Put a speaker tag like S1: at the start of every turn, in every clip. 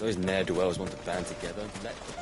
S1: Those ne'er-do-wells want to band together. Let them.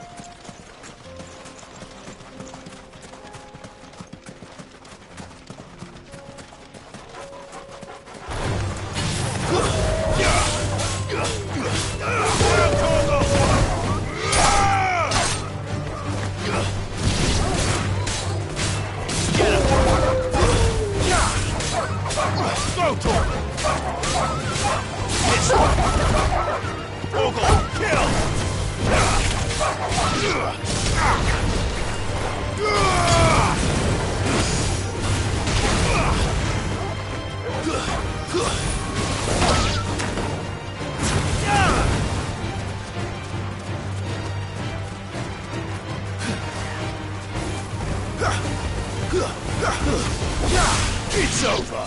S2: It's over!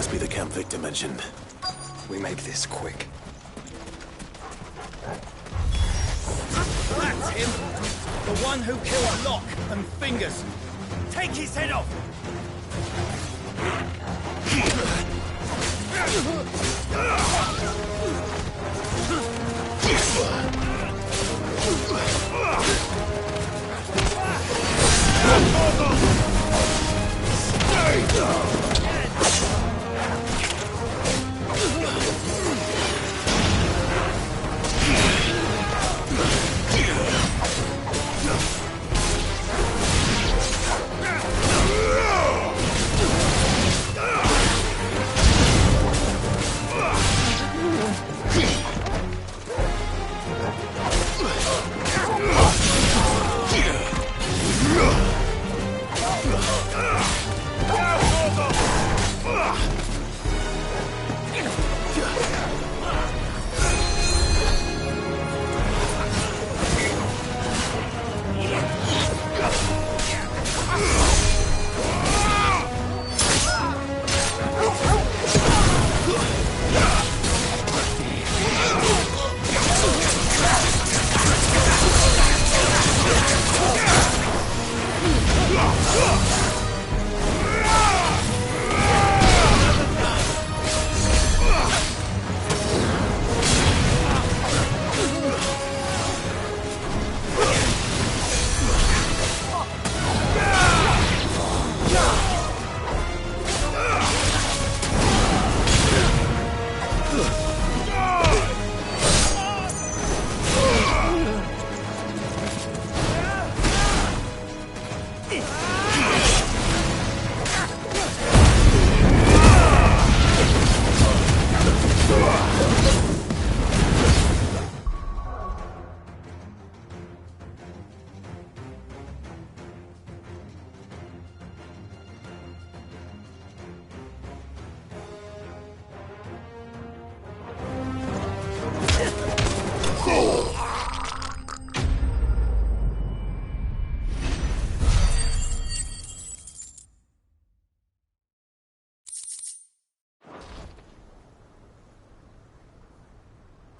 S2: Be the camp Victor mentioned.
S1: We make this quick.
S3: That's him! The one who killed Locke and Fingers! Take his head off!
S2: Stay down!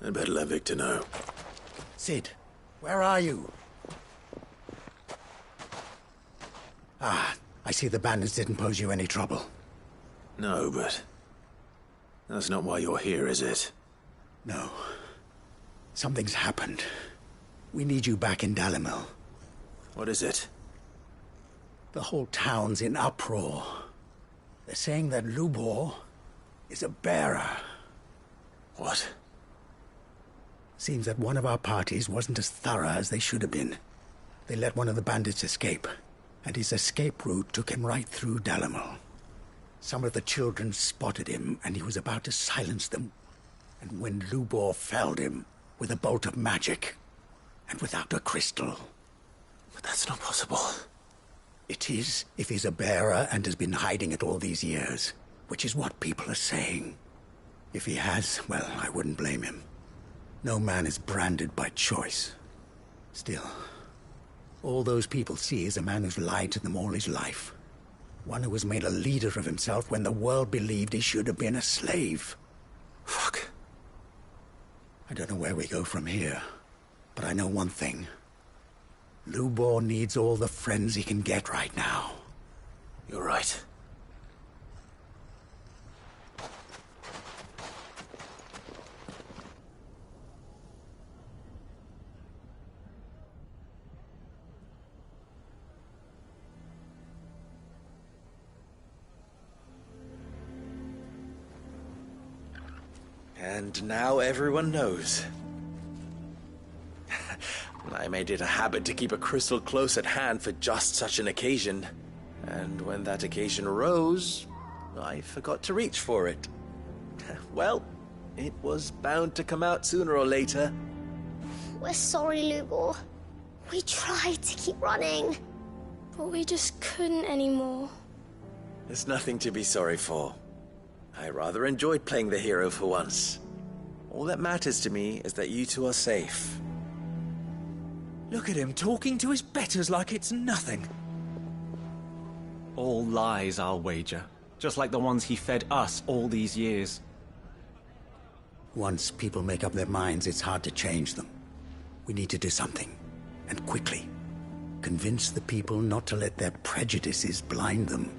S2: I'd better let Victor know.
S4: Cid, where are you? Ah, I see the bandits didn't pose you any trouble.
S2: No, but... that's not why you're here, is it?
S4: No. Something's happened. We need you back in Dalimil.
S2: What is it?
S4: The whole town's in uproar. They're saying that Lubor is a bearer.
S2: What?
S4: Seems that one of our parties wasn't as thorough as they should have been. They let one of the bandits escape, and his escape route took him right through Dalimil. Some of the children spotted him, and he was about to silence them. And when Lubor felled him with a bolt of magic, and without a crystal.
S2: But that's not possible.
S4: It is, if he's a bearer and has been hiding it all these years, which is what people are saying. If he has, well, I wouldn't blame him. No man is branded by choice. Still, all those people see is a man who's lied to them all his life. One who was made a leader of himself when the world believed he should have been a slave.
S2: Fuck.
S4: I don't know where we go from here, but I know one thing. Lubor needs all the friends he can get right now.
S2: You're right.
S5: And now everyone knows. I made it a habit to keep a crystal close at hand for just such an occasion. And when that occasion arose, I forgot to reach for it. Well, it was bound to come out sooner or later.
S6: We're sorry, Lubor. We tried to keep running.
S7: But we just couldn't anymore.
S5: There's nothing to be sorry for. I rather enjoyed playing the hero for once. All that matters to me is that you two are safe.
S3: Look at him talking to his betters like it's nothing.
S8: All lies, I'll wager. Just like the ones he fed us all these years.
S4: Once people make up their minds, it's hard to change them. We need to do something, and quickly. Convince the people not to let their prejudices blind them.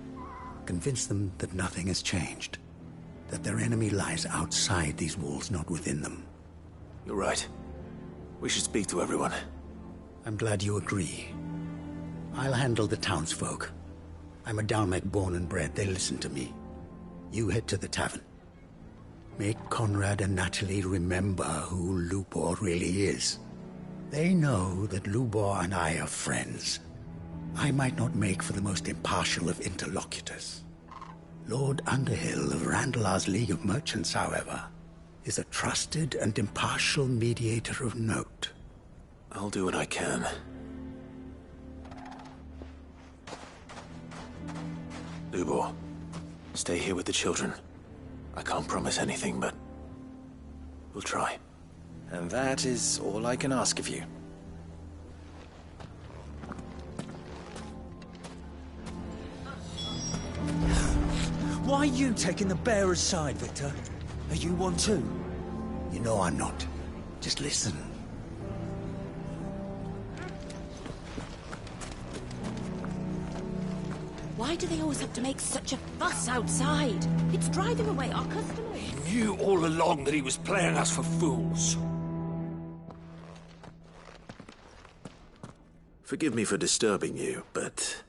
S4: Convince them that nothing has changed. That their enemy lies outside these walls, not within them.
S2: You're right. We should speak to everyone.
S4: I'm glad you agree. I'll handle the townsfolk. I'm a Dalmec born and bred. They listen to me. You head to the tavern. Make Conrad and Natalie remember who Lubor really is. They know that Lubor and I are friends. I might not make for the most impartial of interlocutors. Lord Underhill of Randalar's League of Merchants, however, is a trusted and impartial mediator of note.
S2: I'll do what I can. Lubor, stay here with the children. I can't promise anything, but we'll try.
S5: And that is all I can ask of you.
S3: Why are you taking the bearer's side, Victor? Are you one too?
S4: You know I'm not. Just listen.
S9: Why do they always have to make such a fuss outside? It's driving away our customers.
S2: He knew all along that he was playing us for fools. Forgive me for disturbing you, but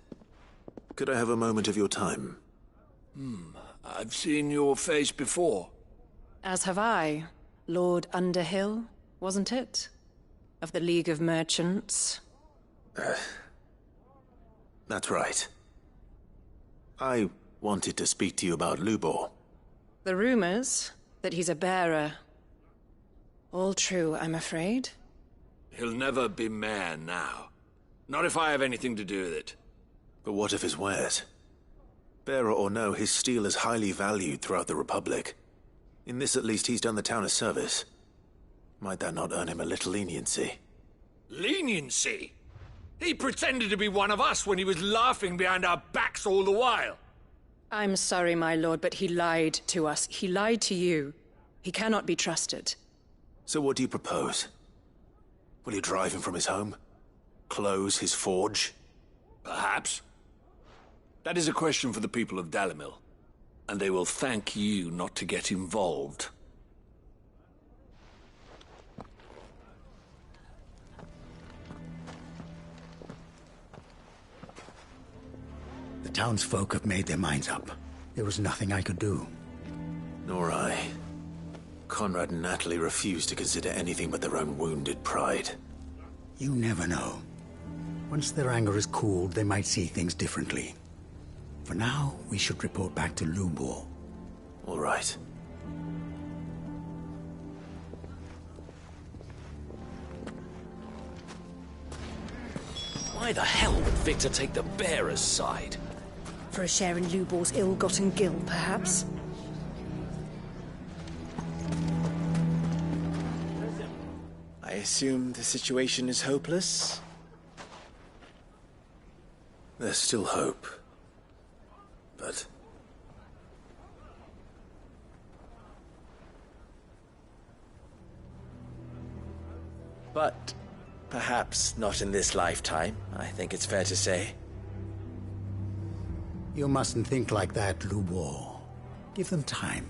S2: could I have a moment of your time?
S10: I've seen your face before.
S11: As have I. Lord Underhill, wasn't it? Of the League of Merchants.
S2: That's right. I wanted to speak to you about Lubor.
S11: The rumors that he's a bearer. All true, I'm afraid.
S10: He'll never be mayor now. Not if I have anything to do with it.
S2: But what of his wares? Bearer or no, his steel is highly valued throughout the Republic. In this at least he's done the town a service. Might that not earn him a little leniency?
S10: Leniency? He pretended to be one of us when he was laughing behind our backs all the while.
S11: I'm sorry, my lord, but he lied to us. He lied to you. He cannot be trusted.
S2: So what do you propose? Will you drive him from his home? Close his forge?
S10: Perhaps. That is a question for the people of Dalimil, and they will thank you not to get involved.
S4: The townsfolk have made their minds up. There was nothing I could do.
S2: Nor I. Conrad and Natalie refused to consider anything but their own wounded pride.
S4: You never know. Once their anger is cooled, they might see things differently. For now, we should report back to Lubor.
S2: All right.
S5: Why the hell would Victor take the bearer's side?
S9: For a share in Lubor's ill-gotten gil, perhaps?
S5: I assume the situation is hopeless?
S2: There's still hope. But...
S5: But perhaps not in this lifetime, I think it's fair to say.
S4: You mustn't think like that, Lubor. Give them time.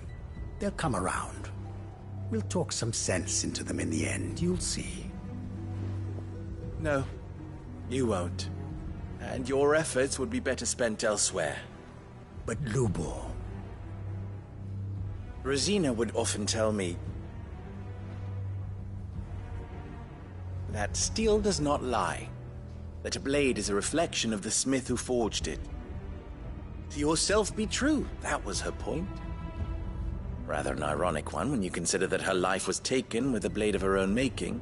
S4: They'll come around. We'll talk some sense into them in the end, you'll see.
S5: No, you won't. And your efforts would be better spent elsewhere.
S4: But Lubor...
S5: Rosina would often tell me that steel does not lie, that a blade is a reflection of the smith who forged it. To yourself be true, that was her point. Rather an ironic one when you consider that her life was taken with a blade of her own making.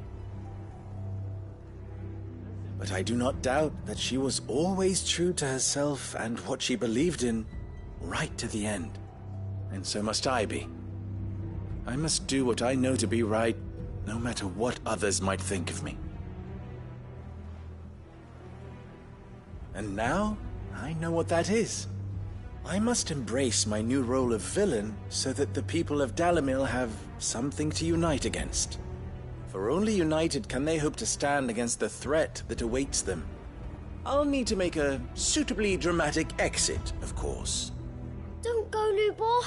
S5: But I do not doubt that she was always true to herself and what she believed in, right to the end. And so must I be. I must do what I know to be right, no matter what others might think of me. And now, I know what that is. I must embrace my new role of villain so that the people of Dalimil have something to unite against. For only united can they hope to stand against the threat that awaits them. I'll need to make a suitably dramatic exit, of course.
S6: Don't go, Lubor.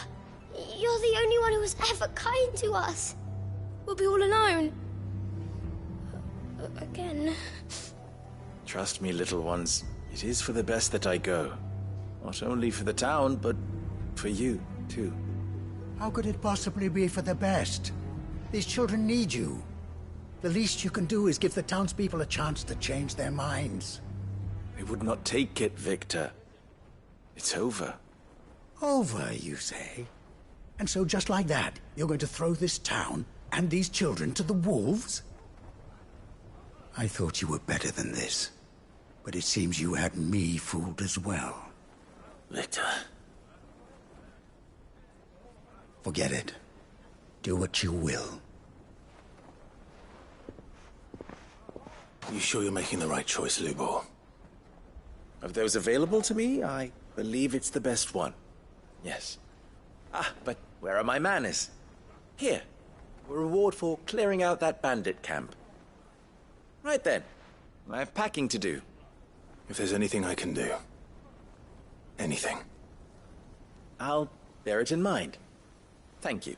S6: You're the only one who was ever kind to us.
S7: We'll be all alone. Again.
S5: Trust me, little ones. It is for the best that I go. Not only for the town, but for you, too.
S4: How could it possibly be for the best? These children need you. The least you can do is give the townspeople a chance to change their minds.
S5: They would not take it, Victor. It's over.
S4: Over, you say? And so just like that, you're going to throw this town and these children to the wolves? I thought you were better than this. But it seems you had me fooled as well.
S2: Victor.
S4: Forget it. Do what you will.
S2: You sure you're making the right choice, Lubor?
S5: Of those available to me, I believe it's the best one. Yes. Ah, but where are my manners? Here. A reward for clearing out that bandit camp. Right then. I have packing to do.
S2: If there's anything I can do. Anything.
S5: I'll bear it in mind. Thank you.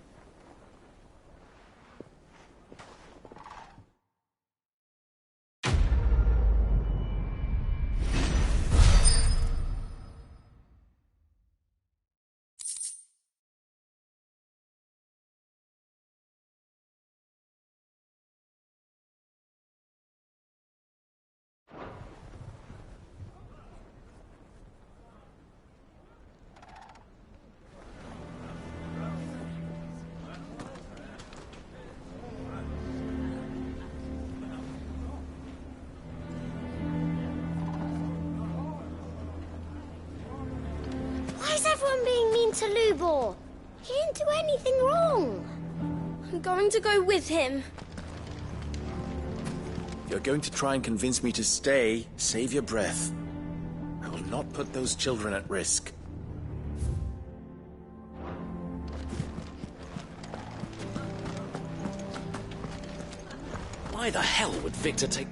S6: happened to Lubor? He didn't do anything wrong.
S7: I'm going to go with him.
S5: You're going to try and convince me to stay. Save your breath. I will not put those children at risk. Why the hell would Victor take...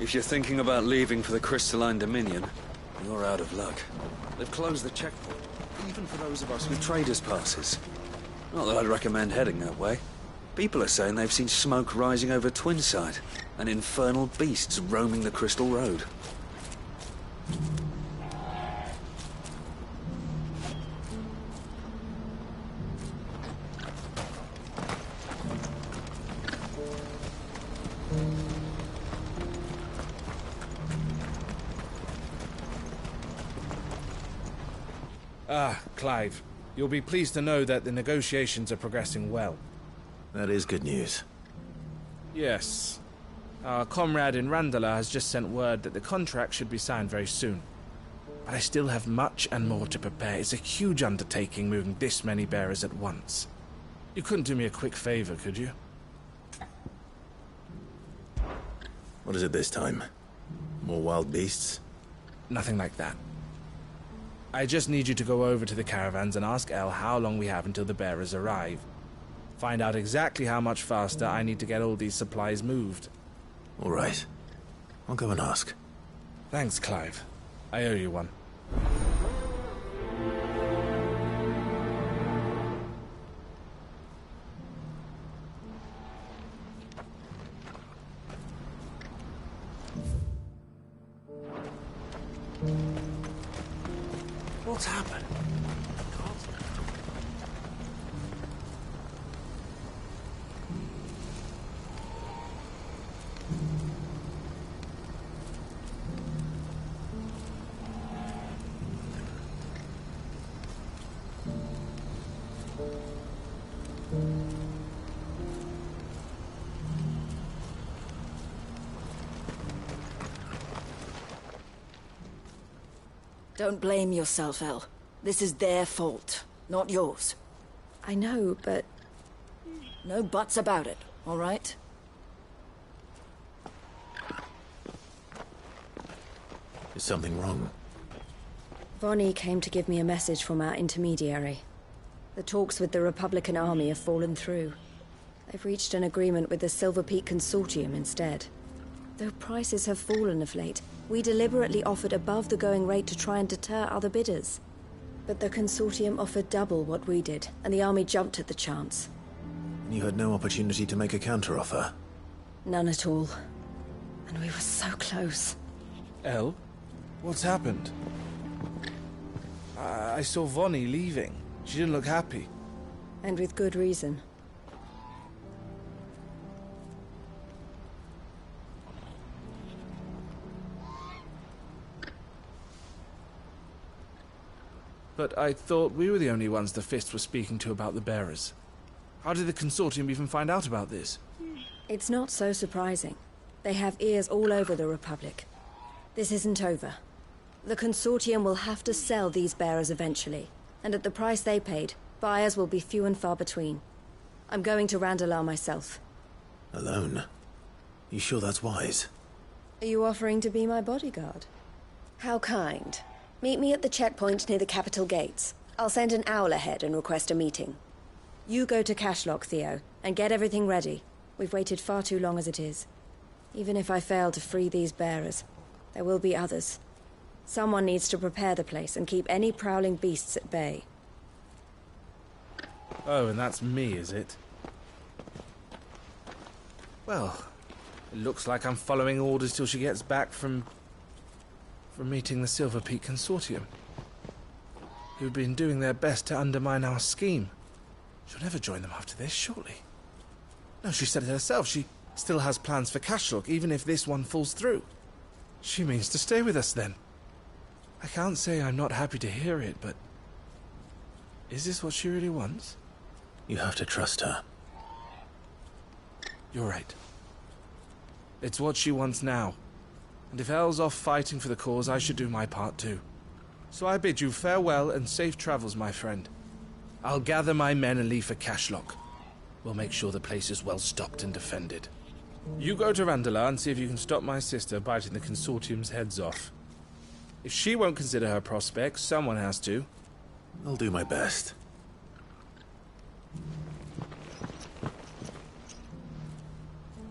S12: If you're thinking about leaving for the Crystalline Dominion, you're out of luck. They've closed the checkpoint, even for those of us with traders' passes. Not that I'd recommend heading that way. People are saying they've seen smoke rising over Twinside, and infernal beasts roaming the Crystal Road.
S13: Clive, you'll be pleased to know that the negotiations are progressing well.
S2: That is good news.
S13: Yes. Our comrade in Randala has just sent word that the contract should be signed very soon. But I still have much and more to prepare. It's a huge undertaking moving this many bearers at once. You couldn't do me a quick favor, could you?
S2: What is it this time? More wild beasts?
S13: Nothing like that. I just need you to go over to the caravans and ask El how long we have until the bearers arrive. Find out exactly how much faster I need to get all these supplies moved.
S2: All right. I'll go and ask.
S13: Thanks, Clive. I owe you one.
S5: What's happened?
S9: Don't blame yourself, El. This is their fault, not yours.
S11: I know, but...
S9: No buts about it, all right?
S2: Is something wrong?
S11: Vonnie came to give me a message from our intermediary. The talks with the Republican army have fallen through. They've reached an agreement with the Silver Peak Consortium instead. Though prices have fallen of late, we deliberately offered above the going rate to try and deter other bidders. But the Consortium offered double what we did, and the army jumped at the chance.
S2: You had no opportunity to make a counteroffer?
S11: None at all. And we were so close.
S13: El? What's happened? I saw Vonnie leaving. She didn't look happy.
S11: And with good reason.
S13: But I thought we were the only ones the Fist was speaking to about the bearers. How did the Consortium even find out about this?
S11: It's not so surprising. They have ears all over the Republic. This isn't over. The Consortium will have to sell these bearers eventually, and at the price they paid, buyers will be few and far between. I'm going to Randalar myself.
S2: Alone? You sure that's wise?
S11: Are you offering to be my bodyguard? How kind. Meet me at the checkpoint near the capital gates. I'll send an owl ahead and request a meeting. You go to Cashlock, Theo, and get everything ready. We've waited far too long as it is. Even if I fail to free these bearers, there will be others. Someone needs to prepare the place and keep any prowling beasts at bay.
S13: Oh, and that's me, is it? Well, it looks like I'm following orders till she gets back from meeting the Silver Peak Consortium, who've been doing their best to undermine our scheme. She'll never join them after this, surely. No, she said it herself. She still has plans for Cashlock, even if this one falls through. She means to stay with us, then. I can't say I'm not happy to hear it, but... is this what she really wants?
S2: You have to trust her.
S13: You're right. It's what she wants now. And if Elle's off fighting for the cause, I should do my part too. So I bid you farewell and safe travels, my friend. I'll gather my men and leave for Cashlock. We'll make sure the place is well stocked and defended. You go to Randalar and see if you can stop my sister biting the Consortium's heads off. If she won't consider her prospects, someone has to.
S2: I'll do my best.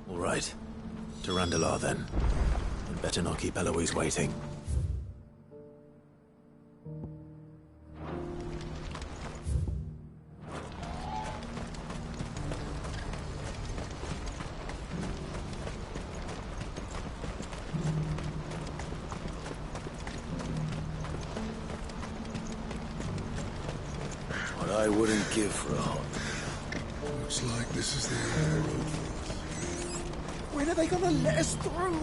S2: All right. To Randalar, then. And better not keep Eloise waiting.
S10: What I wouldn't give for a hot meal.
S14: Looks like this is the end.
S3: When are they gonna let us through?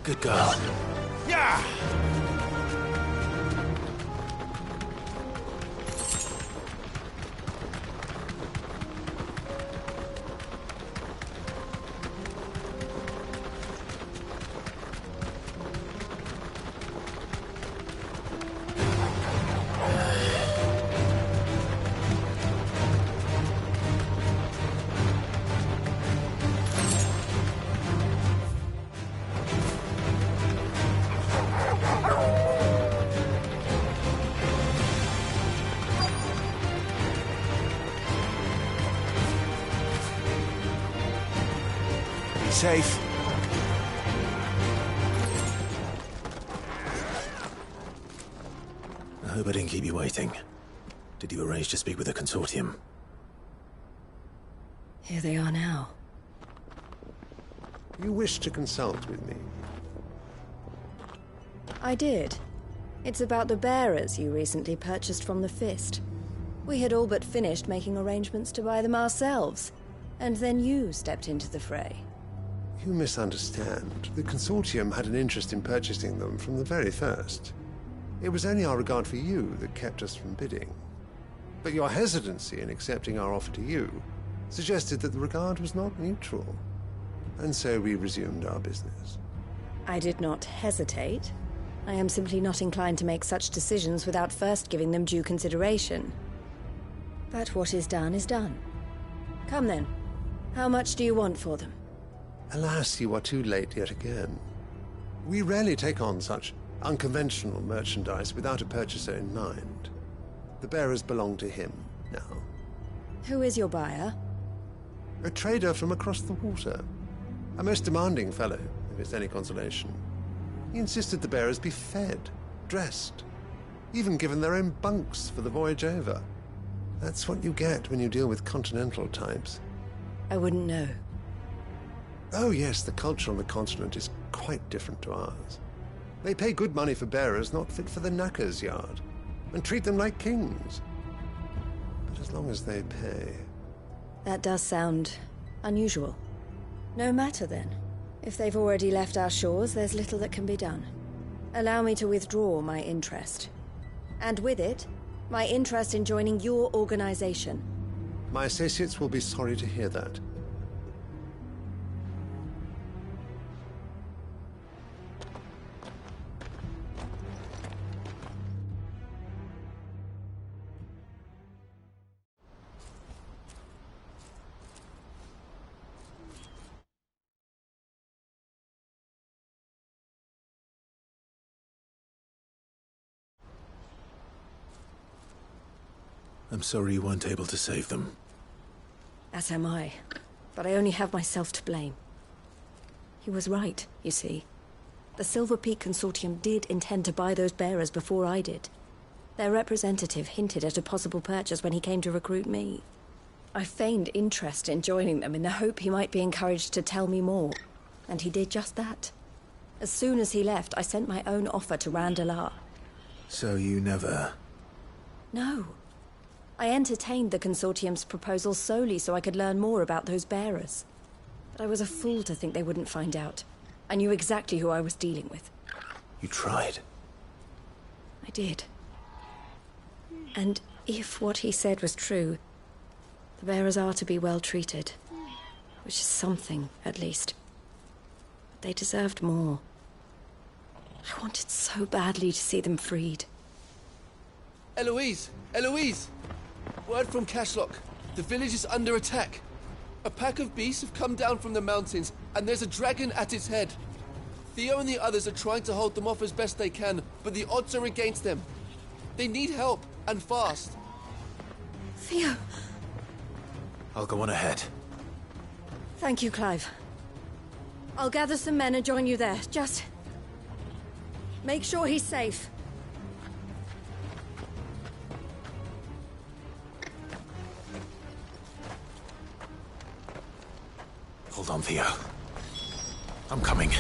S2: Good girl.
S3: Yeah!
S2: Safe. I hope I didn't keep you waiting. Did you arrange to speak with the Consortium?
S11: Here they are now.
S14: You wish to consult with me?
S11: I did. It's about the bearers you recently purchased from the Fist. We had all but finished making arrangements to buy them ourselves, and then you stepped into the fray.
S14: You misunderstand. The Consortium had an interest in purchasing them from the very first. It was only our regard for you that kept us from bidding. But your hesitancy in accepting our offer to you suggested that the regard was not mutual. And so we resumed our business.
S11: I did not hesitate. I am simply not inclined to make such decisions without first giving them due consideration. But what is done is done. Come then. How much do you want for them?
S14: Alas, you are too late yet again. We rarely take on such unconventional merchandise without a purchaser in mind. The bearers belong to him now.
S11: Who is your buyer?
S14: A trader from across the water. A most demanding fellow, if it's any consolation. He insisted the bearers be fed, dressed, even given their own bunks for the voyage over. That's what you get when you deal with continental types.
S11: I wouldn't know.
S14: Oh yes, the culture on the continent is quite different to ours. They pay good money for bearers not fit for the knacker's yard, and treat them like kings. But as long as they pay...
S11: That does sound unusual. No matter then. If they've already left our shores, there's little that can be done. Allow me to withdraw my interest. And with it, my interest in joining your organization.
S14: My associates will be sorry to hear that.
S2: I'm sorry you weren't able to save them.
S11: As am I. But I only have myself to blame. He was right, you see. The Silver Peak Consortium did intend to buy those bearers before I did. Their representative hinted at a possible purchase when he came to recruit me. I feigned interest in joining them in the hope he might be encouraged to tell me more. And he did just that. As soon as he left, I sent my own offer to Randalar.
S2: So you never...
S11: No. I entertained the Consortium's proposal solely so I could learn more about those bearers. But I was a fool to think they wouldn't find out. I knew exactly who I was dealing with.
S2: You tried.
S11: I did. And if what he said was true, the bearers are to be well treated. Which is something, at least. But they deserved more. I wanted so badly to see them freed.
S15: Eloise! Eloise! Word from Cashlock. The village is under attack. A pack of beasts have come down from the mountains, and there's a dragon at its head. Theo and the others are trying to hold them off as best they can, but the odds are against them. They need help, and fast.
S11: Theo!
S2: I'll go on ahead.
S11: Thank you, Clive. I'll gather some men and join you there. Just... make sure he's safe.
S2: Hold on, Theo. I'm coming.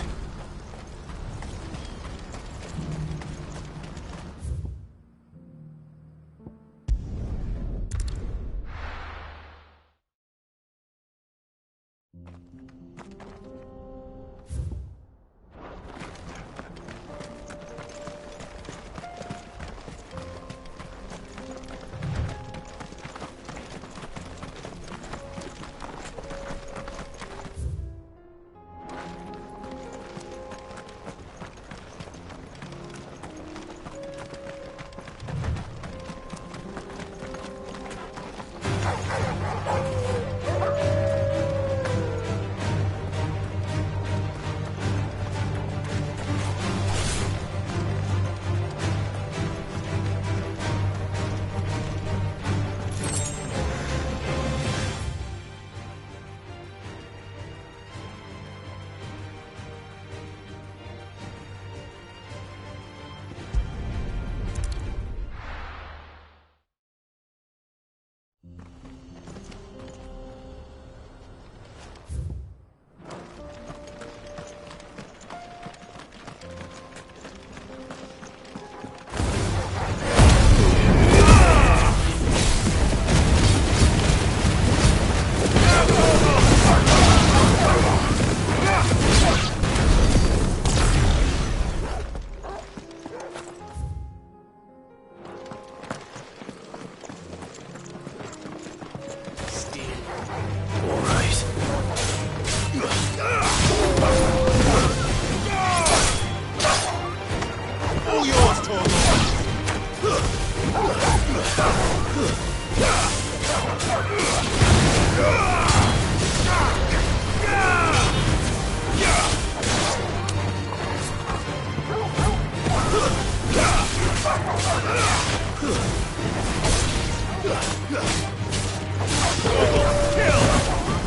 S16: Kill!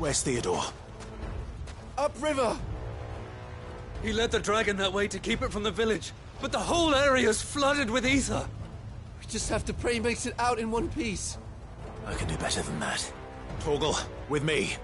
S2: Where's Theodore?
S15: Upriver!
S12: He led the dragon that way to keep it from the village, but the whole area's flooded with ether.
S15: We just have to pray he makes it out in one piece.
S2: I can do better than that. Torgal, with me.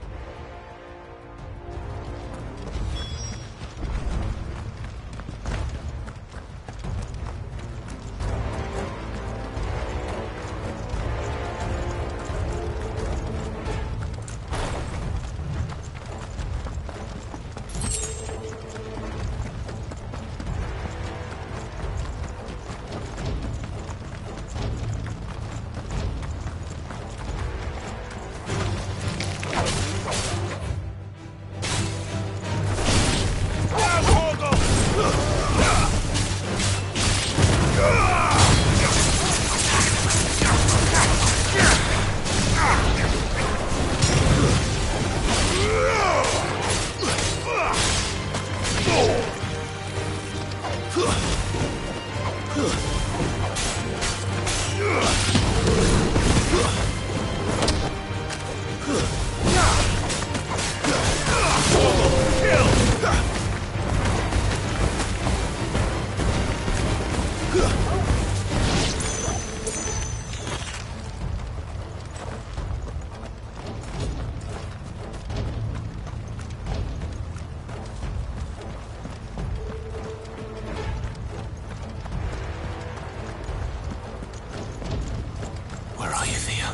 S2: Where are you, Theo?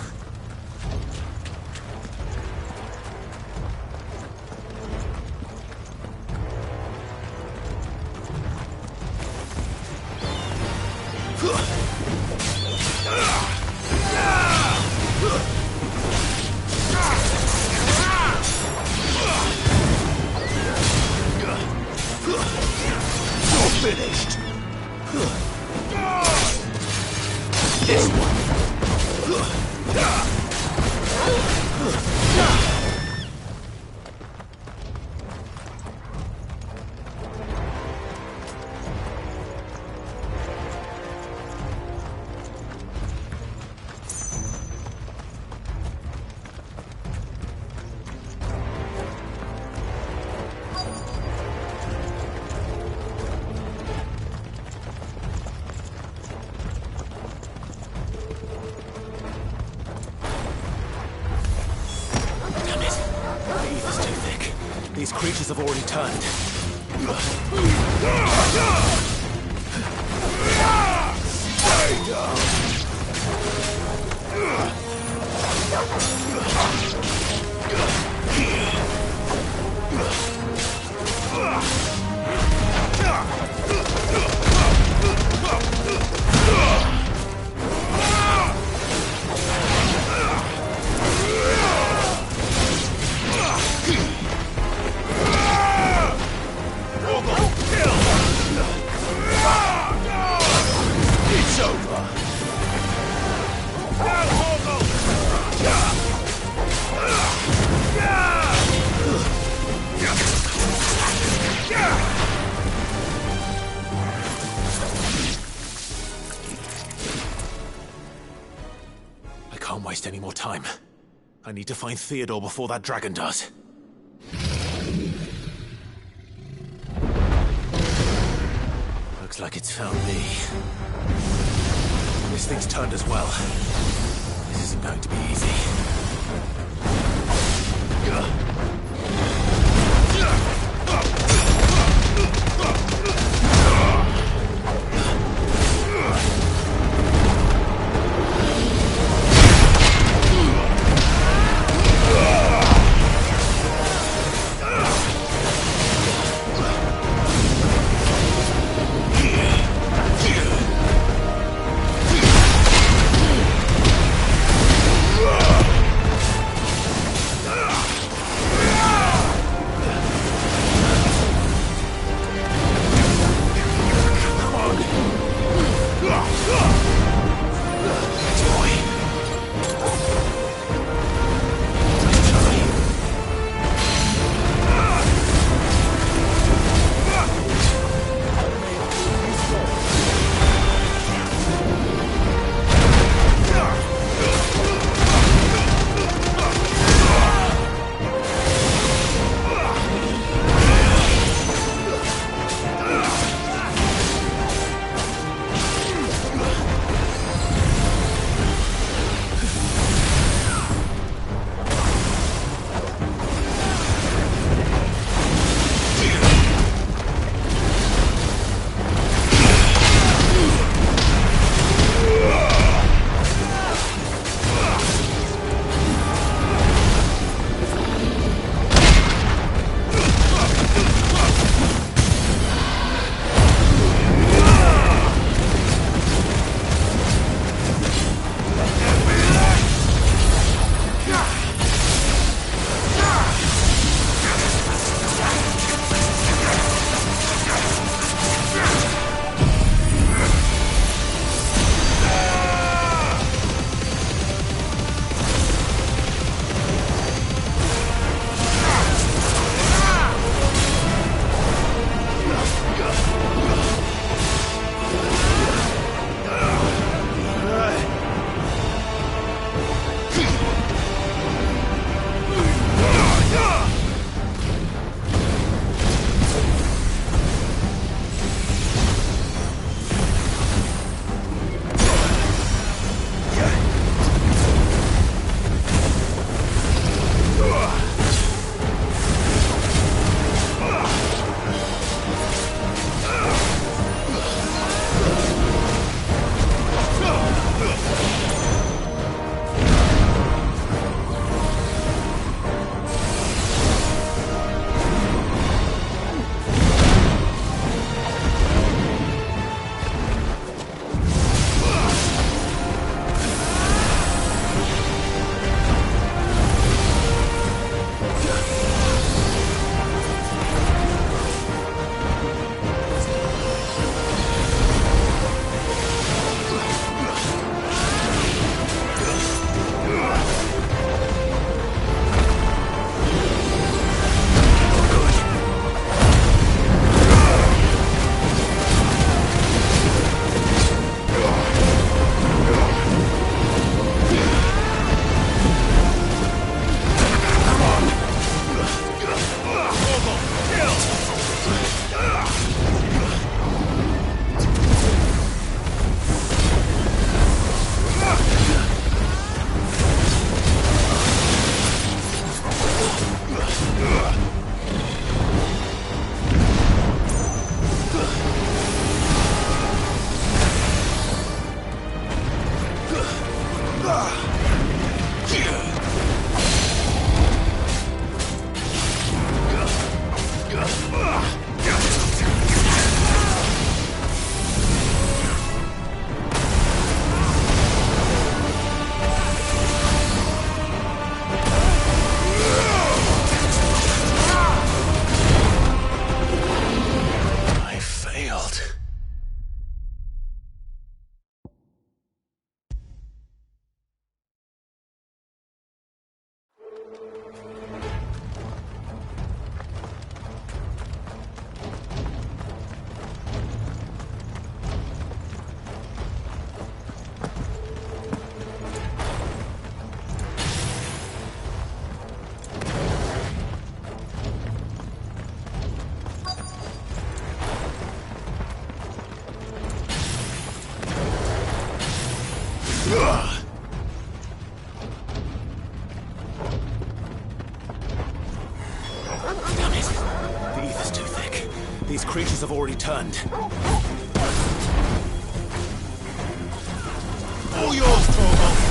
S2: You're finished. This one. These creatures have already turned. It's over. I can't waste any more time. I need to find Theodore before that dragon does. Looks like it's found me. This thing's turned as well. This isn't going to be easy.
S16: Ugh!
S2: These creatures have already turned. All yours, Torvald!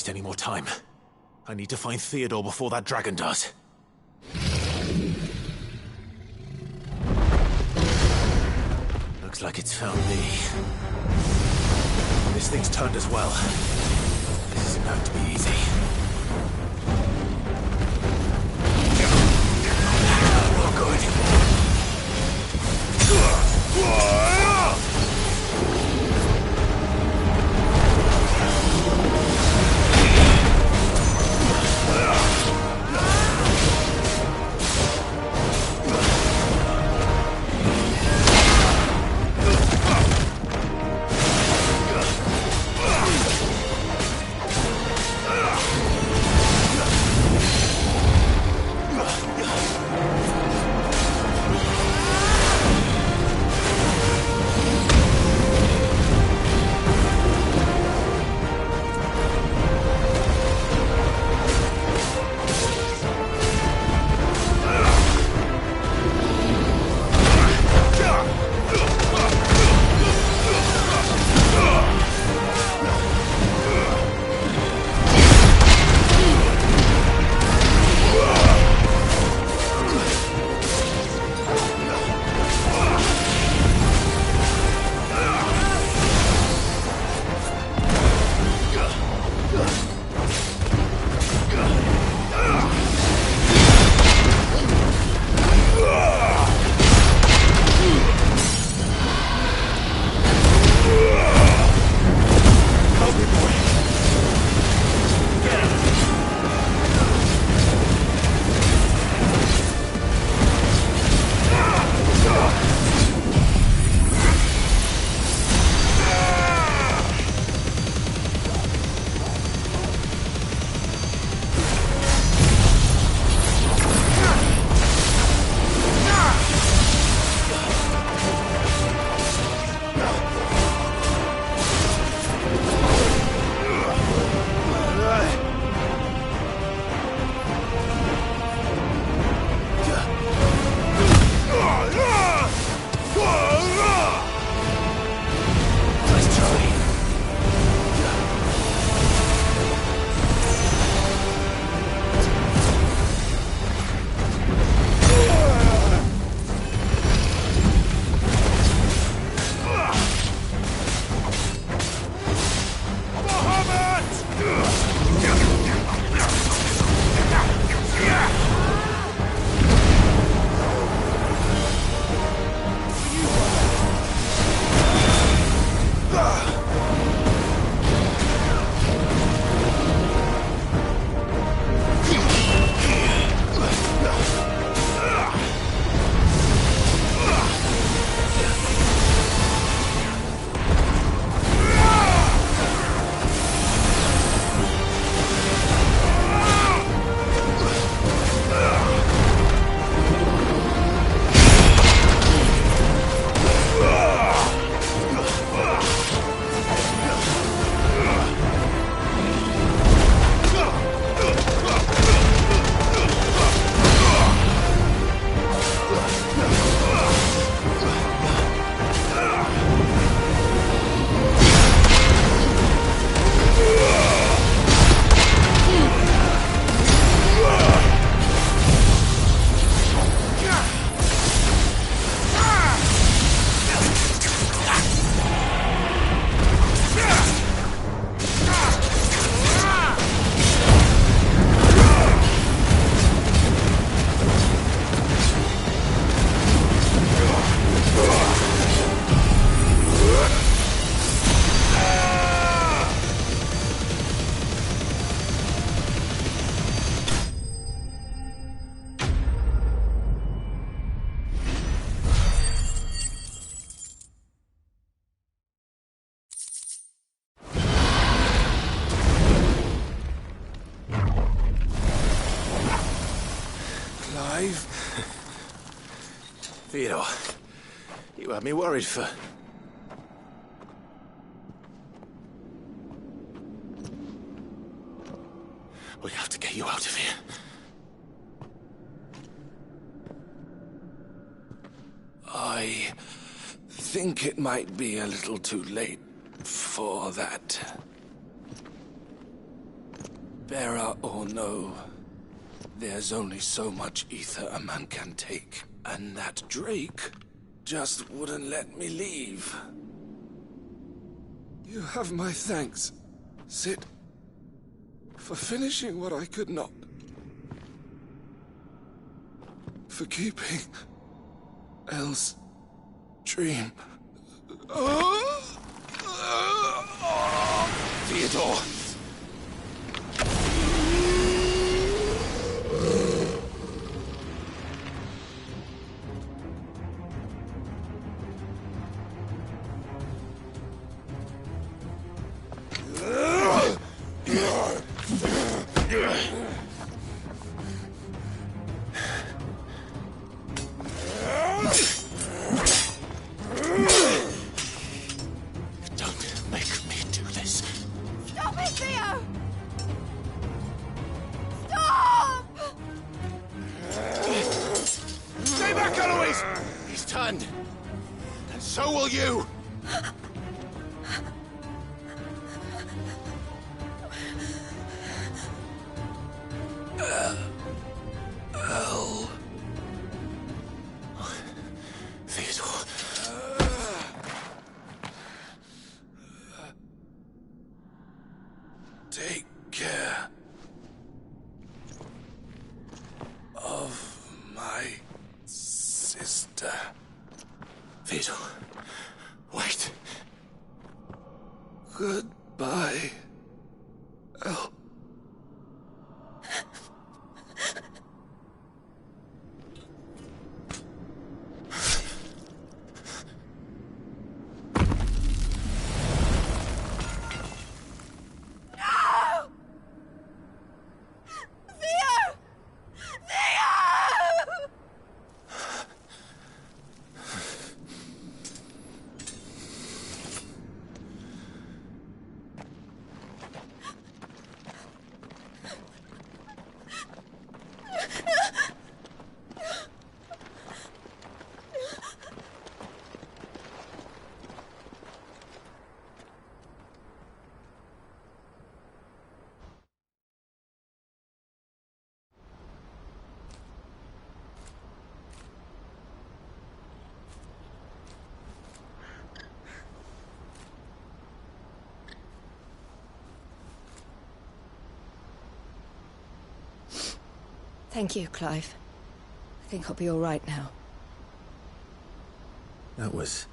S2: Any more time. I need to find Theodore before that dragon does. Looks like it's found me. This thing's turned as well. This isn't going to be easy. Not good. Theodore, you had me worried for... We have to get you out of here.
S10: I think it might be a little too late for that. Bearer or no, there's only so much ether a man can take, and that Drake just wouldn't let me leave. You have my thanks, Cid, for finishing what I could not. For keeping Elle's dream.
S2: Theodore! Don't make me do this.
S9: Stop it, Theo! Stop!
S2: Stay back, Eloise! He's turned. And so will you!
S10: Elle.
S2: Theodore.
S10: Take care of my sister.
S2: Theodore, wait.
S10: Goodbye, Elle.
S11: Thank you, Clive. I think I'll be all right now.
S2: That was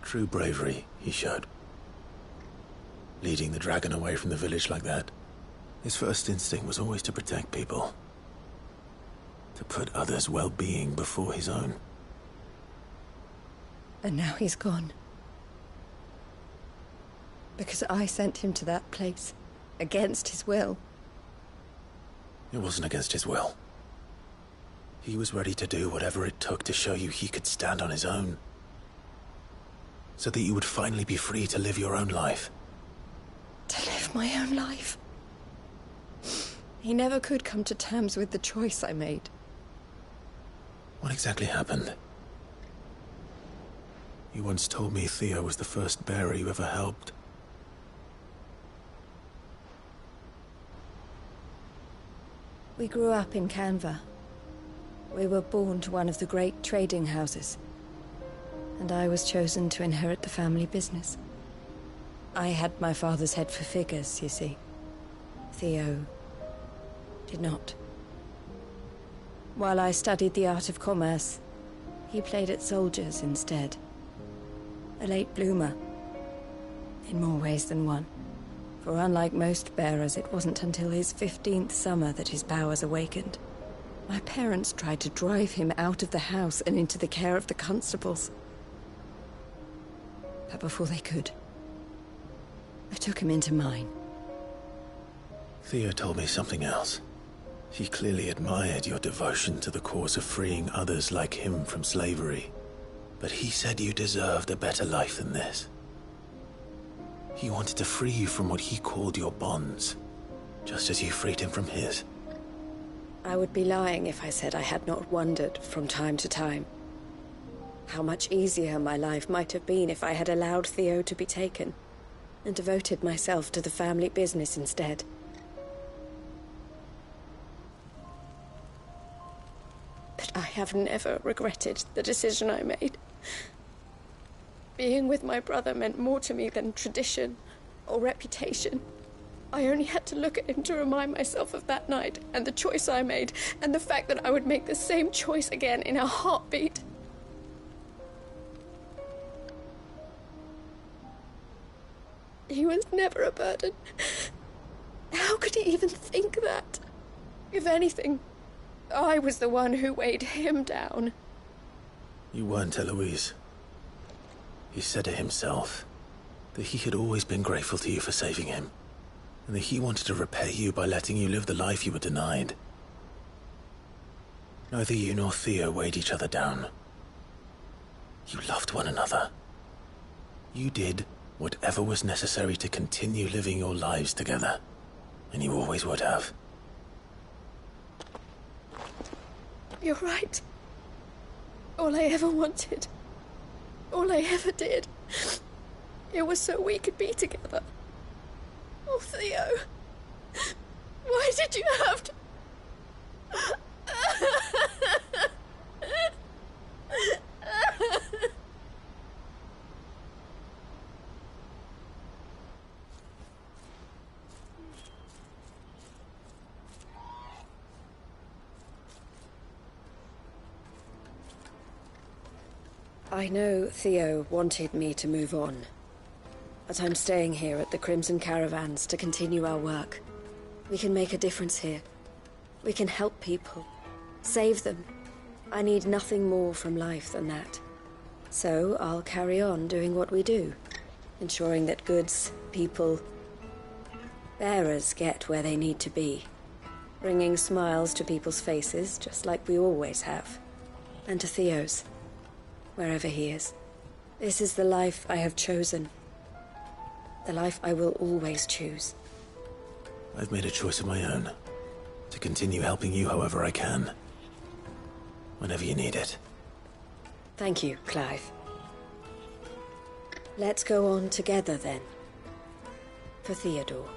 S2: true bravery he showed. Leading the dragon away from the village like that. His first instinct was always to protect people. To put others' well-being before his own.
S11: And now he's gone. Because I sent him to that place, against his will.
S2: It wasn't against his will. He was ready to do whatever it took to show you he could stand on his own. So that you would finally be free to live your own life.
S11: To live my own life? He never could come to terms with the choice I made.
S2: What exactly happened? You once told me Theo was the first bearer you ever helped.
S11: We grew up in Canva. We were born to one of the great trading houses. And I was chosen to inherit the family business. I had my father's head for figures, you see. Theo did not. While I studied the art of commerce, he played at soldiers instead. A late bloomer. In more ways than one. For unlike most bearers, it wasn't until his 15th summer that his powers awakened. My parents tried to drive him out of the house and into the care of the constables. But before they could, I took him into mine.
S2: Theo told me something else. He clearly admired your devotion to the cause of freeing others like him from slavery. But he said you deserved a better life than this. He wanted to free you from what he called your bonds, just as you freed him from his.
S11: I would be lying if I said I had not wondered from time to time how much easier my life might have been if I had allowed Theo to be taken and devoted myself to the family business instead. But I have never regretted the decision I made. Being with my brother meant more to me than tradition or reputation. I only had to look at him to remind myself of that night and the choice I made and the fact that I would make the same choice again in a heartbeat. He was never a burden. How could he even think that? If anything, I was the one who weighed him down.
S2: You weren't, Eloise. He said it himself, that he had always been grateful to you for saving him, and that he wanted to repay you by letting you live the life you were denied. Neither you nor Theo weighed each other down. You loved one another. You did whatever was necessary to continue living your lives together, and you always would have.
S11: You're right. All I ever wanted, all I ever did, it was so we could be together. Oh, Theo, why did you have to... I know Theo wanted me to move on, but I'm staying here at the Crimson Caravans to continue our work. We can make a difference here. We can help people, save them. I need nothing more from life than that. So I'll carry on doing what we do, ensuring that goods, people, bearers get where they need to be, bringing smiles to people's faces just like we always have, and to Theo's. Wherever he is. This is the life I have chosen. The life I will always choose.
S2: I've made a choice of my own. To continue helping you however I can. Whenever you need it.
S11: Thank you, Clive. Let's go on together then. For Theodore.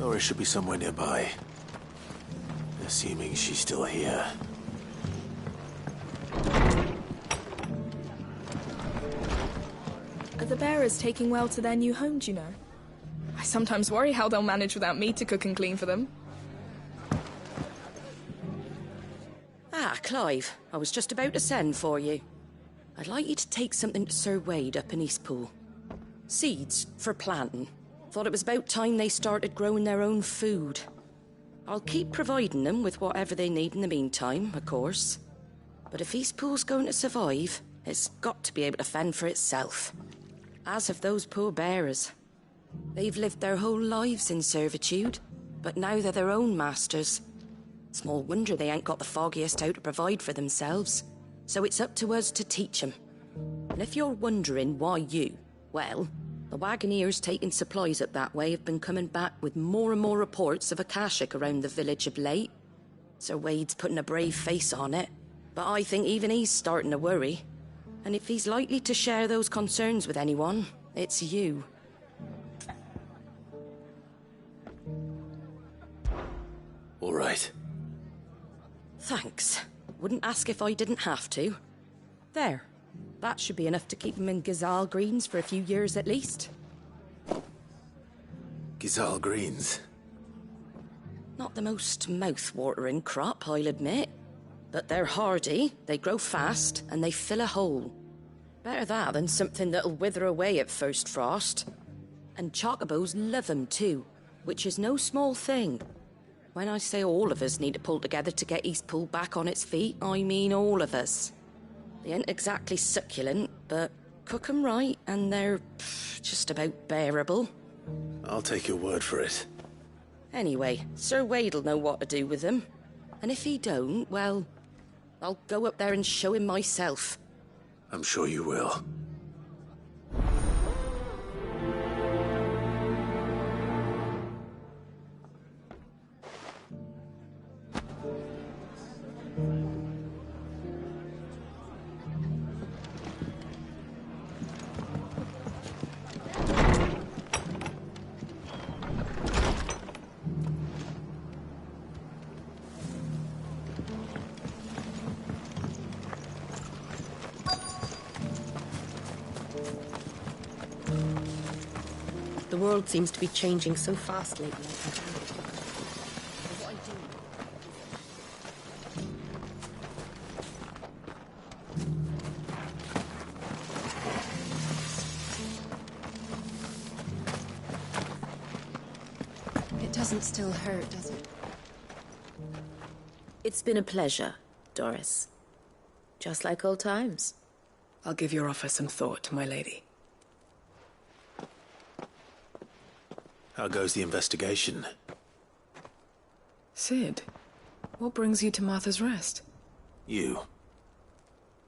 S2: Laura should be somewhere nearby. Assuming she's still here.
S16: Are the bearers taking well to their new home, do you know? I sometimes worry how they'll manage without me to cook and clean for them.
S9: Ah, Clive, I was just about to send for you. I'd like you to take something to Sir Wade up in Eastpool. Seeds for planting. Thought it was about time they started growing their own food. I'll keep providing them with whatever they need in the meantime, of course. But if Eastpool's going to survive, it's got to be able to fend for itself. As have those poor bearers. They've lived their whole lives in servitude, but now they're their own masters. Small wonder they ain't got the foggiest how to provide for themselves. So it's up to us to teach them. And if you're wondering why you, well, the Wagoneers taking supplies up that way have been coming back with more and more reports of Akashic around the village of late. Sir Wade's putting a brave face on it, but I think even he's starting to worry. And if he's likely to share those concerns with anyone, it's you.
S2: All right.
S9: Thanks. Wouldn't ask if I didn't have to. There. That should be enough to keep him in Gazal Greens for a few years at least.
S2: Gazal Greens?
S9: Not the most mouth-watering crop, I'll admit. But they're hardy, they grow fast, and they fill a hole. Better that than something that'll wither away at first frost. And chocobos love 'em too, which is no small thing. When I say all of us need to pull together to get Eastpool back on its feet, I mean all of us. They ain't exactly succulent, but cook 'em right and they're just about bearable.
S2: I'll take your word for it.
S9: Anyway, Sir Wade'll know what to do with them. And if he don't, well, I'll go up there and show him myself.
S2: I'm sure you will.
S17: The world seems to be changing so fast lately.
S18: It doesn't still hurt, does it?
S17: It's been a pleasure, Doris. Just like old times.
S19: I'll give your offer some thought, my lady.
S2: How goes the investigation?
S19: Sid, what brings you to Martha's Rest?
S2: You.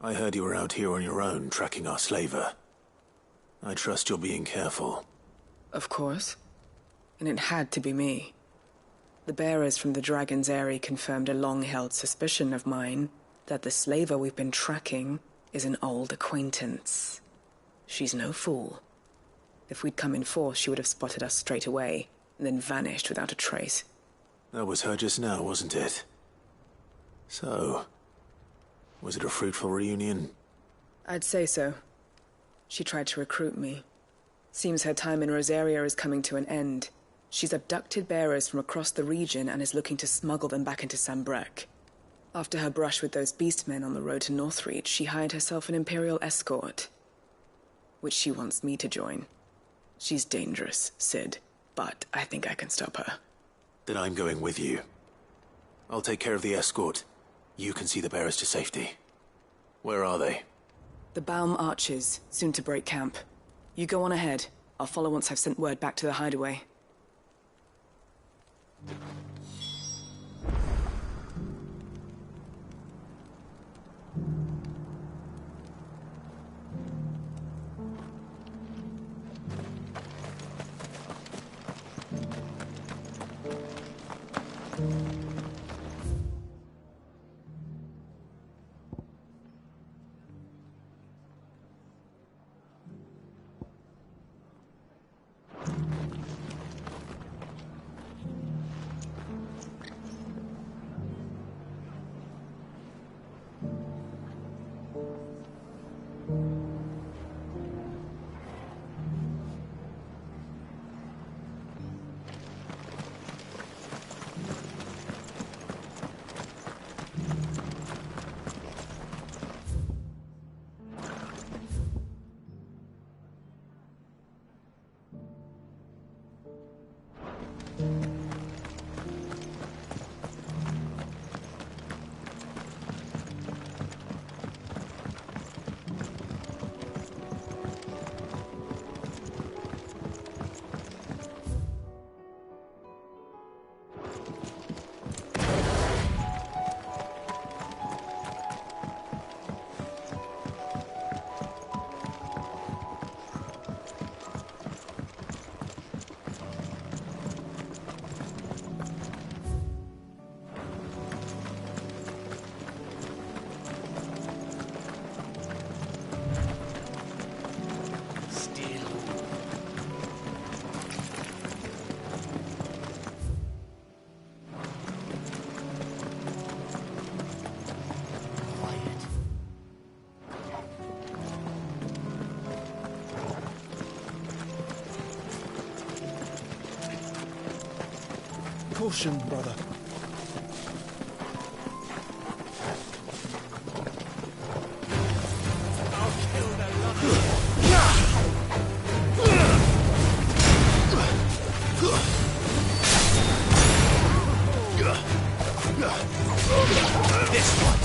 S2: I heard you were out here on your own, tracking our slaver. I trust you're being careful.
S19: Of course. And it had to be me. The bearers from the Dragon's Eyrie confirmed a long-held suspicion of mine that the slaver we've been tracking is an old acquaintance. She's no fool. If we'd come in force, she would have spotted us straight away, and then vanished without a trace.
S2: That was her just now, wasn't it? So, was it a fruitful reunion?
S19: I'd say so. She tried to recruit me. Seems her time in Rosaria is coming to an end. She's abducted bearers from across the region and is looking to smuggle them back into Sanbreque. After her brush with those beastmen on the road to Northreach, she hired herself an Imperial escort, which she wants me to join. She's dangerous, Sid, but I think I can stop her.
S2: Then I'm going with you. I'll take care of the escort. You can see the bearers to safety. Where are they?
S19: The Baum Archers, soon to break camp. You go on ahead. I'll follow once I've sent word back to the hideaway.
S13: Caution, brother.
S3: This one.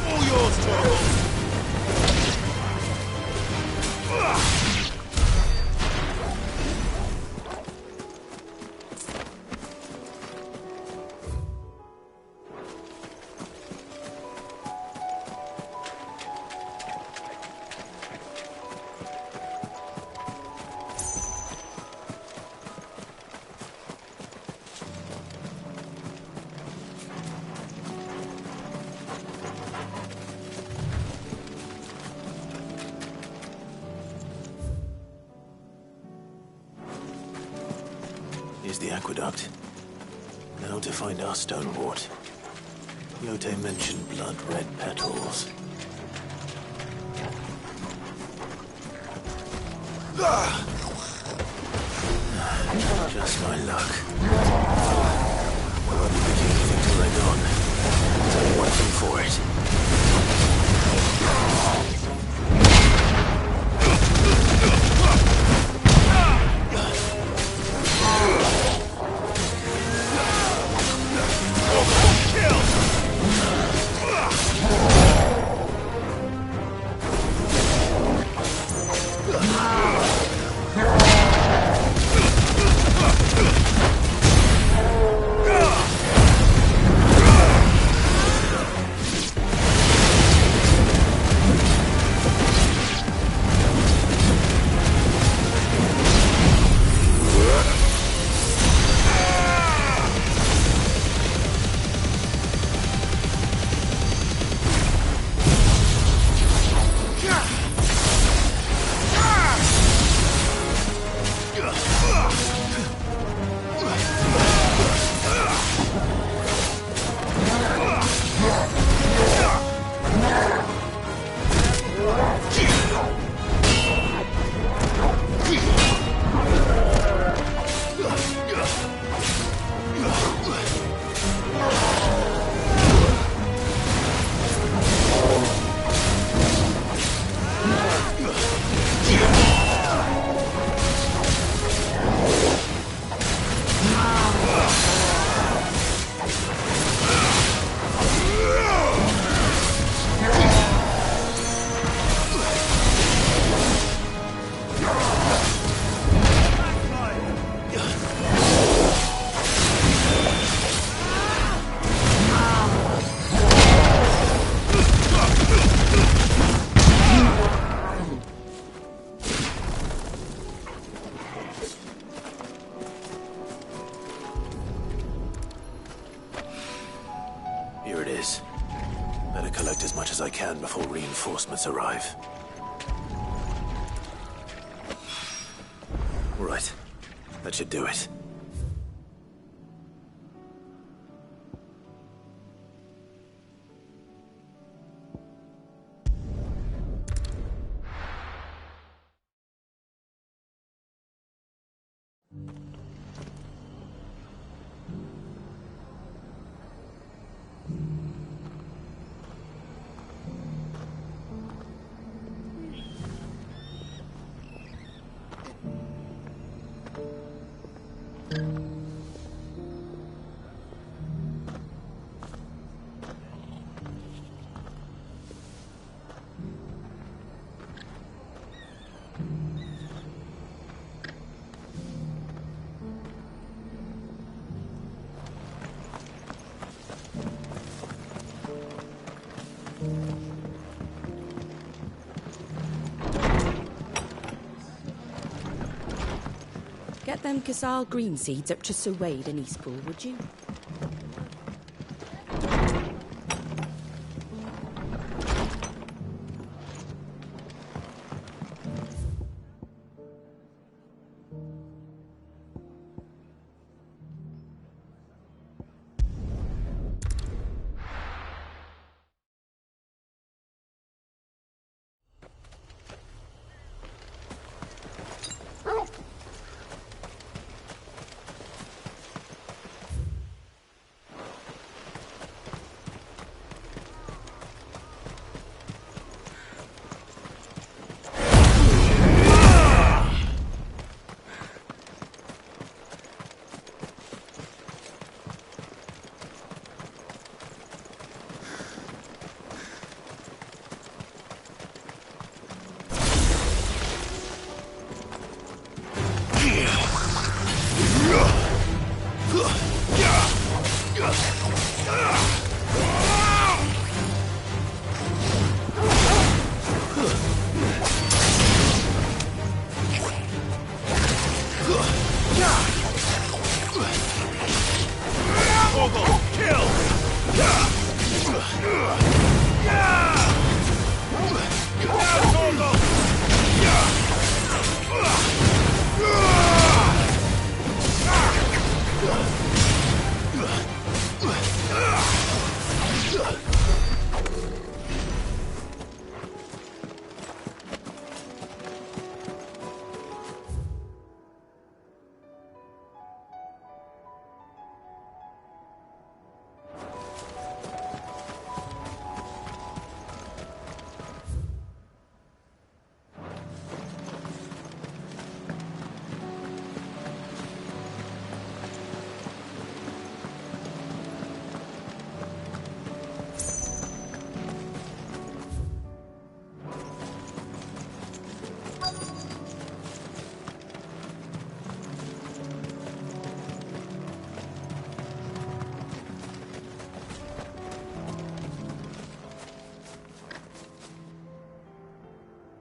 S3: All yours, Torvald.
S2: Here's the aqueduct. Now to find our stonewort. Yote mentioned blood-red petals. Just my luck. Well, I'll be picking anything to leg on. There's only one thing for it. Here it is. Better collect as much as I can before reinforcements arrive. Right. That should do it.
S9: Get them Ghazal green seeds up to Sir Wade in Eastpool, would you?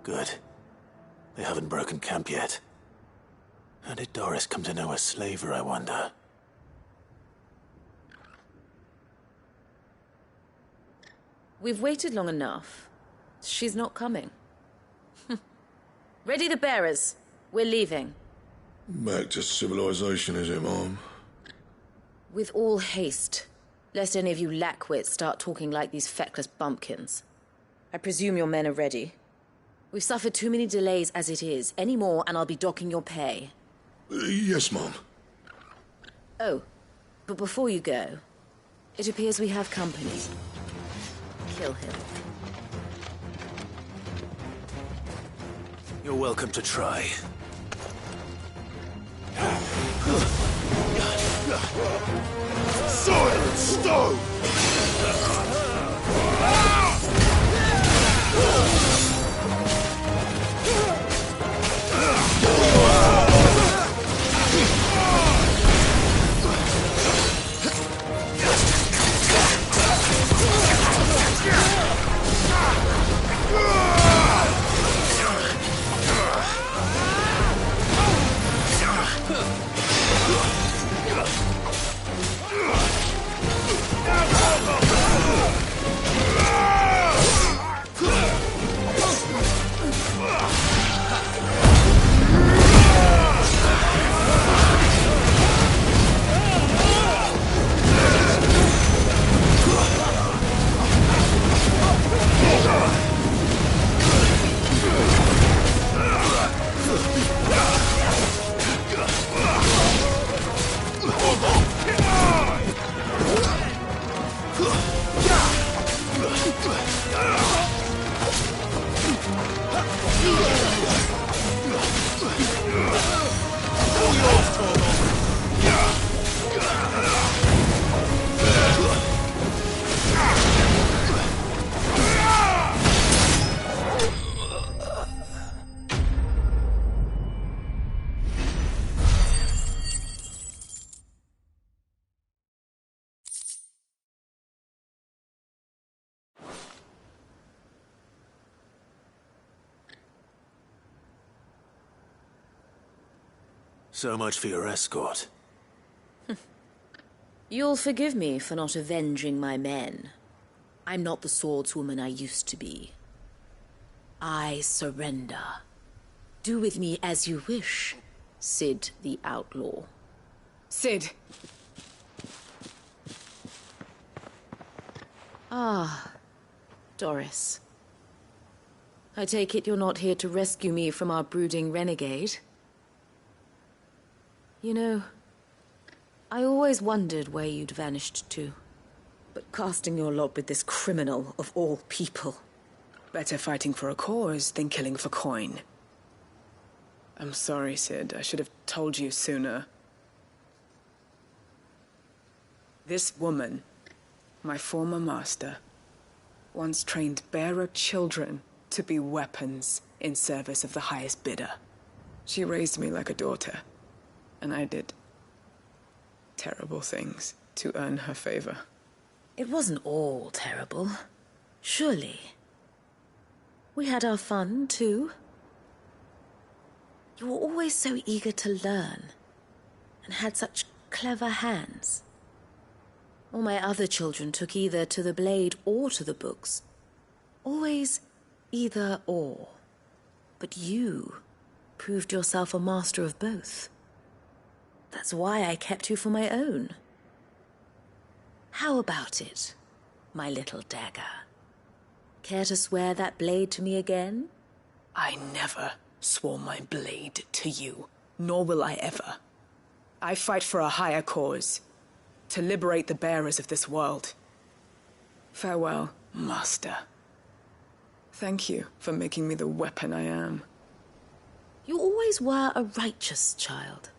S2: Good. They haven't broken camp yet. How did Doris come to know a slaver, I wonder?
S17: We've waited long enough. She's not coming. Ready the bearers. We're leaving.
S10: Back to civilization, is it, Mom?
S17: With all haste, lest any of you lackwits start talking like these feckless bumpkins. I presume your men are ready. We've suffered too many delays as it is. Any more and I'll be docking your pay.
S10: Yes, Mom.
S17: Oh, but before you go, it appears we have company. Kill him.
S2: You're welcome to try.
S10: Silence, stone!
S2: So much for your escort.
S17: You'll forgive me for not avenging my men. I'm not the swordswoman I used to be. I surrender. Do with me as you wish, Cid the Outlaw.
S19: Cid!
S17: Ah, Doris. I take it you're not here to rescue me from our brooding renegade? You know, I always wondered where you'd vanished to. But casting your lot with this criminal of all people.
S19: Better fighting for a cause than killing for coin. I'm sorry, Cid. I should have told you sooner. This woman, my former master, once trained bearer children to be weapons in service of the highest bidder. She raised me like a daughter. And I did terrible things to earn her favor.
S17: It wasn't all terrible, surely. We had our fun, too. You were always so eager to learn, and had such clever hands. All my other children took either to the blade or to the books. Always either or. But you proved yourself a master of both. That's why I kept you for my own. How about it, my little dagger? Care to swear that blade to me again?
S19: I never swore my blade to you, nor will I ever. I fight for a higher cause, to liberate the bearers of this world. Farewell, Master. Thank you for making me the weapon I am.
S17: You always were a righteous child.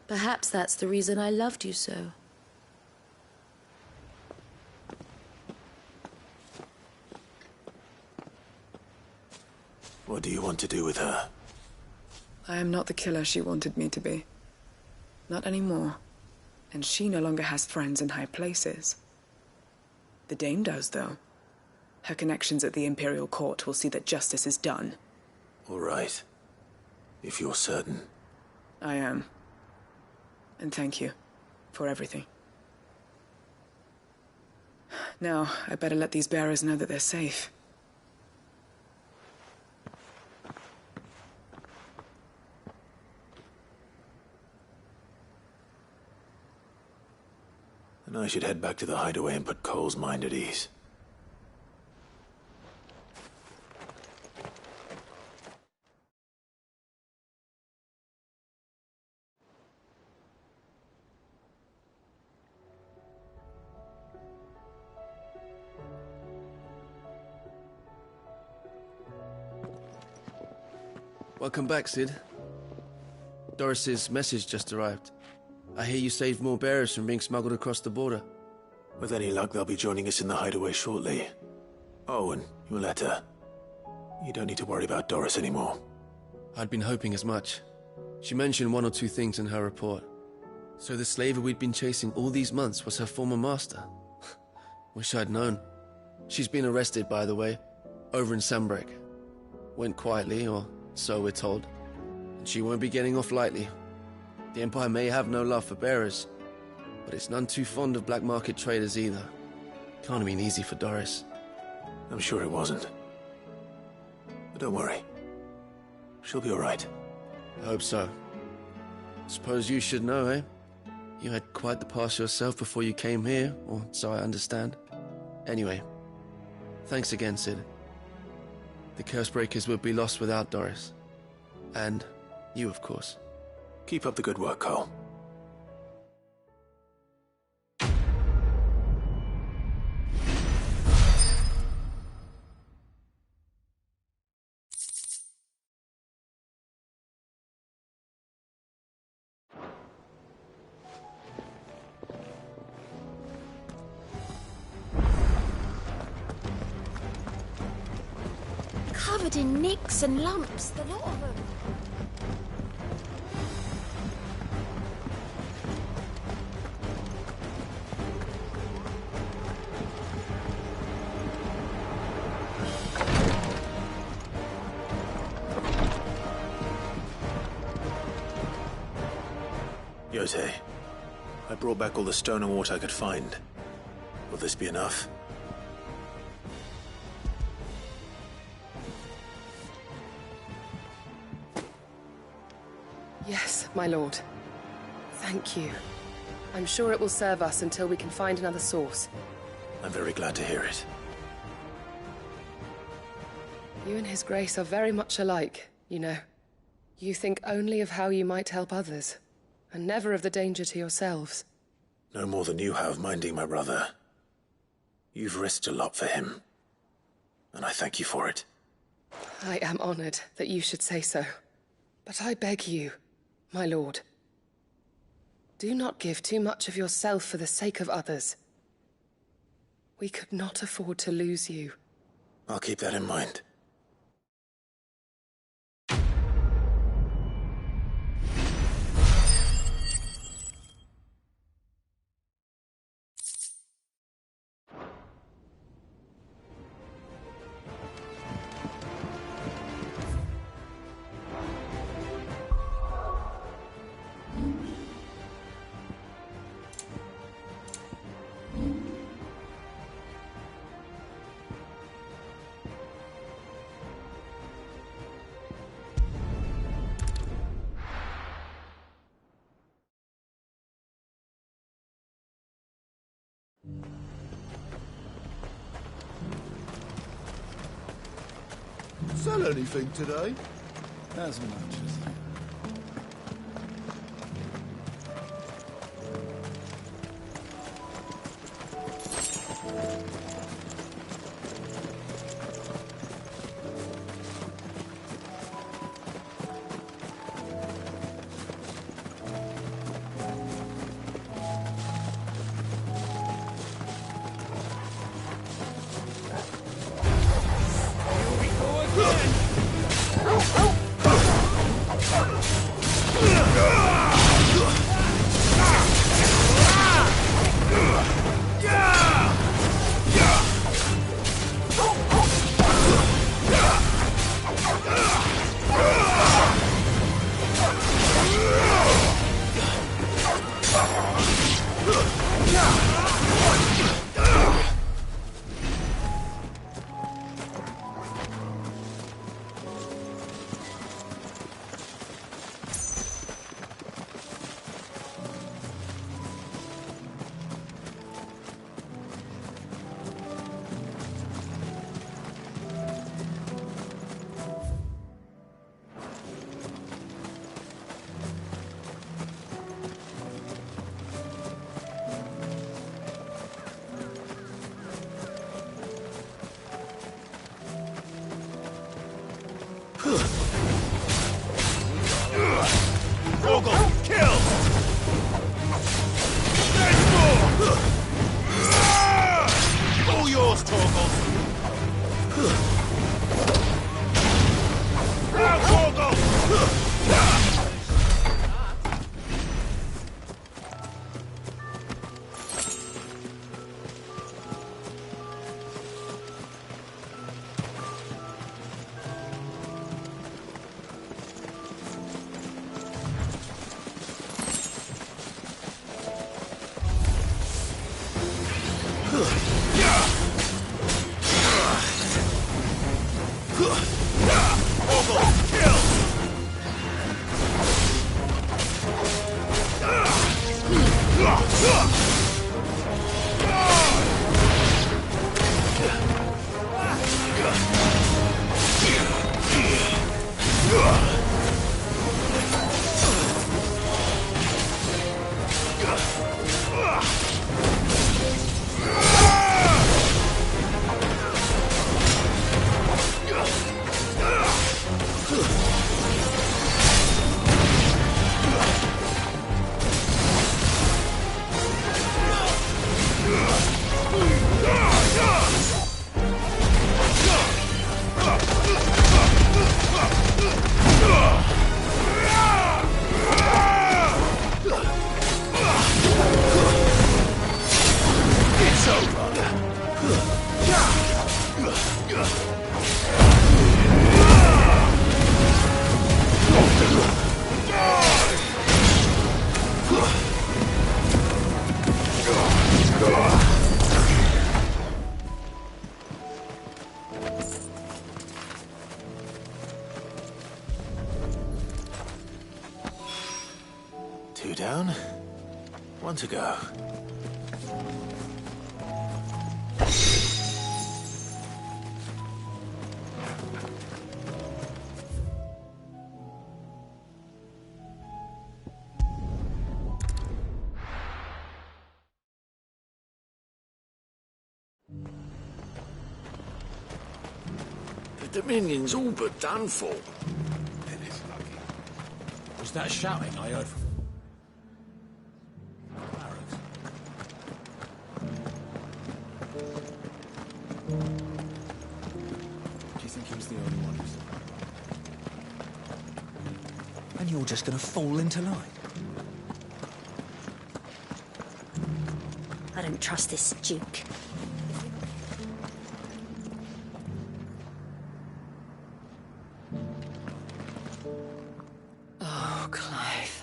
S17: Perhaps that's the reason I loved you so.
S2: What do you want to do with her?
S19: I am not the killer she wanted me to be. Not anymore. And she no longer has friends in high places. The Dame does, though. Her connections at the Imperial Court will see that justice is done.
S2: All right. If you're certain.
S19: I am. And thank you for everything. Now, I better let these bearers know that they're safe.
S2: And I should head back to the hideaway and put Cole's mind at ease.
S15: Welcome back, Cid. Doris's message just arrived. I hear you saved more bearers from being smuggled across the border.
S2: With any luck, they'll be joining us in the hideaway shortly. Oh, and your letter. You don't need to worry about Doris anymore.
S15: I'd been hoping as much. She mentioned one or two things in her report. So the slaver we'd been chasing all these months was her former master. Wish I'd known. She's been arrested, by the way, over in Sanbreque. Went quietly, or so we're told. And she won't be getting off lightly. The Empire may have no love for bearers, but it's none too fond of black market traders either. Can't have been easy for Doris.
S2: I'm sure it wasn't. But don't worry. She'll be all right.
S15: I hope so. Suppose you should know, eh? You had quite the past yourself before you came here, or so I understand. Anyway, thanks again, Cid. The Cursebreakers would be lost without Doris. And you, of course.
S2: Keep up the good work, Cole.
S6: Covered in nicks and lumps, the lot of them.
S2: Yotei, I brought back all the stone and water I could find. Will this be enough?
S20: Yes, my lord. Thank you. I'm sure it will serve us until we can find another source.
S2: I'm very glad to hear it.
S20: You and His Grace are very much alike, you know. You think only of how you might help others, and never of the danger to yourselves.
S2: No more than you have minding my brother. You've risked a lot for him, and I thank you for it.
S20: I am honored that you should say so. But I beg you, my lord, do not give too much of yourself for the sake of others. We could not afford to lose you.
S2: I'll keep that in mind.
S21: Sell anything today?
S22: As much as I...
S2: down. One to go.
S1: The Dominion's all but done for.
S8: Was that shouting I heard from...
S3: Do you think he was the only one who's... And you're just gonna fall into line?
S6: I don't trust this Duke.
S9: Oh, Clive.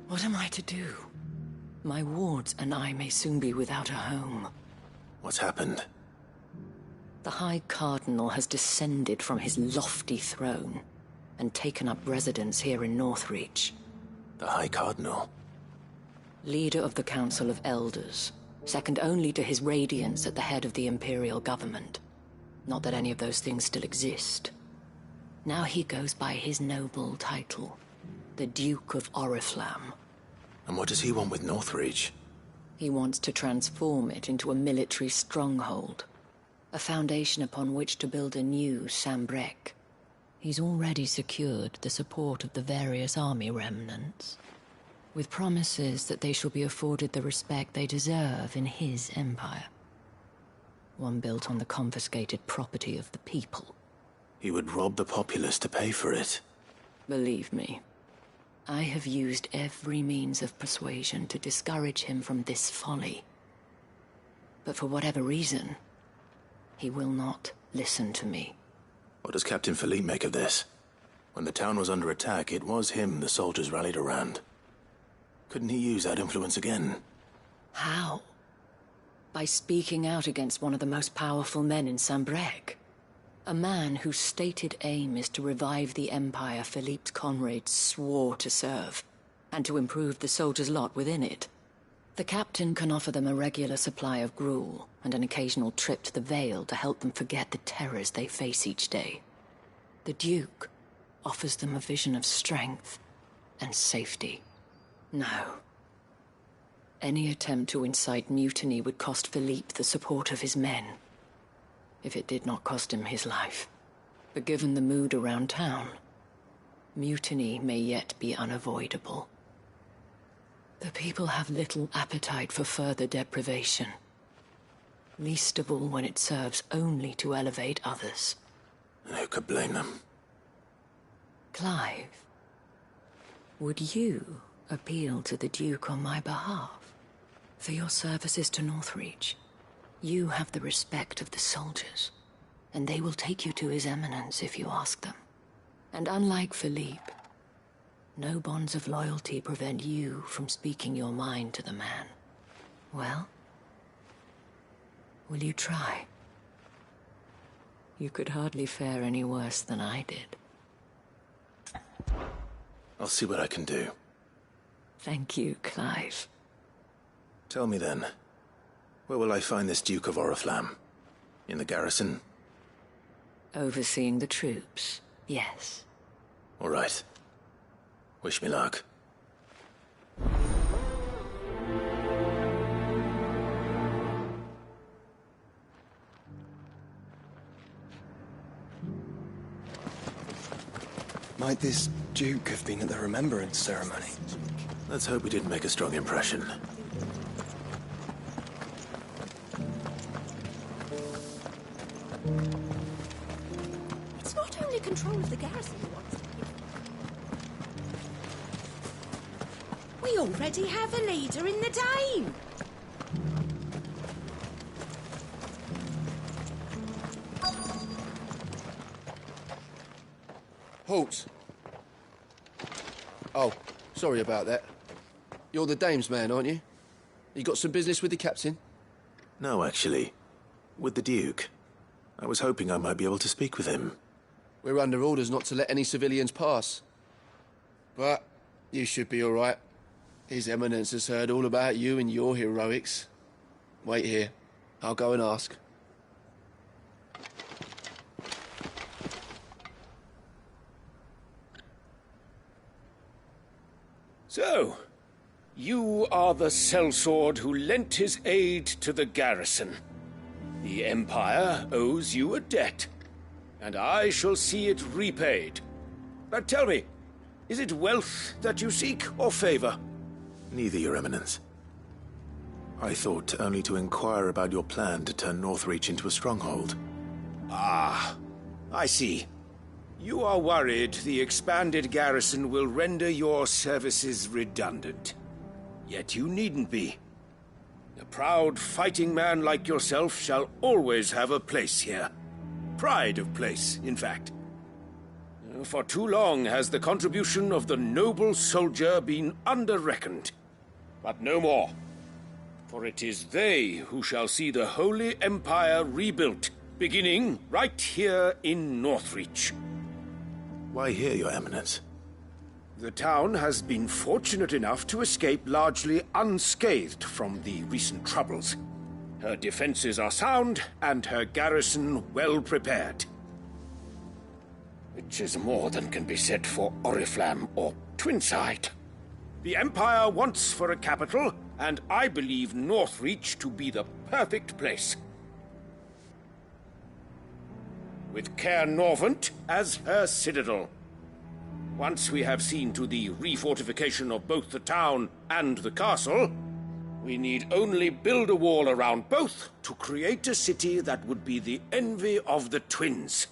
S9: What am I to do? My wards and I may soon be without a home.
S2: What's happened?
S9: The High Cardinal has descended from his lofty throne and taken up residence here in Northreach.
S2: The High Cardinal?
S9: Leader of the Council of Elders, second only to his Radiance at the head of the Imperial government. Not that any of those things still exist. Now he goes by his noble title, the Duke of Oriflamme.
S2: And what does he want with Northreach?
S9: He wants to transform it into a military stronghold, a foundation upon which to build a new Sambrec. He's already secured the support of the various army remnants, with promises that they shall be afforded the respect they deserve in his empire. One built on the confiscated property of the people.
S2: He would rob the populace to pay for it.
S9: Believe me, I have used every means of persuasion to discourage him from this folly. But for whatever reason, he will not listen to me.
S2: What does Captain Philippe make of this? When the town was under attack, it was him the soldiers rallied around. Couldn't he use that influence again?
S9: How? By speaking out against one of the most powerful men in Sambrec. A man whose stated aim is to revive the empire Philippe's comrades swore to serve, and to improve the soldiers' lot within it. The captain can offer them a regular supply of gruel, and an occasional trip to the Vale to help them forget the terrors they face each day. The Duke offers them a vision of strength and safety. No. Any attempt to incite mutiny would cost Philippe the support of his men, if it did not cost him his life. But given the mood around town, mutiny may yet be unavoidable. The people have little appetite for further deprivation, least of all when it serves only to elevate others.
S2: And who could blame them?
S9: Clive, would you appeal to the Duke on my behalf? For your services to Northreach, you have the respect of the soldiers, and they will take you to His Eminence if you ask them. And unlike Philippe, no bonds of loyalty prevent you from speaking your mind to the man. Well, will you try? You could hardly fare any worse than I did.
S2: I'll see what I can do.
S9: Thank you, Clive.
S2: Tell me then, where will I find this Duke of Oriflamme? In the garrison?
S9: Overseeing the troops, yes.
S2: All right. Wish me luck.
S5: Might this Duke have been at the remembrance ceremony?
S2: Let's hope we didn't make a strong impression.
S7: It's not only control of the garrison he wants. We already have a leader in the Dane.
S15: Halt! Oh, sorry about that. You're the Dame's man, aren't you? You got some business with the captain?
S2: No, actually. With the Duke. I was hoping I might be able to speak with him.
S15: We're under orders not to let any civilians pass. But you should be all right. His Eminence has heard all about you and your heroics. Wait here. I'll go and ask.
S4: So, you are the sellsword who lent his aid to the garrison. The Empire owes you a debt, and I shall see it repaid. But tell me, is it wealth that you seek, or favor?
S2: Neither, Your Eminence. I thought only to inquire about your plan to turn Northreach into a stronghold.
S4: Ah, I see. You are worried the expanded garrison will render your services redundant. Yet you needn't be. A proud fighting man like yourself shall always have a place here. Pride of place, in fact. For too long has the contribution of the noble soldier been under-reckoned. But no more. For it is they who shall see the Holy Empire rebuilt, beginning right here in Northreach.
S2: Why here, Your Eminence?
S4: The town has been fortunate enough to escape largely unscathed from the recent troubles. Her defenses are sound, and her garrison well prepared. Which is more than can be said for Oriflamme or Twinside. The Empire wants for a capital, and I believe Northreach to be the perfect place. With Caer Norvent as her citadel. Once we have seen to the refortification of both the town and the castle, we need only build a wall around both to create a city that would be the envy of the twins.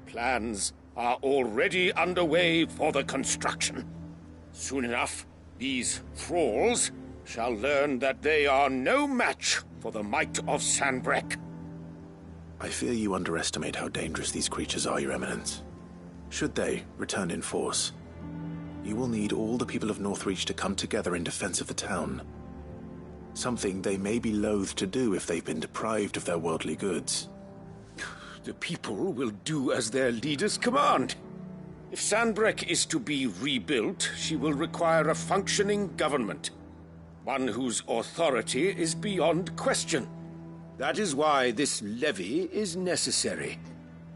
S4: Plans are already underway for the construction. Soon enough, these thralls shall learn that they are no match for the might of Sanbreque.
S2: I fear you underestimate how dangerous these creatures are, Your Eminence. Should they return in force, you will need all the people of Northreach to come together in defense of the town. Something they may be loath to do if they've been deprived of their worldly goods.
S4: The people will do as their leaders command. If Sanbreque is to be rebuilt, she will require a functioning government. One whose authority is beyond question. That is why this levy is necessary,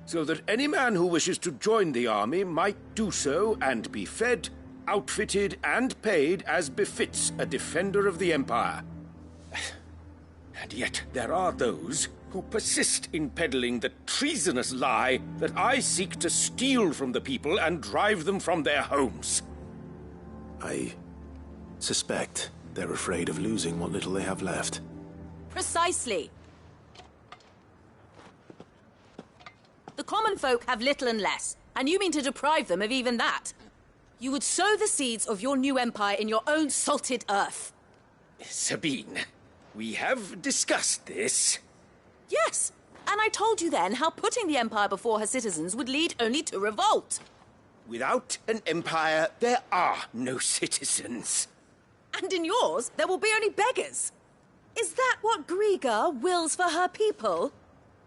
S4: so that any man who wishes to join the army might do so and be fed, outfitted, and paid as befits a defender of the Empire. And yet there are those who persist in peddling the treasonous lie that I seek to steal from the people and drive them from their homes.
S2: I suspect they're afraid of losing what little they have left.
S14: Precisely. The common folk have little and less, and you mean to deprive them of even that. You would sow the seeds of your new empire in your own salted earth.
S4: Sabine, we have discussed this.
S14: Yes, and I told you then how putting the empire before her citizens would lead only to revolt.
S4: Without an empire, there are no citizens.
S14: And in yours, there will be only beggars. Is that what Griga wills for her people?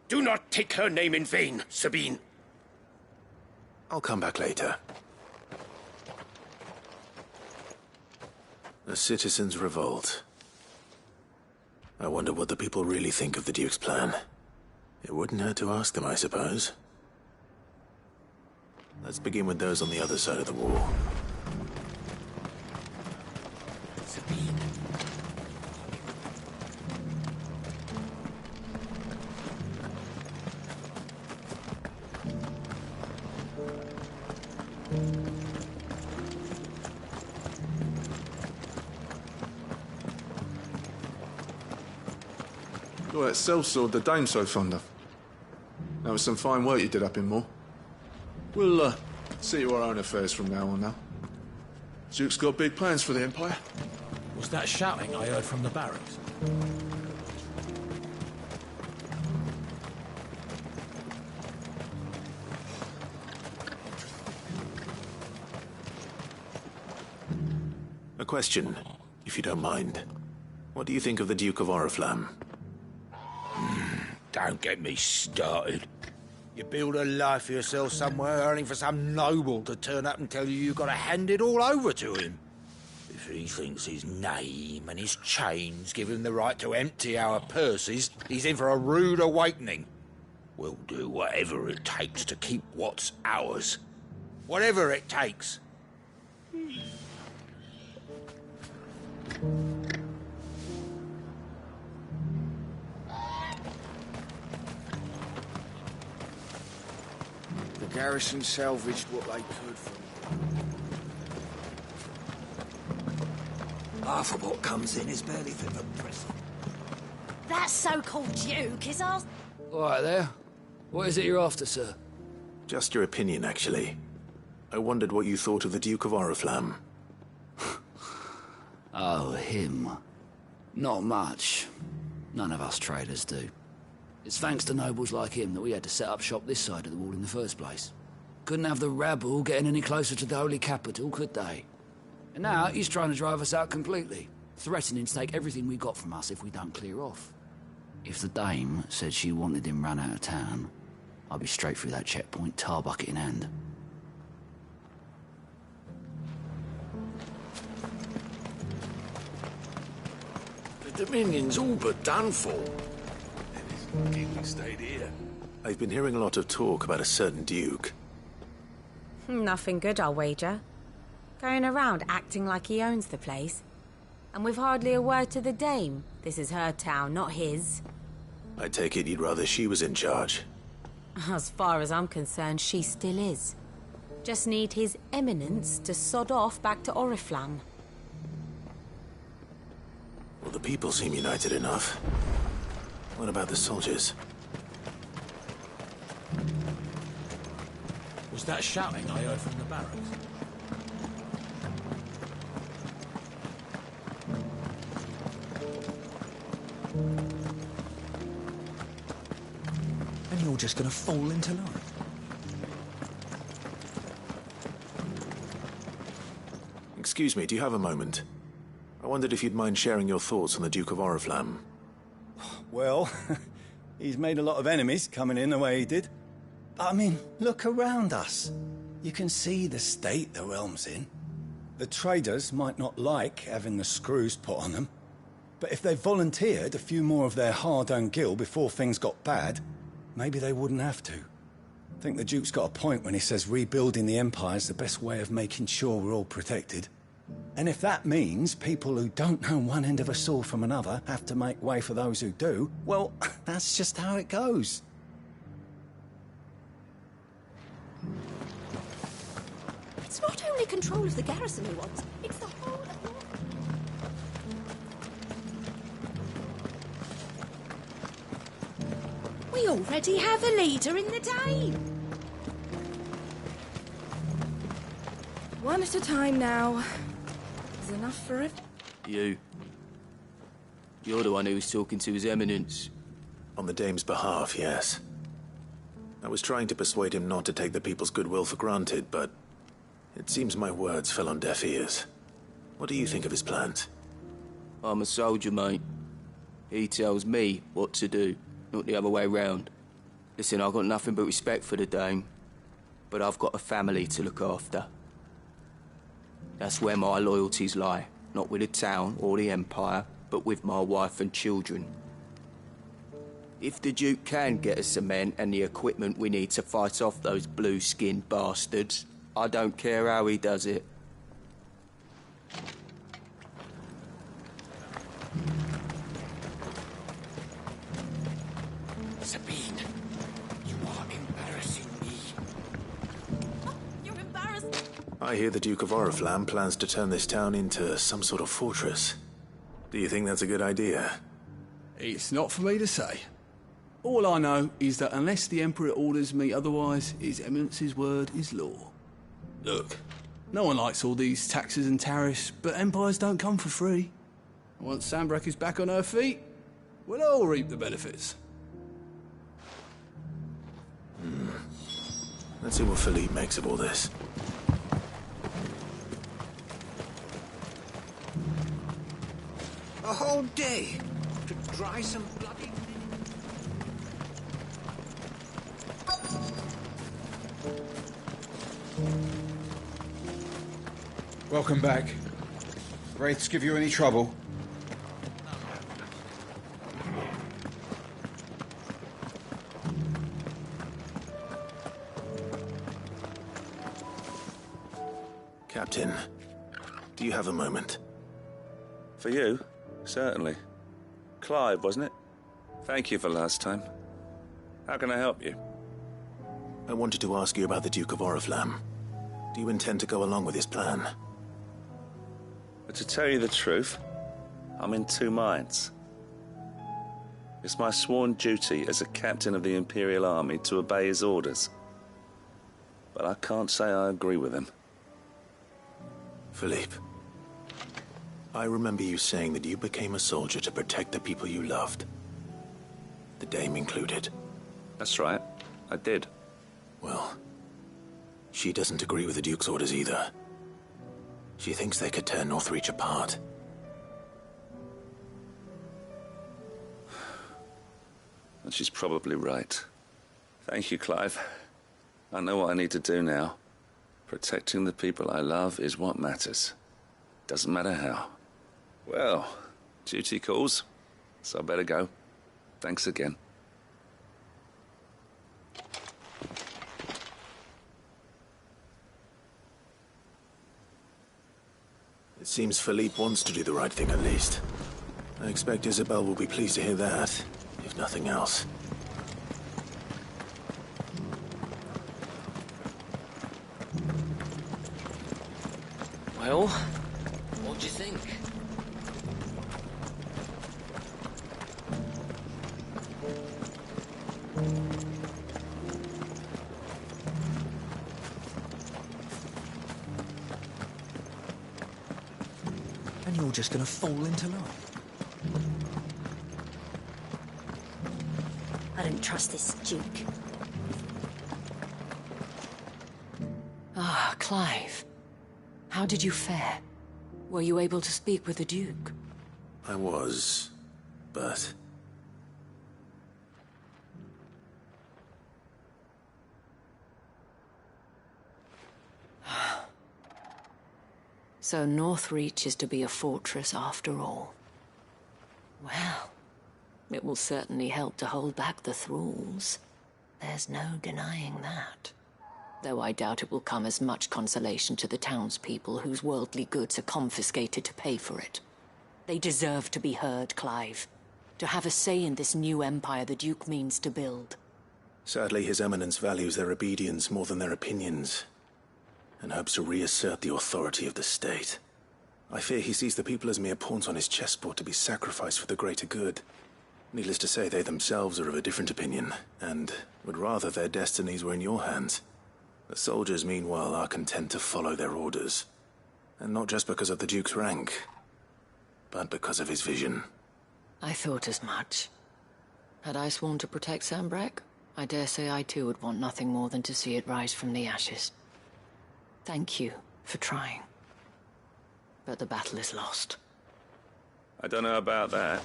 S4: Do not take her name in vain, Sabine.
S2: I'll come back later. A citizens' revolt. I wonder what the people really think of the Duke's plan. It wouldn't hurt to ask them, I suppose. Let's begin with those on the other side of the wall.
S4: Sabine.
S21: You're that sellsword the Dame's so fond of. That was some fine work you did up in Moor. We'll, see to our own affairs from now on now. Duke's got big plans for the Empire.
S8: Was that shouting I heard from the barracks?
S2: A question, if you don't mind. What do you think of the Duke of Oriflamme?
S4: Don't get me started.
S11: You build a life for yourself somewhere, only for some noble to turn up and tell you you've got to hand it all over to him. If he thinks his name and his chains give him the right to empty our purses, he's in for a rude awakening. We'll do whatever it takes to keep what's ours. Whatever it takes. The garrison salvaged what they could from
S3: Half of what comes in is barely fit for prison.
S7: That so-called Duke is our...
S22: All right there. What is it you're after, sir?
S2: Just your opinion, actually. I wondered what you thought of the Duke of Oriflamme.
S22: Oh, him. Not much. None of us traders do. It's thanks to nobles like him that we had to set up shop this side of the wall in the first place. Couldn't have the rabble getting any closer to the holy capital, could they? And now he's trying to drive us out completely, threatening to take everything we got from us if we don't clear off. If the dame said she wanted him run out of town, I'd be straight through that checkpoint, tar bucket in hand.
S1: The Dominion's all but done for.
S21: We stayed here.
S2: I've been hearing a lot of talk about a certain Duke.
S12: Nothing good, I'll wager. Going around acting like he owns the place. And with hardly a word to the dame. This is her town, not his.
S2: I take it you'd rather she was in charge.
S12: As far as I'm concerned, she still is. Just need His Eminence to sod off back to Oriflamme.
S2: Well, the people seem united enough. What about the soldiers?
S8: Was that shouting I heard from the barracks?
S3: And you're just gonna fall into line.
S2: Excuse me, do you have a moment? I wondered if you'd mind sharing your thoughts on the Duke of Oriflamme.
S23: Well, he's made a lot of enemies coming in the way he did. But, I mean, look around us. You can see the state the realm's in. The traders might not like having the screws put on them, but if they volunteered a few more of their hard-earned gil before things got bad, maybe they wouldn't have to. I think the Duke's got a point when he says rebuilding the Empire's the best way of making sure we're all protected. And if that means people who don't know one end of a sword from another have to make way for those who do, well, that's just how it goes.
S7: It's not only control of the garrison he wants, it's the whole of We already have a leader in the Dame.
S16: One at a time now. Is enough for it?
S24: You. You're the one who was talking to His Eminence.
S2: On the Dame's behalf, yes. I was trying to persuade him not to take the people's goodwill for granted, but it seems my words fell on deaf ears. What do you think of his plans?
S24: I'm a soldier, mate. He tells me what to do, not the other way round. Listen, I've got nothing but respect for the Dame, but I've got a family to look after. That's where my loyalties lie, not with the town or the Empire, but with my wife and children. If the Duke can get us cement and the equipment we need to fight off those blue-skinned bastards, I don't care how he does it.
S11: Sabine, you are embarrassing me.
S7: You're embarrassed.
S2: I hear the Duke of Oriflamme plans to turn this town into some sort of fortress. Do you think that's a good idea?
S10: It's not for me to say. All I know is that unless the Emperor orders me otherwise, His Eminence's word is law. Look, no one likes all these taxes and tariffs, but empires don't come for free. Once Sanbreque is back on her feet, we'll all reap the benefits.
S2: Let's see what Philippe makes of all this.
S11: A whole day to dry some bloody...
S13: Welcome back. Wraiths give you any trouble?
S2: Captain, do you have a moment?
S17: For you? Certainly. Clive, wasn't it? Thank you for last time. How can I help you?
S2: I wanted to ask you about the Duke of Oriflamme. Do you intend to go along with his plan?
S17: But to tell you the truth, I'm in two minds. It's my sworn duty as a captain of the Imperial Army to obey his orders. But I can't say I agree with him.
S2: Philippe, I remember you saying that you became a soldier to protect the people you loved. The Dame included.
S17: That's right, I did.
S2: Well, she doesn't agree with the Duke's orders either. She thinks they could tear Northreach apart.
S17: And she's probably right. Thank you, Clive. I know what I need to do now. Protecting the people I love is what matters. Doesn't matter how. Well, duty calls, so I better go. Thanks again.
S2: It seems Philippe wants to do the right thing at least. I expect Isabel will be pleased to hear that, if nothing else.
S18: Well, what do you think?
S3: And you're just gonna fall into line?
S9: I don't trust this Duke. Ah, Clive. How did you fare? Were you able to speak with the Duke?
S2: I was, but...
S9: So Northreach is to be a fortress after all. Well, it will certainly help to hold back the thralls. There's no denying that. Though I doubt it will come as much consolation to the townspeople whose worldly goods are confiscated to pay for it. They deserve to be heard, Clive. To have a say in this new empire the Duke means to build.
S2: Sadly, His Eminence values their obedience more than their opinions, and hopes to reassert the authority of the state. I fear he sees the people as mere pawns on his chessboard to be sacrificed for the greater good. Needless to say, they themselves are of a different opinion, and would rather their destinies were in your hands. The soldiers, meanwhile, are content to follow their orders. And not just because of the Duke's rank, but because of his vision.
S9: I thought as much. Had I sworn to protect Sanbreque, I dare say I too would want nothing more than to see it rise from the ashes. Thank you for trying. But the battle is lost.
S17: I don't know about that.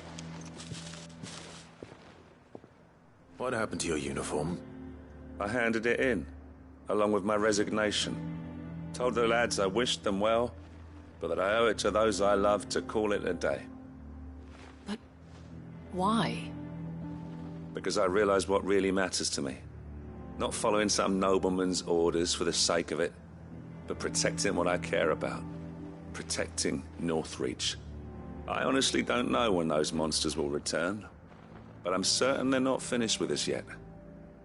S2: What happened to your uniform?
S17: I handed it in, along with my resignation. Told the lads I wished them well, but that I owe it to those I love to call it a day.
S9: But why?
S17: Because I realized what really matters to me. Not following some nobleman's orders for the sake of it, but protecting what I care about. Protecting Northreach. I honestly don't know when those monsters will return, but I'm certain they're not finished with us yet.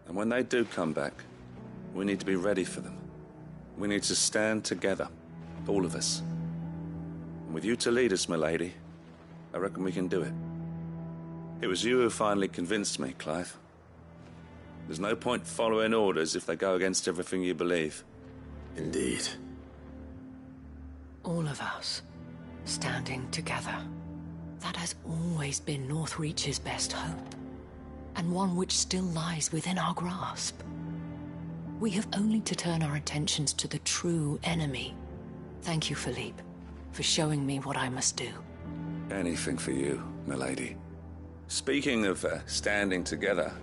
S17: And when they do come back, we need to be ready for them. We need to stand together, all of us. And with you to lead us, milady, I reckon we can do it. It was you who finally convinced me, Clive. There's no point following orders if they go against everything you believe.
S2: Indeed.
S9: All of us, standing together. That has always been Northreach's best hope, and one which still lies within our grasp. We have only to turn our attentions to the true enemy. Thank you, Philippe, for showing me what I must do.
S17: Anything for you, milady. Speaking of standing together,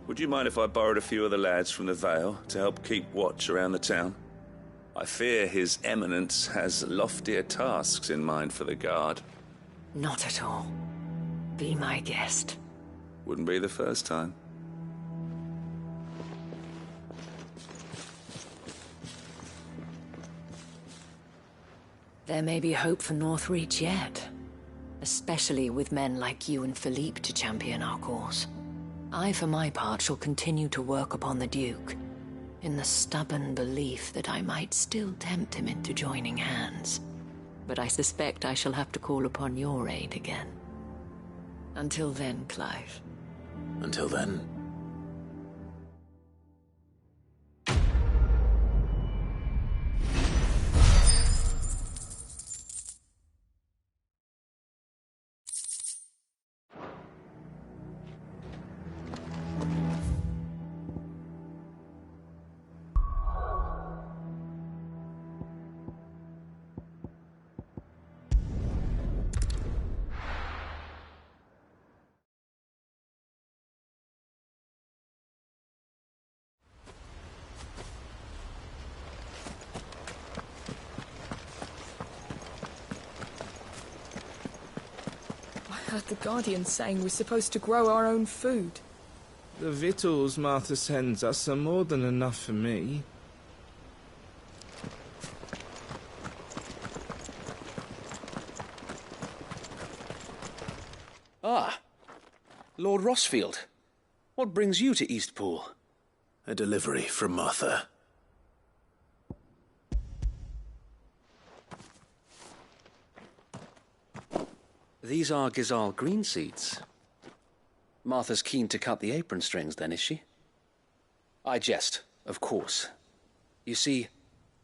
S17: would you mind if I borrowed a few of the lads from the Vale to help keep watch around the town? I fear His Eminence has loftier tasks in mind for the Guard.
S9: Not at all. Be my guest.
S17: Wouldn't be the first time.
S9: There may be hope for Northreach yet. Especially with men like you and Philippe to champion our cause. I, for my part, shall continue to work upon the Duke, in the stubborn belief that I might still tempt him into joining hands. But I suspect I shall have to call upon your aid again. Until then, Clive.
S2: Until then.
S16: I heard the Guardians saying we're supposed to grow our own food.
S5: The victuals Martha sends us are more than enough for me.
S18: Ah, Lord Rossfield. What brings you to Eastpool?
S2: A delivery from Martha.
S18: These are Gizal green seeds. Martha's keen to cut the apron strings, then, is she? I jest, of course. You see,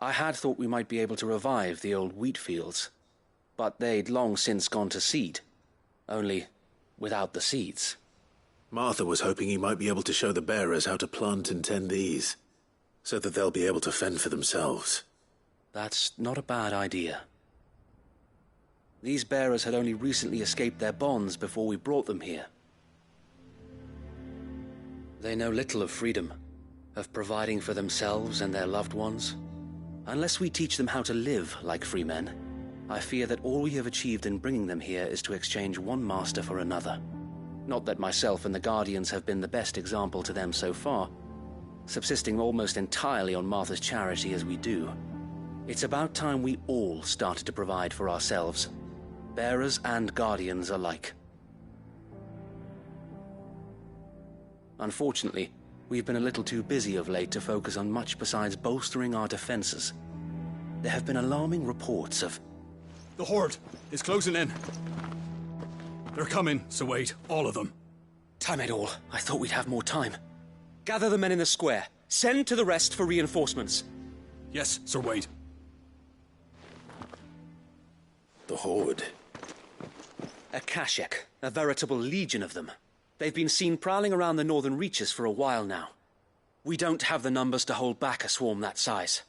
S18: I had thought we might be able to revive the old wheat fields, but they'd long since gone to seed, only without the seeds.
S2: Martha was hoping he might be able to show the bearers how to plant and tend these, so that they'll be able to fend for themselves.
S18: That's not a bad idea. These bearers had only recently escaped their bonds before we brought them here. They know little of freedom, of providing for themselves and their loved ones. Unless we teach them how to live like free men, I fear that all we have achieved in bringing them here is to exchange one master for another. Not that myself and the Guardians have been the best example to them so far, subsisting almost entirely on Martha's charity as we do. It's about time we all started to provide for ourselves, bearers and Guardians alike. Unfortunately, we've been a little too busy of late to focus on much besides bolstering our defenses. There have been alarming reports of...
S10: The Horde is closing in. They're coming, Sir Wade, all of them.
S18: Time it all. I thought we'd have more time. Gather the men in the square. Send to the rest for reinforcements.
S10: Yes, Sir Wade.
S2: The Horde.
S18: Akashik, a veritable legion of them. They've been seen prowling around the northern reaches for a while now. We don't have the numbers to hold back a swarm that size.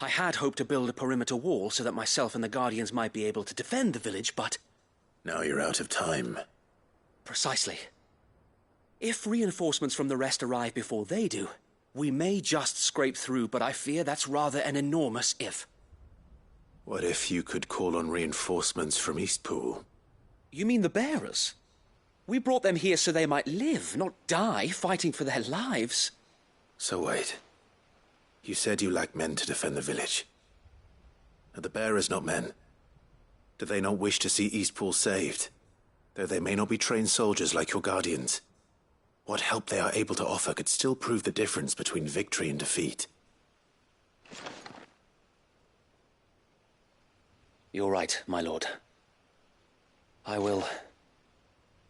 S18: I had hoped to build a perimeter wall so that myself and the Guardians might be able to defend the village, but...
S2: Now you're out of time.
S18: Precisely. If reinforcements from the rest arrive before they do, we may just scrape through, but I fear that's rather an enormous if.
S2: What if you could call on reinforcements from Eastpool?
S18: You mean the bearers? We brought them here so they might live, not die fighting for their lives.
S2: So wait. You said you lack men to defend the village. Are the bearers not men? Do they not wish to see Eastpool saved? Though they may not be trained soldiers like your Guardians. What help they are able to offer could still prove the difference between victory and defeat.
S18: You're right, my lord. I will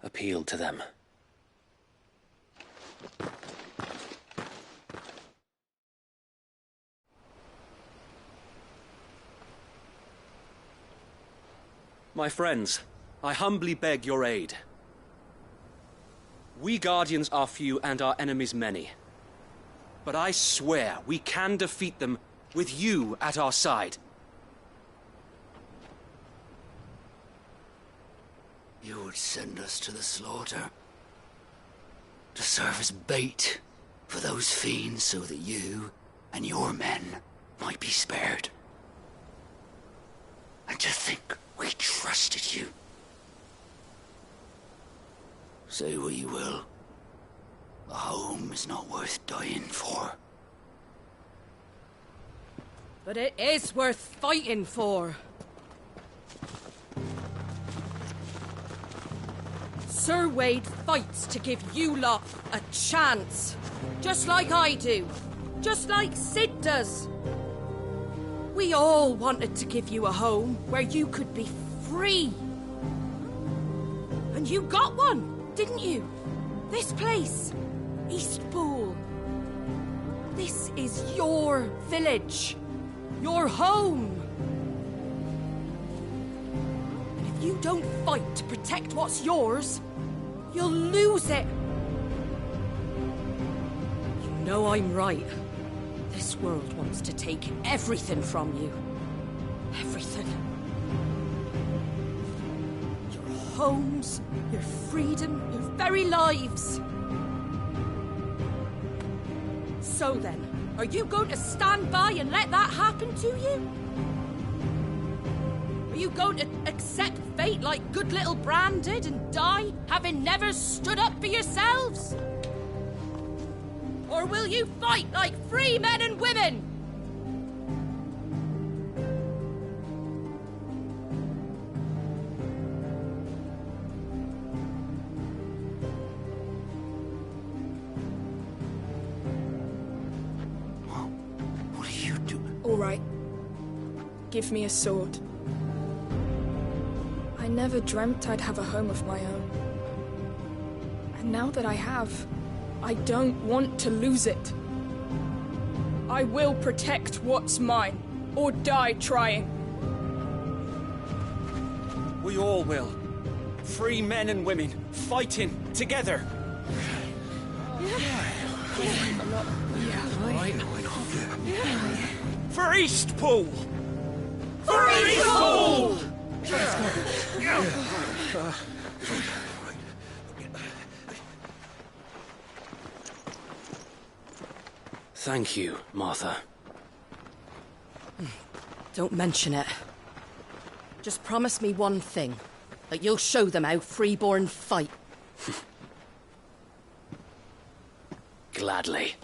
S18: appeal to them. My friends, I humbly beg your aid. We Guardians are few and our enemies many. But I swear we can defeat them with you at our side.
S22: You would send us to the slaughter, to serve as bait for those fiends so that you and your men might be spared. And to think we trusted you. Say what you will. A home is not worth dying for.
S9: But it is worth fighting for. Sir Wade fights to give you lot a chance. Just like I do. Just like Sid does. We all wanted to give you a home where you could be free. And you got one, didn't you? This place, Eastpool. This is your village. Your home. And if you don't fight to protect what's yours, you'll lose it. You know I'm right. This world wants to take everything from you. Everything. Your homes, your freedom, your very lives. So then, are you going to stand by and let that happen to you? Are you going to accept fate like good little Bran did and die, having never stood up for yourselves? Or will you fight like free men and women?
S22: What are you doing?
S16: All right. Give me a sword. I never dreamt I'd have a home of my own. And now that I have, I don't want to lose it. I will protect what's mine, or die trying.
S3: We all will. Free men and women, fighting together. For Eastpool!
S22: For Eastpool!
S18: Thank you, Martha.
S9: Don't mention it. Just promise me one thing. That you'll show them how freeborn fight.
S18: Gladly.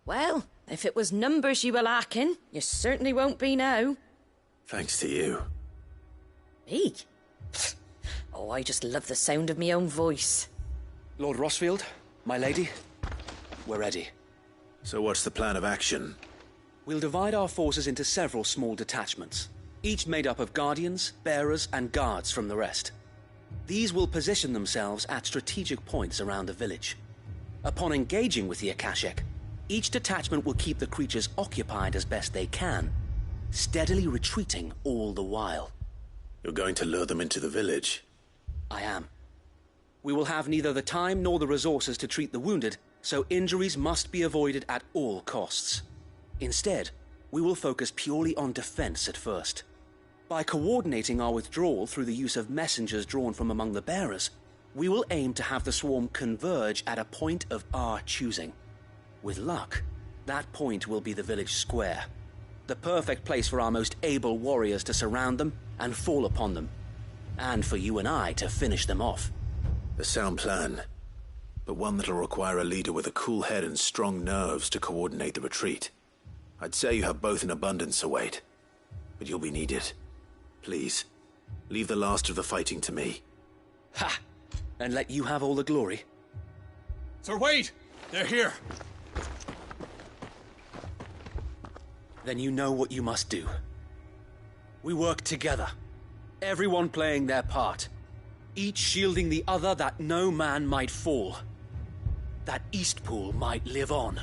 S9: Well, if it was numbers you were lacking, you certainly won't be now.
S2: Thanks to you.
S9: Me? Oh, I just love the sound of my own voice.
S18: Lord Rossfield, my lady, we're ready.
S2: So what's the plan of action?
S18: We'll divide our forces into several small detachments, each made up of guardians, bearers, and guards from the rest. These will position themselves at strategic points around the village. Upon engaging with the Akashik, each detachment will keep the creatures occupied as best they can, steadily retreating all the while.
S2: You're going to lure them into the village?
S18: I am. We will have neither the time nor the resources to treat the wounded, so injuries must be avoided at all costs. Instead, we will focus purely on defense at first. By coordinating our withdrawal through the use of messengers drawn from among the bearers, we will aim to have the swarm converge at a point of our choosing. With luck, that point will be the village square, the perfect place for our most able warriors to surround them and fall upon them, and for you and I to finish them off.
S2: A sound plan, but one that'll require a leader with a cool head and strong nerves to coordinate the retreat. I'd say you have both in abundance, Sir Wade, but you'll be needed. Please, leave the last of the fighting to me.
S18: Ha! And let you have all the glory.
S23: Sir Wade! They're here!
S18: Then you know what you must do. We work together, everyone playing their part, each shielding the other that no man might fall, that Eastpool might live on.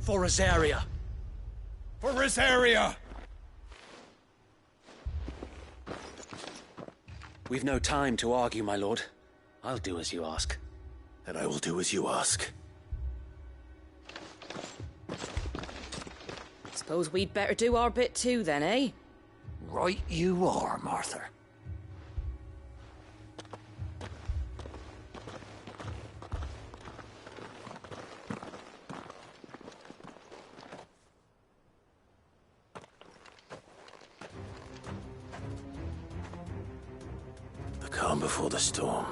S18: For Rosaria!
S23: For Rosaria!
S18: We've no time to argue, my lord. I'll do as you ask.
S2: And I will do as you ask.
S9: Suppose we'd better do our bit too then, eh?
S22: Right you are, Martha.
S2: calm before the storm.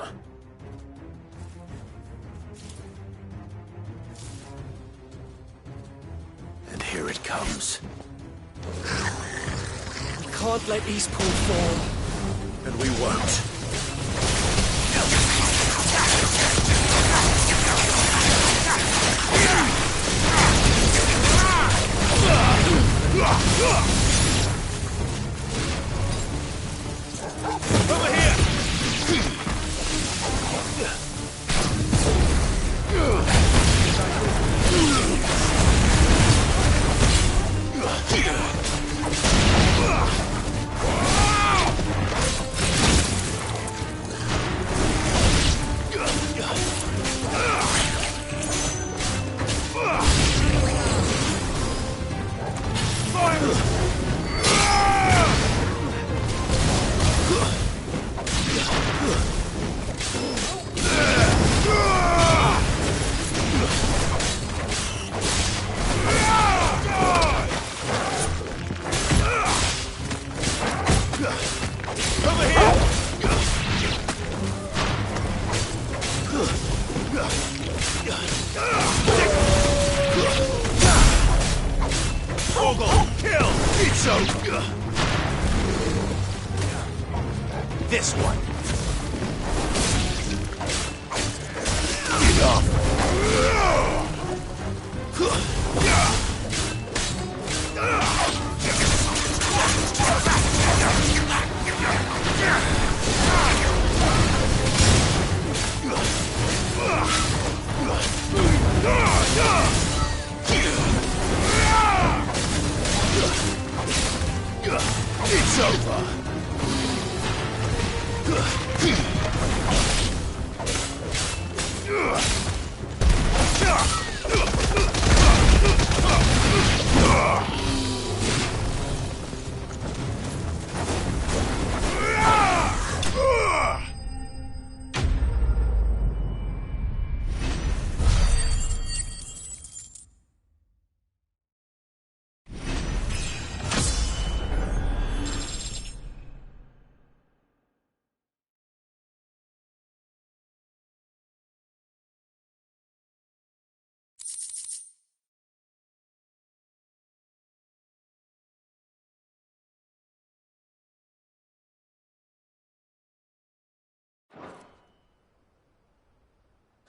S2: And here it comes.
S6: We can't let Eastpool fall.
S2: And we won't.
S6: Over here!
S2: This one.
S6: It's over.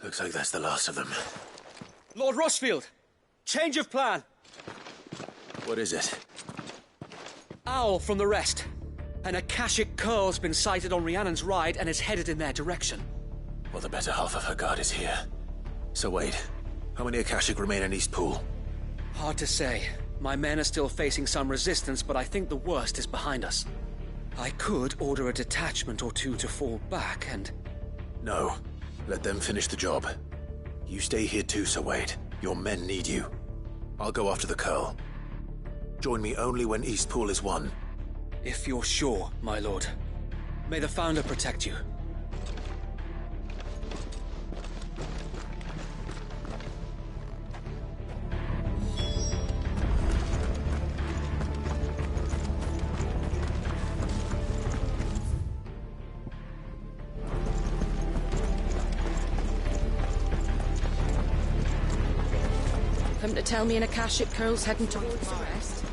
S2: Looks like that's the last of them.
S6: Lord Rossfield! Change of plan!
S2: What is it?
S6: Owl from the rest. An Akashic Curl's been sighted on Rhiannon's Ride and is headed in their direction.
S2: Well, the better half of her guard is here. So Wade, how many Akashic remain in Eastpool?
S6: Hard to say. My men are still facing some resistance, but I think the worst is behind us. I could order a detachment or two to fall back and...
S2: No. Let them finish the job. You stay here too, Sir Wade. Your men need you. I'll go after the Curl. Join me only when Eastpool is won.
S6: If you're sure, my lord. May the Founder protect you.
S9: Come to tell me an Akashic Curl's heading towards the rest?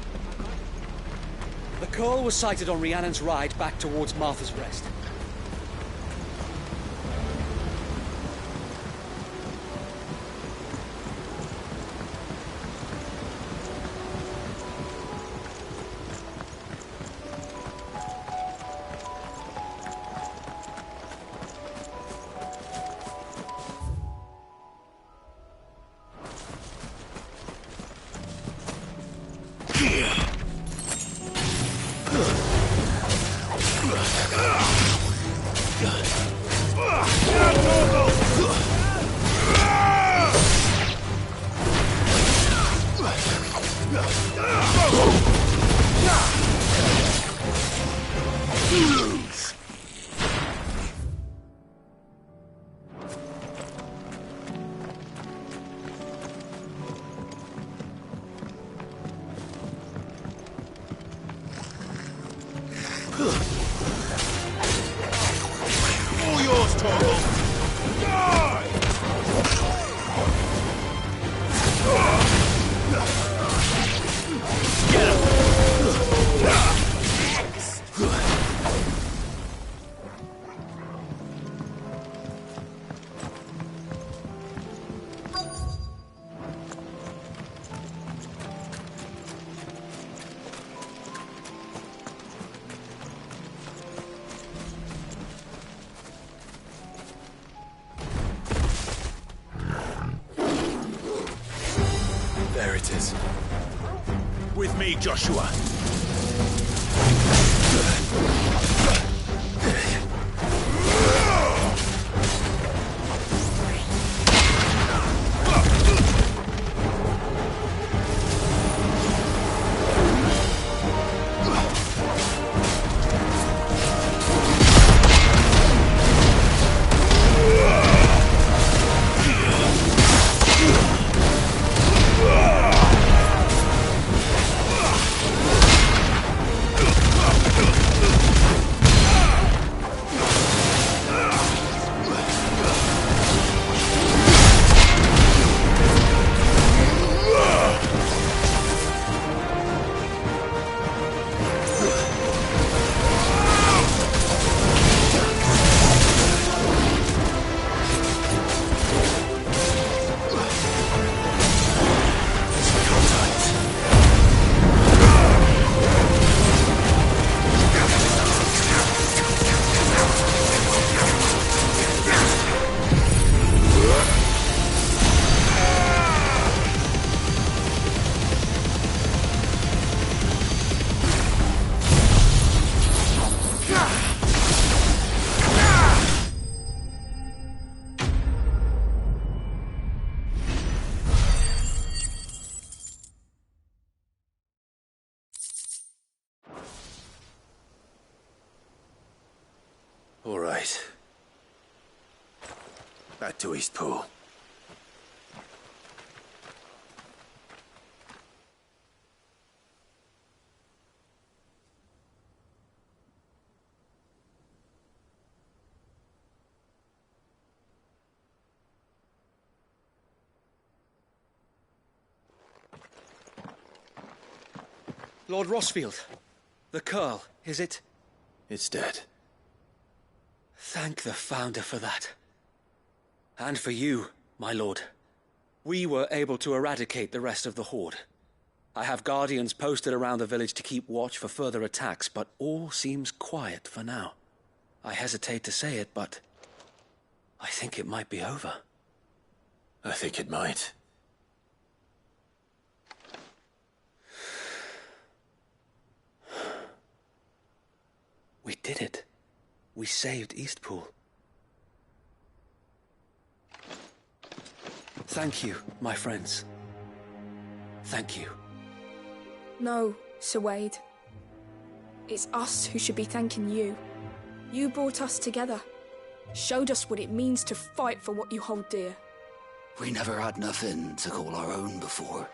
S6: The Curl was sighted on Rhiannon's Ride back towards Martha's Rest.
S2: Ugh! traitors. With me, Joshua. All right. Back to Eastpool.
S6: Lord Rosfield, the Curl, is it?
S2: It's dead.
S6: Thank the Founder for that. And for you, my lord. We were able to eradicate the rest of the Horde. I have guardians posted around the village to keep watch for further attacks, but all seems quiet for now. I hesitate to say it, but I think it might be over.
S2: I think it might.
S6: We did it. We saved Eastpool. Thank you, my friends. Thank you.
S16: No, Sir Wade. It's us who should be thanking you. You brought us together. Showed us what it means to fight for what you hold dear.
S22: We never had nothing to call our own before.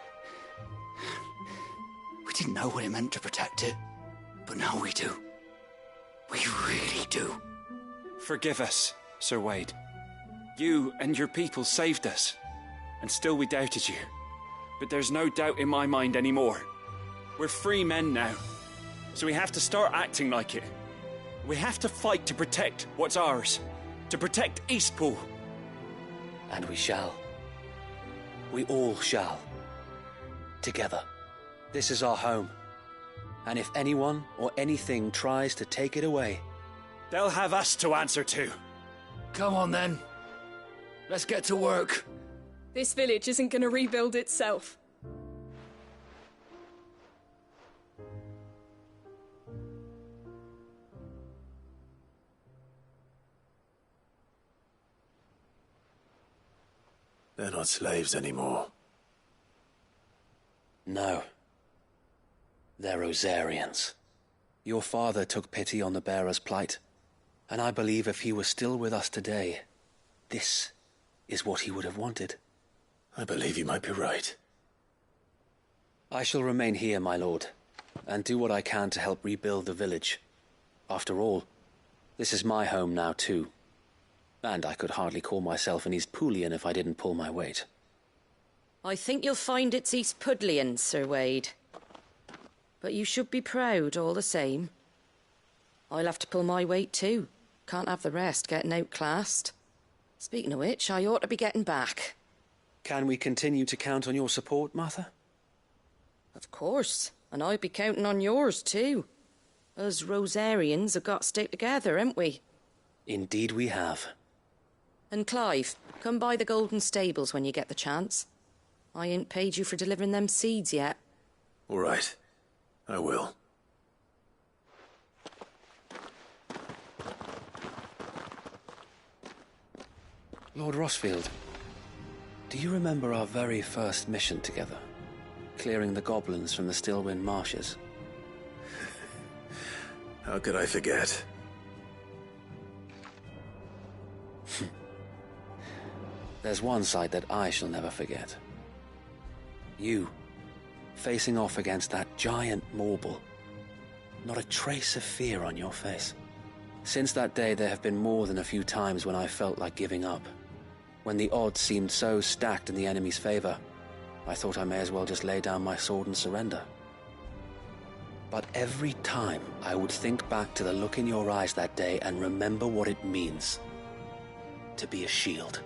S22: We didn't know what it meant to protect it, but now we do. We really do.
S14: Forgive us, Sir Wade. You and your people saved us, and still we doubted you. But there's no doubt in my mind anymore. We're free men now, so we have to start acting like it. We have to fight to protect what's ours, to protect Eastpool.
S6: And we shall. We all shall. Together. This is our home. And if anyone or anything tries to take it away,
S14: they'll have us to answer to.
S22: Come on then. Let's get to work.
S16: This village isn't going to rebuild itself.
S2: They're not slaves anymore.
S6: No. They're Rosarians. Your father took pity on the bearer's plight, and I believe if he were still with us today, this is what he would have wanted.
S2: I believe you might be right.
S6: I shall remain here, my lord, and do what I can to help rebuild the village. After all, this is my home now too, and I could hardly call myself an Eastpoolian if I didn't pull my weight.
S9: I think you'll find it's Eastpudlian, Sir Wade. But you should be proud all the same. I'll have to pull my weight too. Can't have the rest getting outclassed. Speaking of which, I ought to be getting back.
S6: Can we continue to count on your support, Martha?
S9: Of course, and I'll be counting on yours too. Us Rosarians have got to stick together, haven't we?
S6: Indeed we have.
S9: And Clive, come by the Golden Stables when you get the chance. I ain't paid you for delivering them seeds yet.
S2: All right. I will.
S18: Lord Rossfield, do you remember our very first mission together? Clearing the goblins from the Stillwind marshes?
S2: How could I forget?
S18: There's one sight that I shall never forget. You, facing off against that giant Morble. Not a trace of fear on your face. Since that day, there have been more than a few times when I felt like giving up. When the odds seemed so stacked in the enemy's favor, I thought I may as well just lay down my sword and surrender. But every time I would think back to the look in your eyes that day and remember what it means to be a shield.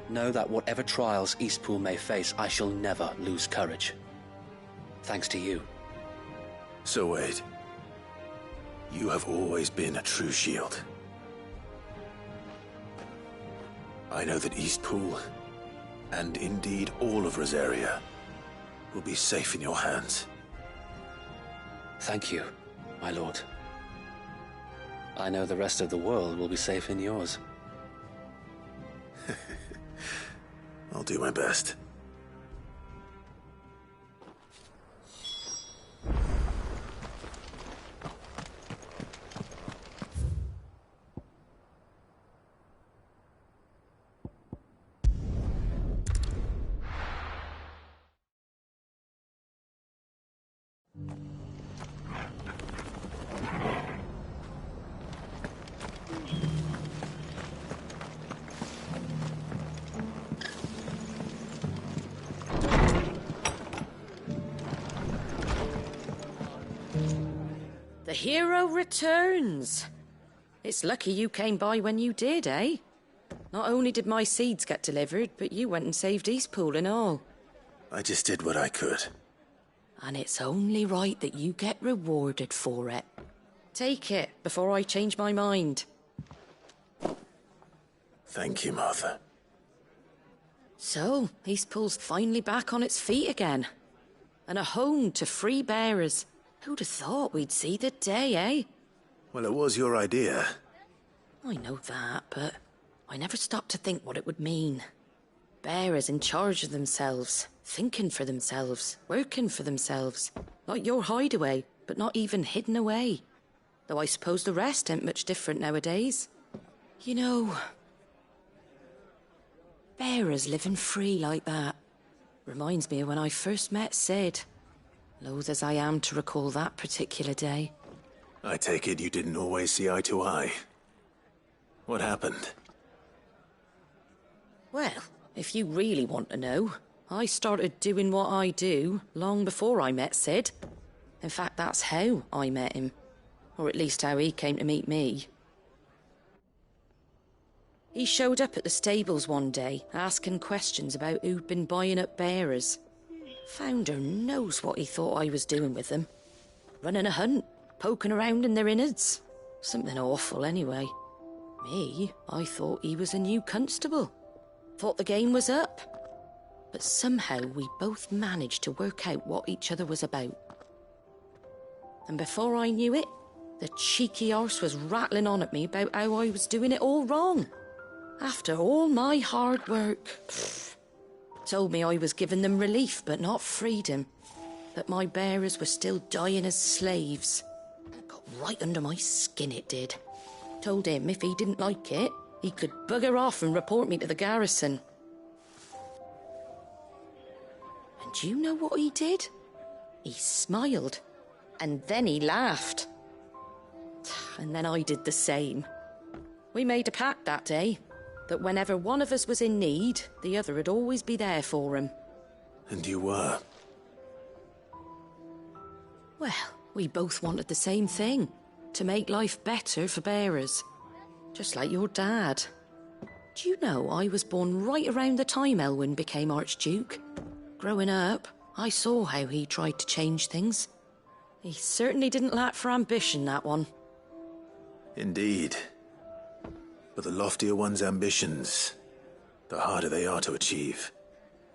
S18: Know that whatever trials Eastpool may face, I shall never lose courage. Thanks to you.
S2: So Wade, you have always been a true shield. I know that Eastpool, and indeed all of Rosaria, will be safe in your hands.
S18: Thank you, my lord. I know the rest of the world will be safe in yours.
S2: I'll do my best.
S9: The hero returns. It's lucky you came by when you did, eh? Not only did my seeds get delivered, but you went and saved Eastpool and all.
S2: I just did what I could.
S9: And it's only right that you get rewarded for it. Take it before I change my mind.
S2: Thank you, Martha.
S9: So, Eastpool's finally back on its feet again. And a home to free bearers. Who'd have thought we'd see the day, eh?
S2: Well, it was your idea.
S9: I know that, but I never stopped to think what it would mean. Bearers in charge of themselves, thinking for themselves, working for themselves. Like your hideaway, but not even hidden away. Though I suppose the rest ain't much different nowadays. You know, bearers living free like that reminds me of when I first met Sid. Loath as I am to recall that particular day.
S2: I take it you didn't always see eye to eye. What happened?
S9: Well, if you really want to know, I started doing what I do long before I met Sid. In fact, that's how I met him. Or at least how he came to meet me. He showed up at the stables one day, asking questions about who'd been buying up bearers. Founder knows what he thought I was doing with them. Running a hunt, poking around in their innards. Something awful, anyway. Me, I thought he was a new constable. Thought the game was up. But somehow we both managed to work out what each other was about. And before I knew it, the cheeky arse was rattling on at me about how I was doing it all wrong. After all my hard work. Told me I was giving them relief, but not freedom. That my bearers were still dying as slaves. Got right under my skin, it did. Told him if he didn't like it, he could bugger off and report me to the garrison. And do you know what he did? He smiled. And then he laughed. And then I did the same. We made a pact that day. That whenever one of us was in need, the other would always be there for him.
S2: And you were?
S9: Well, we both wanted the same thing. To make life better for bearers. Just like your dad. Do you know I was born right around the time Elwyn became Archduke? Growing up, I saw how he tried to change things. He certainly didn't lack for ambition, that one.
S2: Indeed. But the loftier one's ambitions, the harder they are to achieve.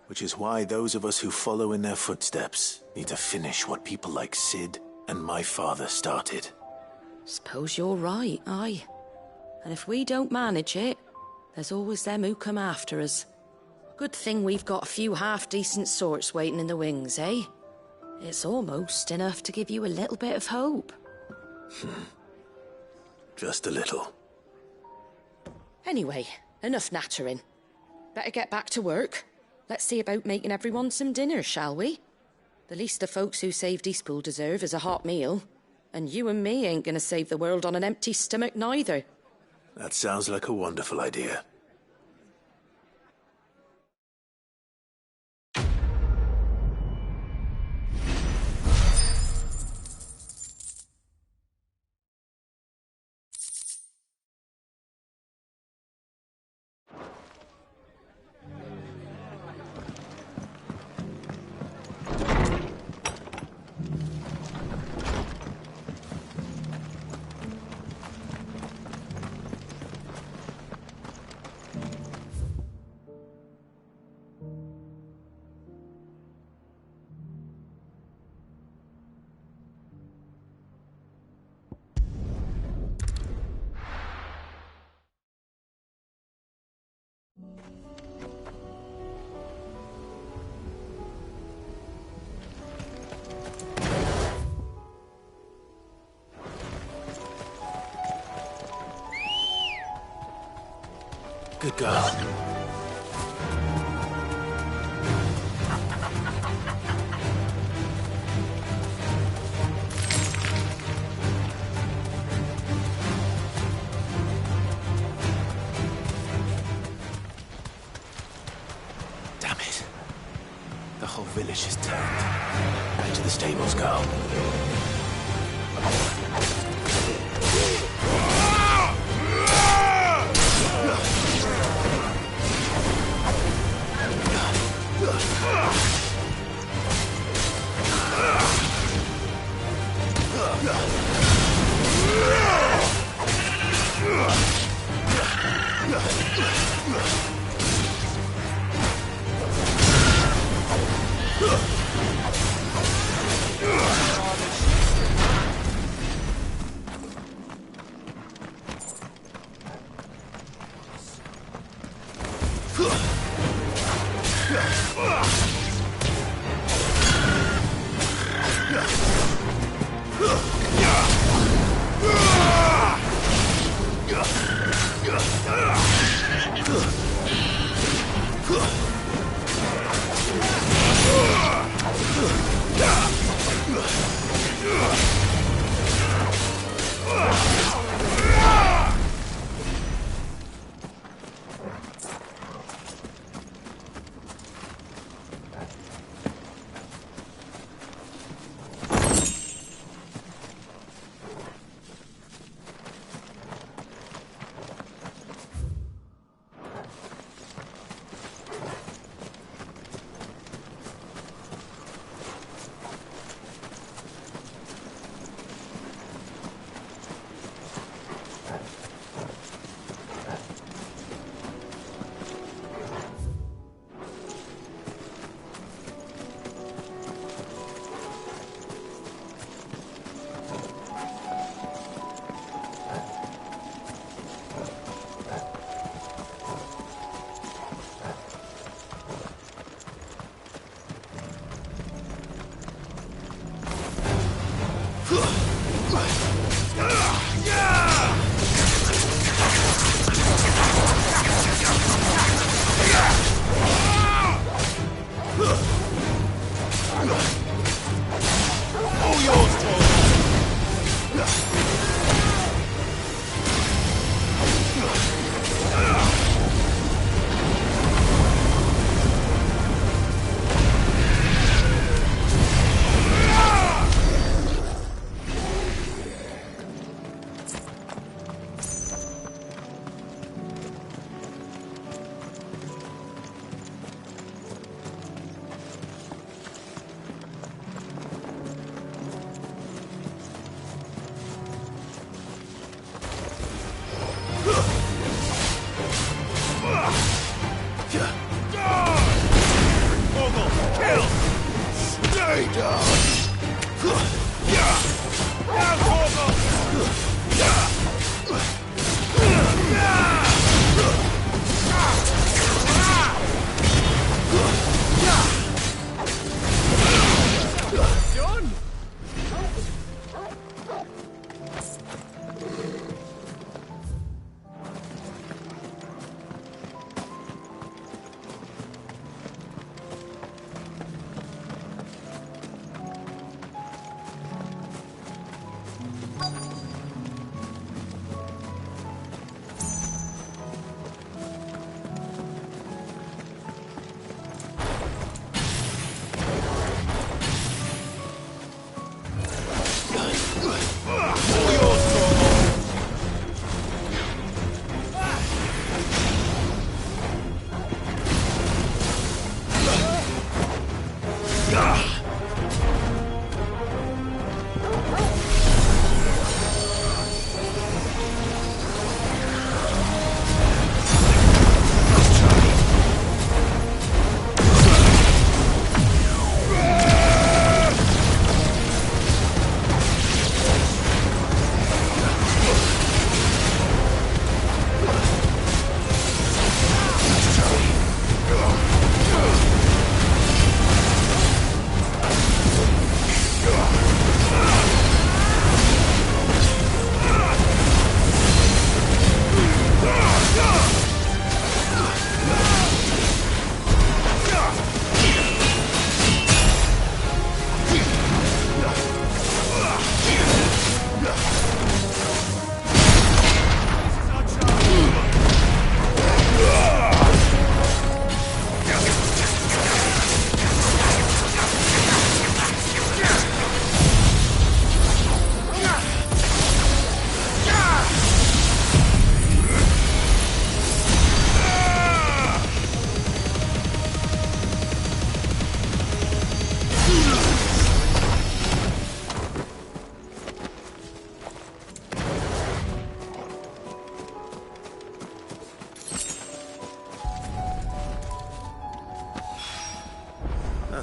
S2: Which is why those of us who follow in their footsteps need to finish what people like Cid and my father started.
S9: Suppose you're right, aye. And if we don't manage it, there's always them who come after us. Good thing we've got a few half-decent sorts waiting in the wings, eh? It's almost enough to give you a little bit of hope.
S2: Just a little.
S9: Anyway, enough nattering. Better get back to work. Let's see about making everyone some dinner, shall we? The least the folks who saved Eastpool deserve is a hot meal. And you and me ain't gonna save the world on an empty stomach neither.
S2: That sounds like a wonderful idea. Good girl. Damn it. The whole village is turned. Back to the stables, girl.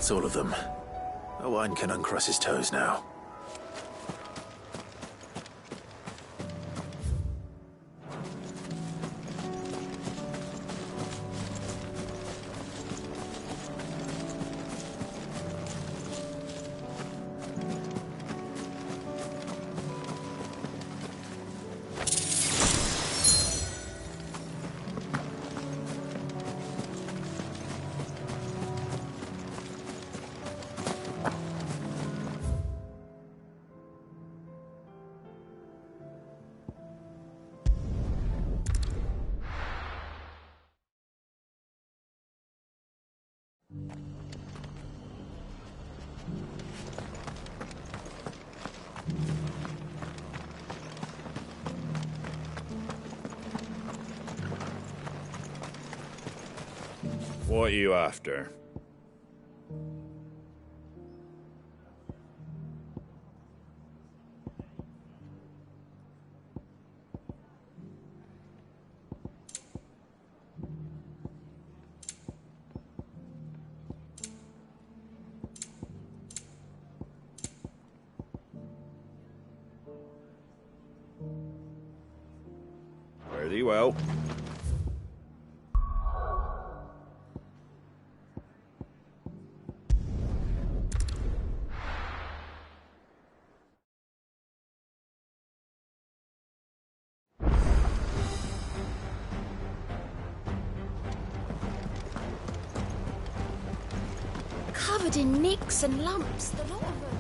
S2: That's all of them. Owain can uncross his toes now.
S4: What are you after? Very well.
S7: Covered in nicks and lumps, the lot of them.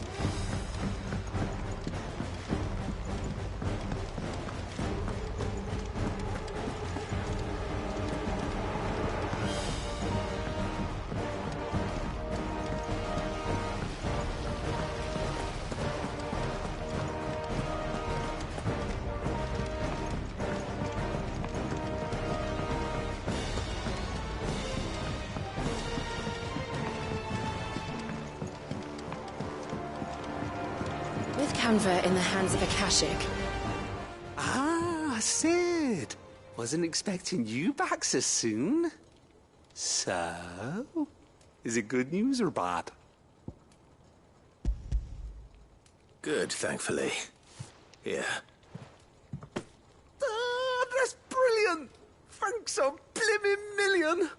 S9: With Canva in the hands of Akashic.
S15: Ah, Sid. Wasn't expecting you back so soon. So, is it good news or bad?
S2: Good, thankfully. Here.
S15: Ah, that's brilliant! Thanks a blimmin' million!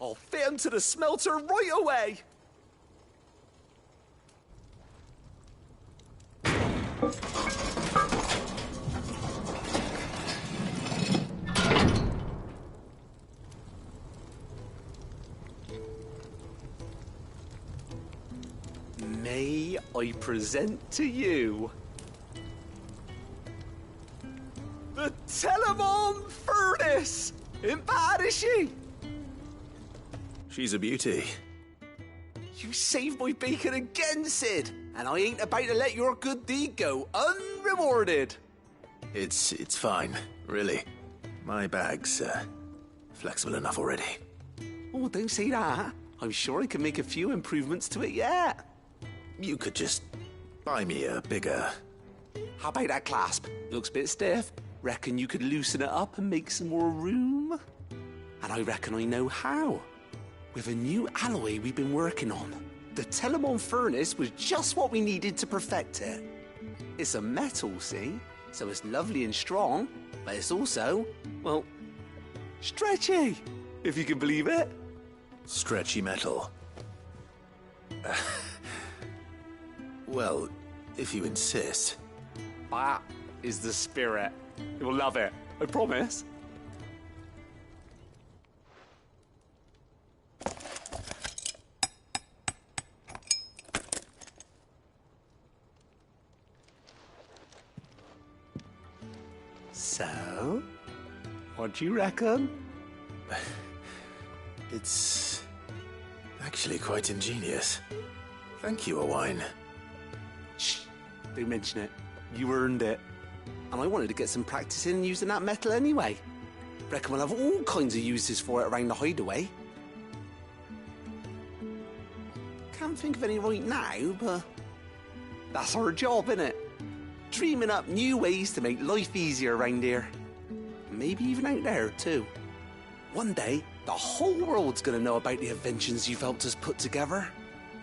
S15: I'll fit 'em to the smelter right away! May I present to you the Telemon Furnace? Ain't bad, is she?
S2: She's a beauty.
S15: You saved my bacon again, Sid, and I ain't about to let your good deed go unrewarded.
S2: It's fine, really. My bag's flexible enough already.
S15: Oh, don't say that. I'm sure I can make a few improvements to it yet.
S2: You could just buy me a bigger...
S15: How about that clasp? Looks a bit stiff. Reckon you could loosen it up and make some more room? And I reckon I know how. With a new alloy we've been working on. The Telemon Furnace was just what we needed to perfect it. It's a metal, see? So it's lovely and strong, but it's also, well, stretchy, if you can believe it.
S2: Stretchy metal. Well, if you insist.
S15: That is the spirit. You'll love it, I promise. So, what do you reckon?
S2: It's actually quite ingenious. Thank you, Owain.
S15: Shh, don't mention it. You earned it. And I wanted to get some practice in using that metal anyway. Reckon we'll have all kinds of uses for it around the hideaway. Can't think of any right now, but that's our job, innit? Dreaming up new ways to make life easier around here. Maybe even out there, too. One day, the whole world's gonna know about the inventions you've helped us put together.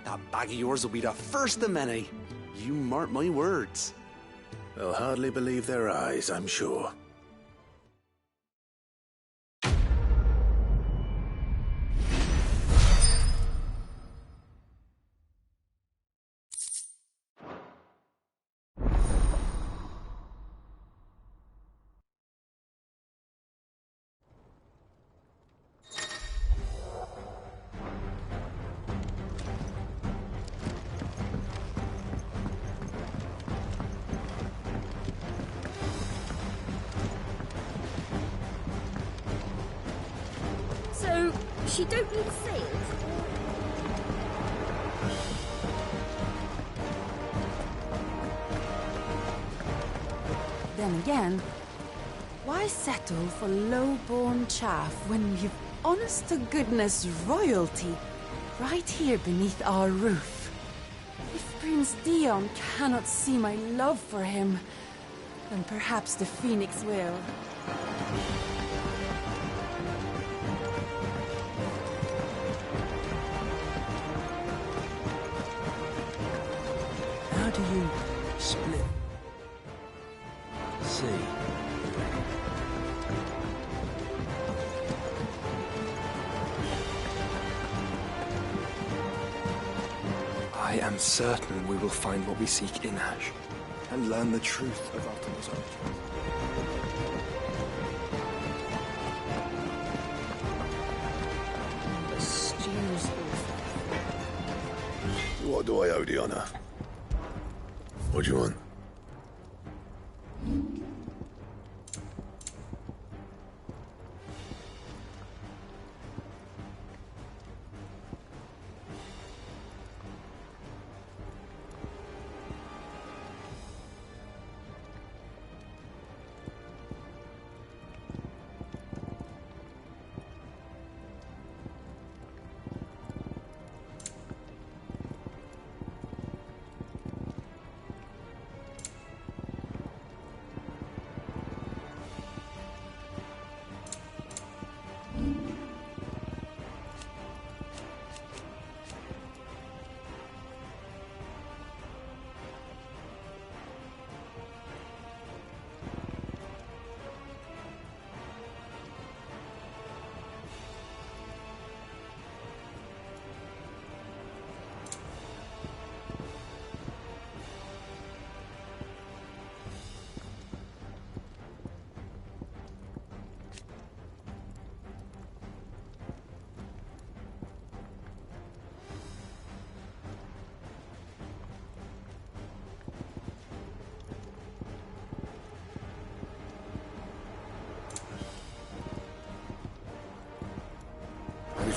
S15: That bag of yours will be the first of many. You mark my words.
S2: They'll hardly believe their eyes, I'm sure.
S1: So, she don't need sails?
S12: Then again, why settle for low-born chaff when you've honest-to-goodness royalty right here beneath our roof? If Prince Dion cannot see my love for him, then perhaps the Phoenix will.
S3: How do you split? See.
S19: I am certain we will find what we seek in Ash, and learn the truth of Ultima's origins.
S2: What do I owe the honor? What do you want?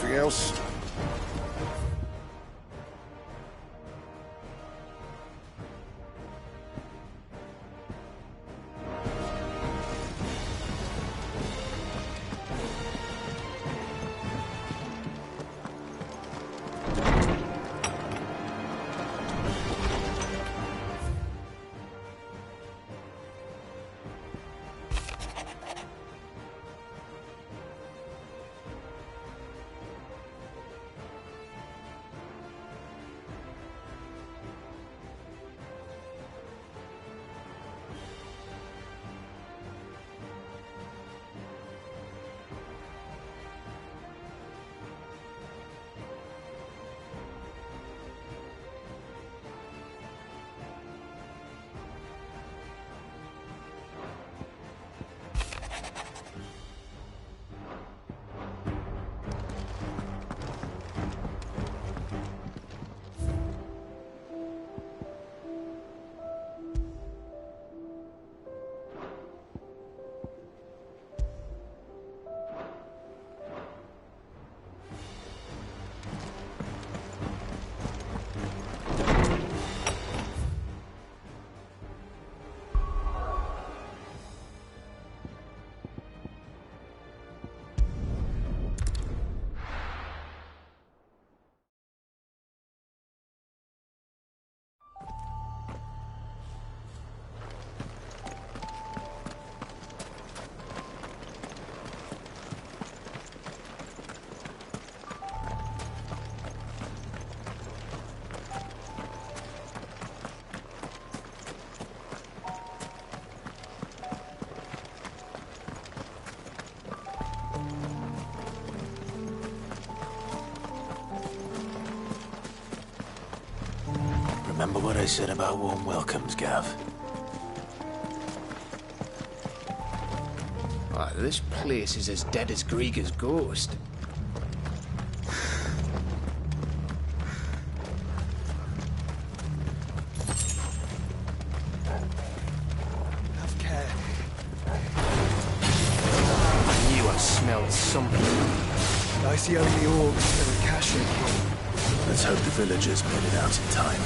S13: Anything else?
S2: Remember what I said about warm welcomes, Gav?
S8: This place is as dead as Greagor's ghost.
S3: Have care.
S8: I knew I smelled something.
S3: I see only orcs and Akasha here.
S2: Let's hope the villagers made it out in time.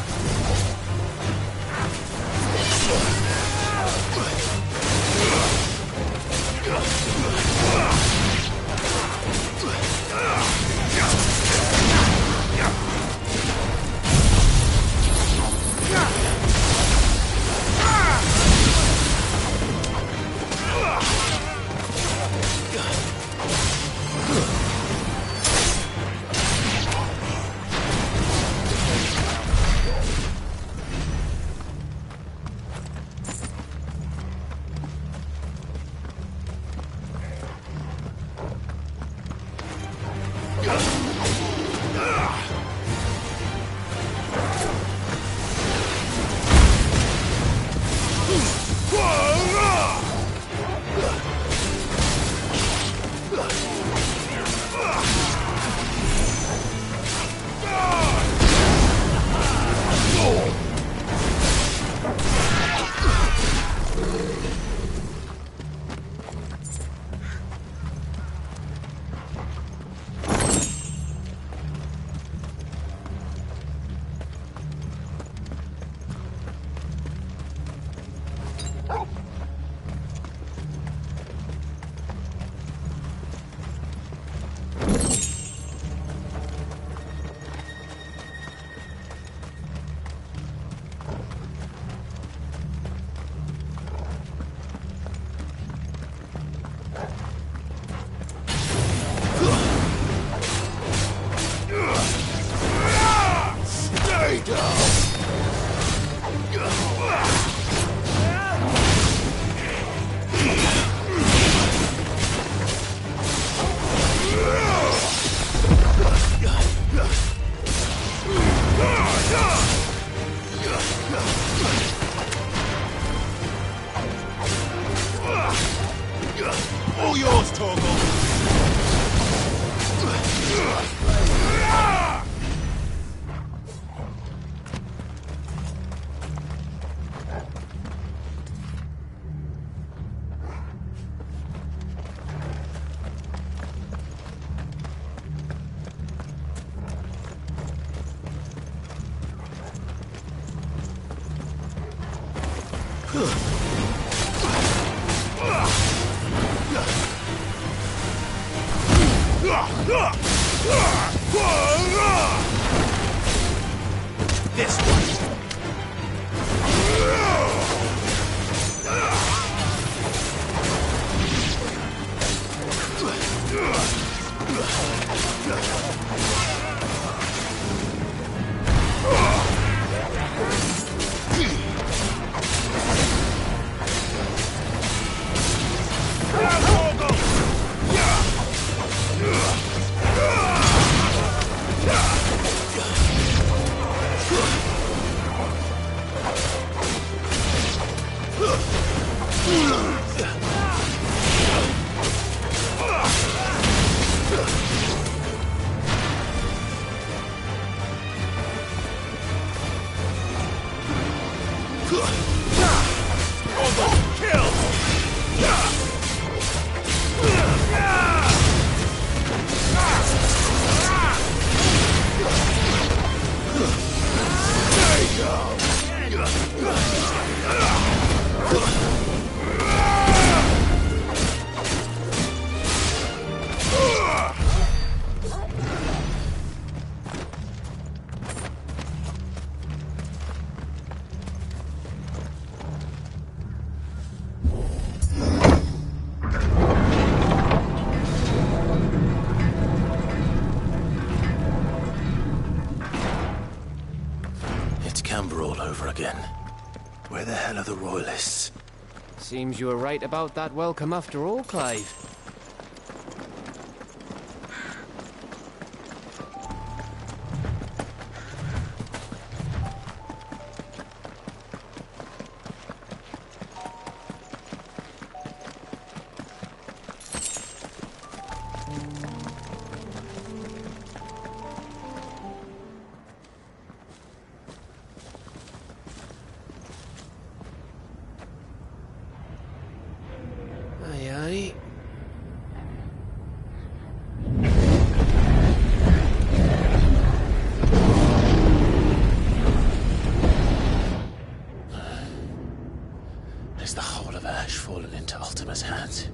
S2: This one. Where the hell are the Royalists?
S8: Seems you were right about that welcome after all, Clive.
S2: Is the whole of Ash fallen into Ultima's hands?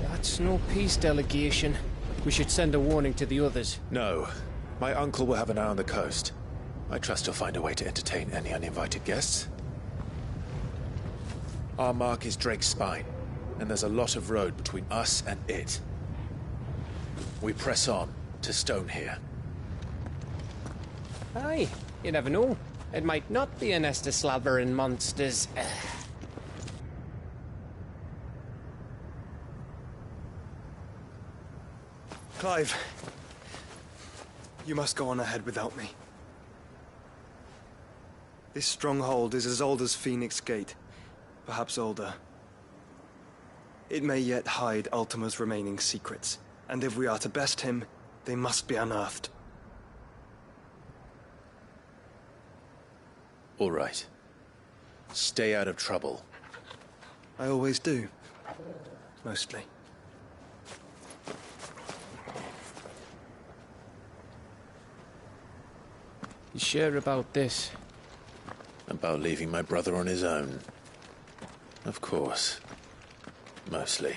S8: That's no peace delegation. We should send a warning to the others.
S2: No. My uncle will have an eye on the coast. I trust he'll find a way to entertain any uninvited guests. Our mark is Drake's Spine, and there's a lot of road between us and it. We press on to Stonehere.
S8: Aye, you never know. It might not be a nest of slathering monsters.
S19: Clive, you must go on ahead without me. This stronghold is as old as Phoenix Gate, perhaps older. It may yet hide Ultima's remaining secrets, and if we are to best him, they must be unearthed.
S2: All right. Stay out of trouble.
S19: I always do. Mostly.
S8: You sure about this?
S2: About leaving my brother on his own? Of course. Mostly.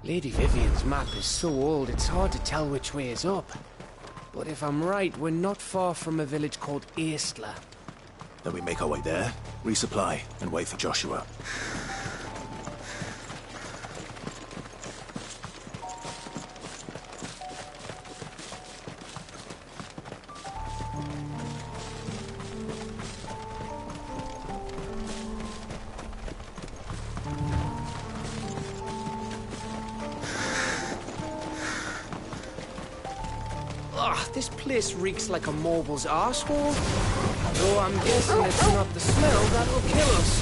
S8: Lady Vivian's map is so old it's hard to tell which way is up. But if I'm right, we're not far from a village called Aistla.
S2: Then we make our way there, resupply, and wait for Joshua.
S8: This place reeks like a mobile's arsehole. Though I'm guessing it's not the smell that'll kill us.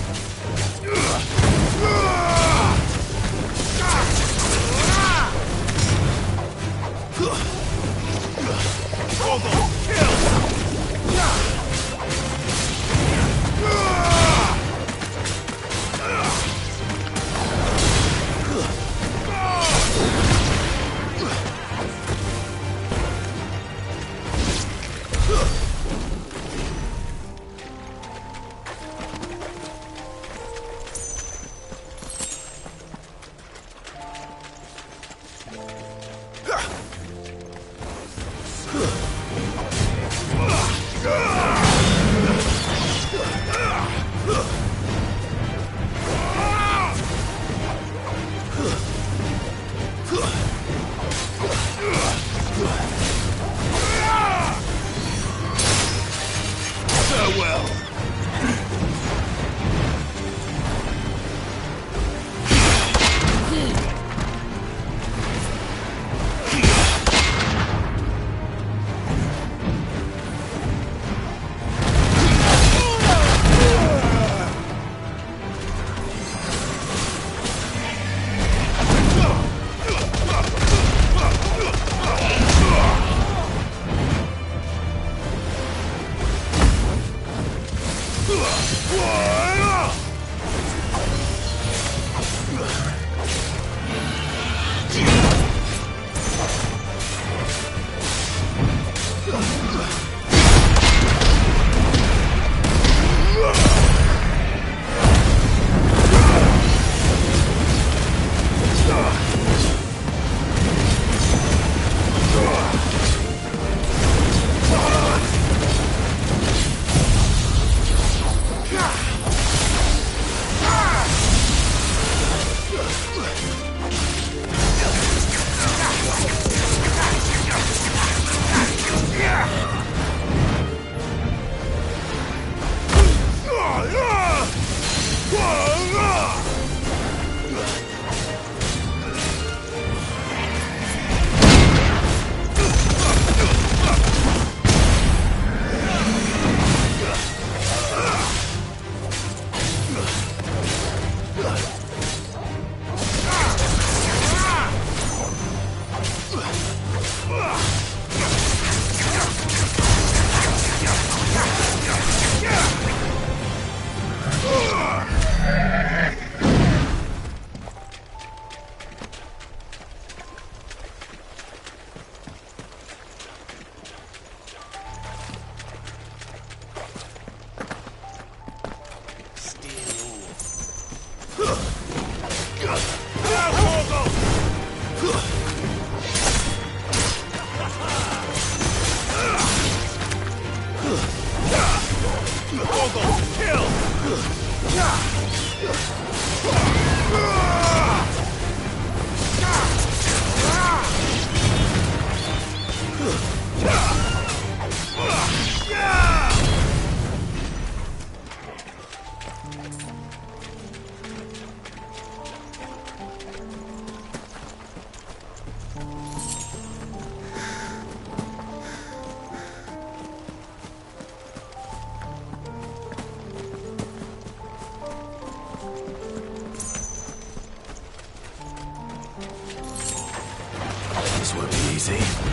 S2: This won't be easy.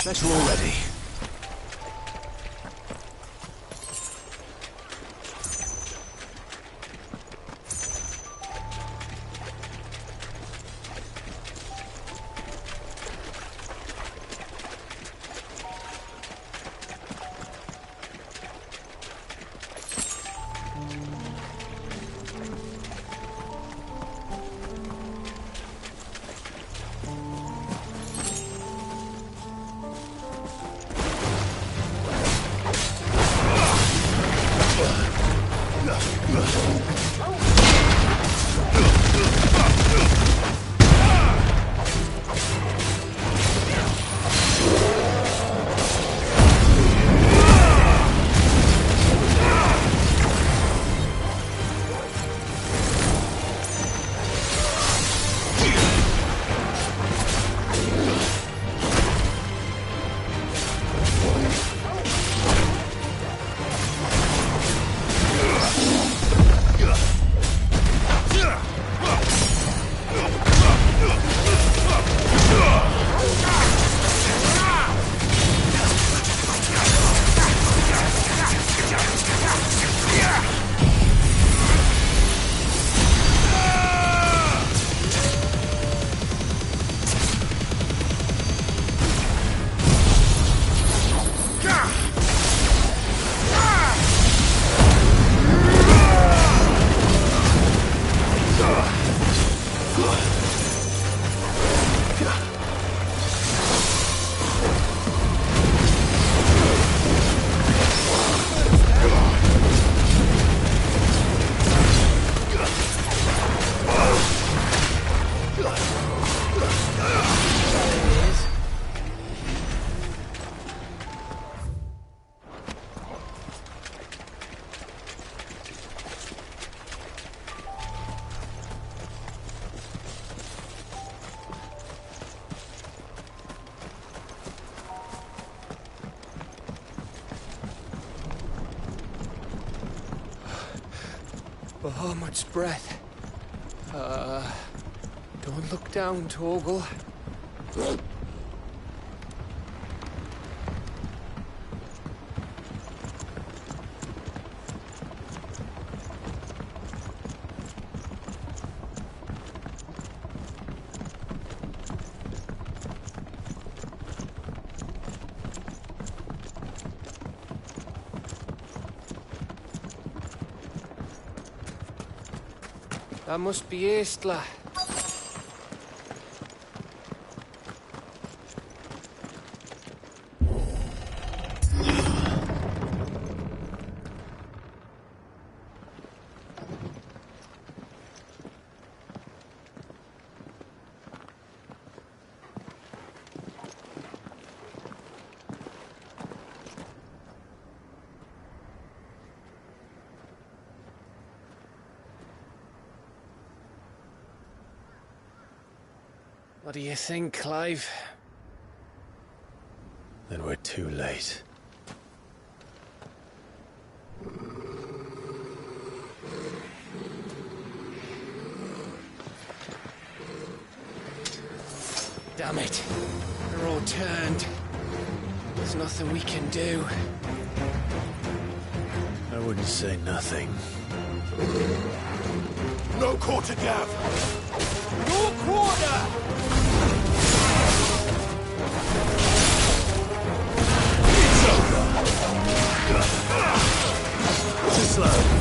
S2: Better already.
S8: Bahamut's breath. Don't look down, Torgal. That must be Aistla. What do you think, Clive?
S2: Then we're too late.
S8: Damn it. They're all turned. There's nothing we can do.
S2: wouldn't say nothing.
S11: No quarter, Gav!
S3: No quarter!
S2: It's over! Too slow.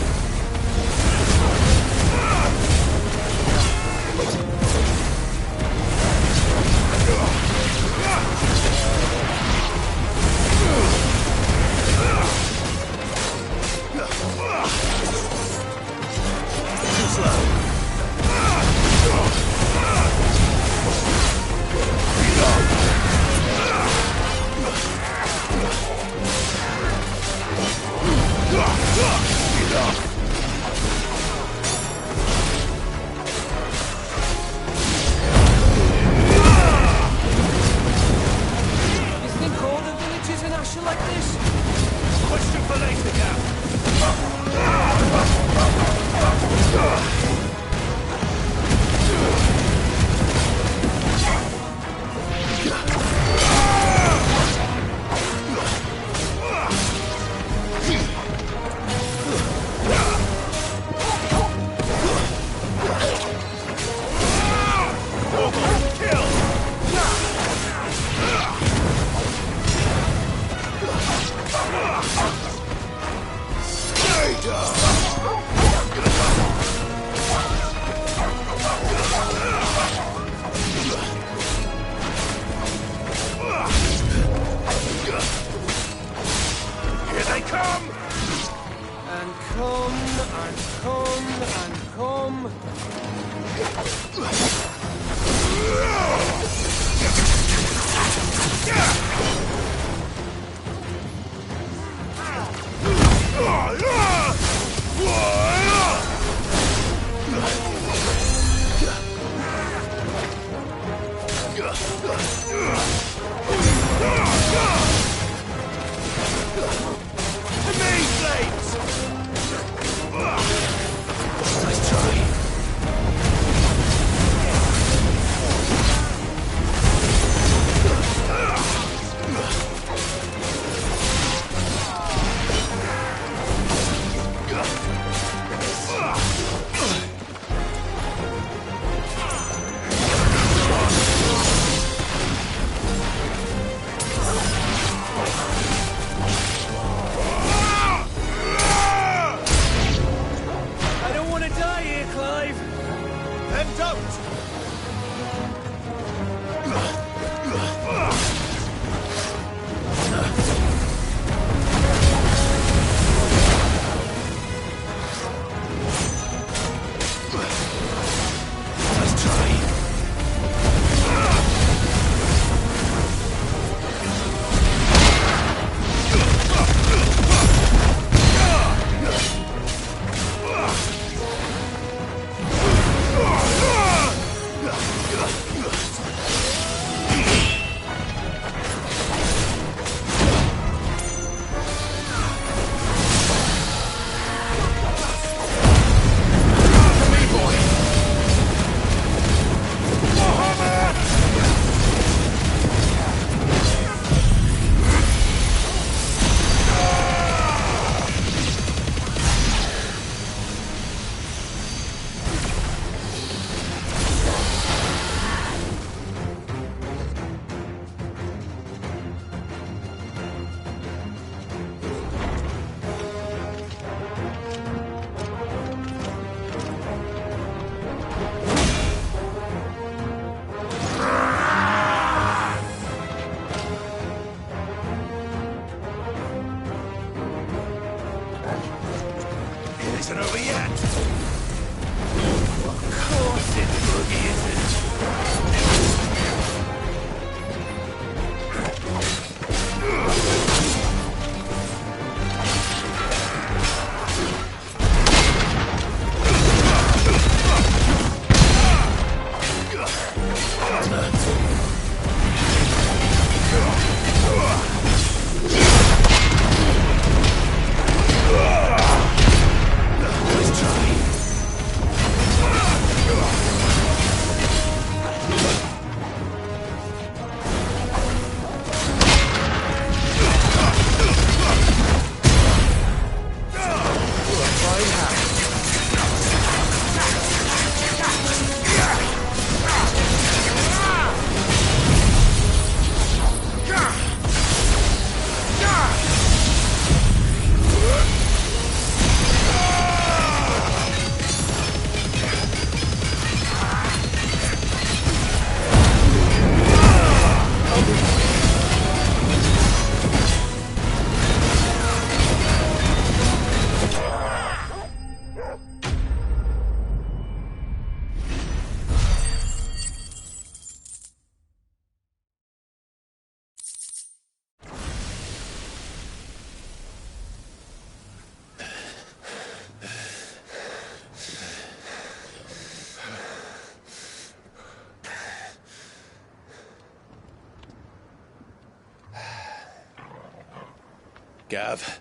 S23: Gav.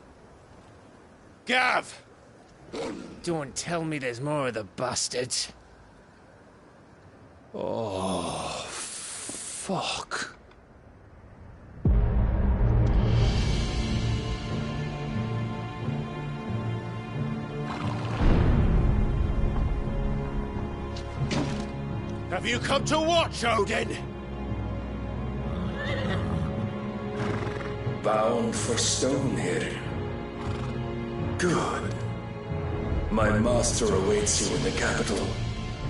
S23: Gav!
S8: Don't tell me there's more of the bastards.
S10: Oh, fuck.
S23: Have you come to watch, Odin?
S11: Bound for Stonehill. Good. My master awaits you in the capital,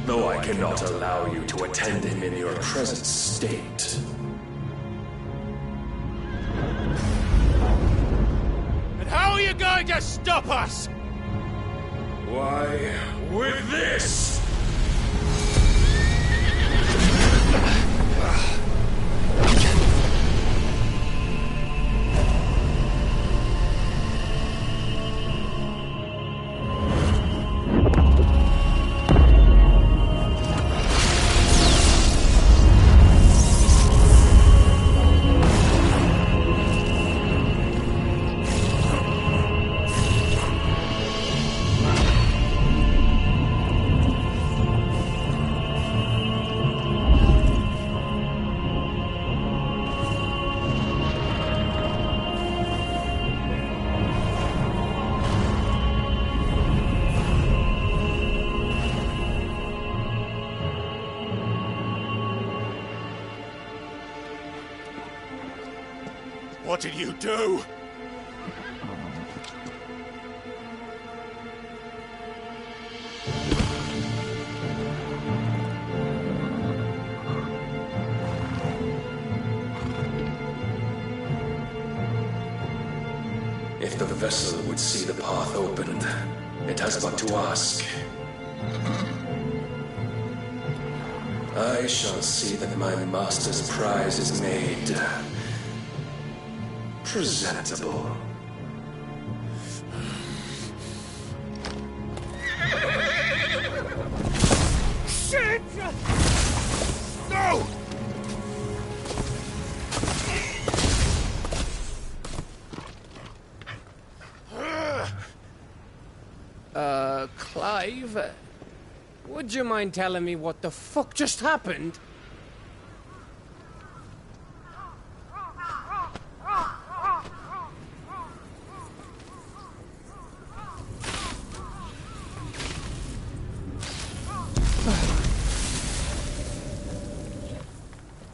S11: though I cannot allow you to attend him in your present state.
S23: And how are you going to stop us?
S11: Why, with this!
S23: What did you do?
S11: If the vessel would see the path opened, it has but to ask. I shall see that my master's prize is made presentable.
S23: Shit! No!
S8: Clive? Would you mind telling me what the fuck just happened?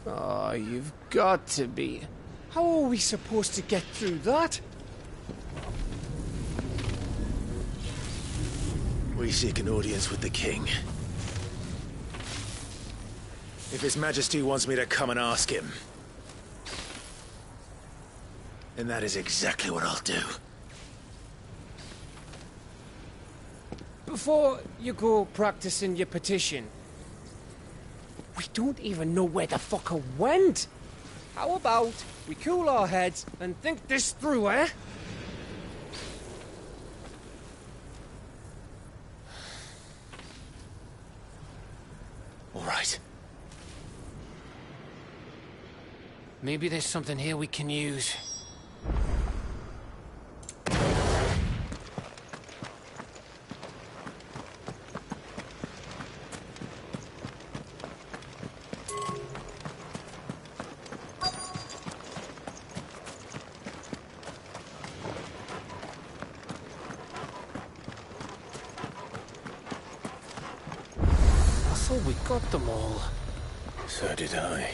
S8: Oh, you've got to be. How are we supposed to get through that?
S2: We seek an audience with the king. If His Majesty wants me to come and ask him, then that is exactly what I'll do.
S8: Before you go practicing your petition, we don't even know where the fucker went. How about we cool our heads and think this through, eh?
S2: All right.
S8: Maybe there's something here we can use. I thought we got them all.
S2: So did I.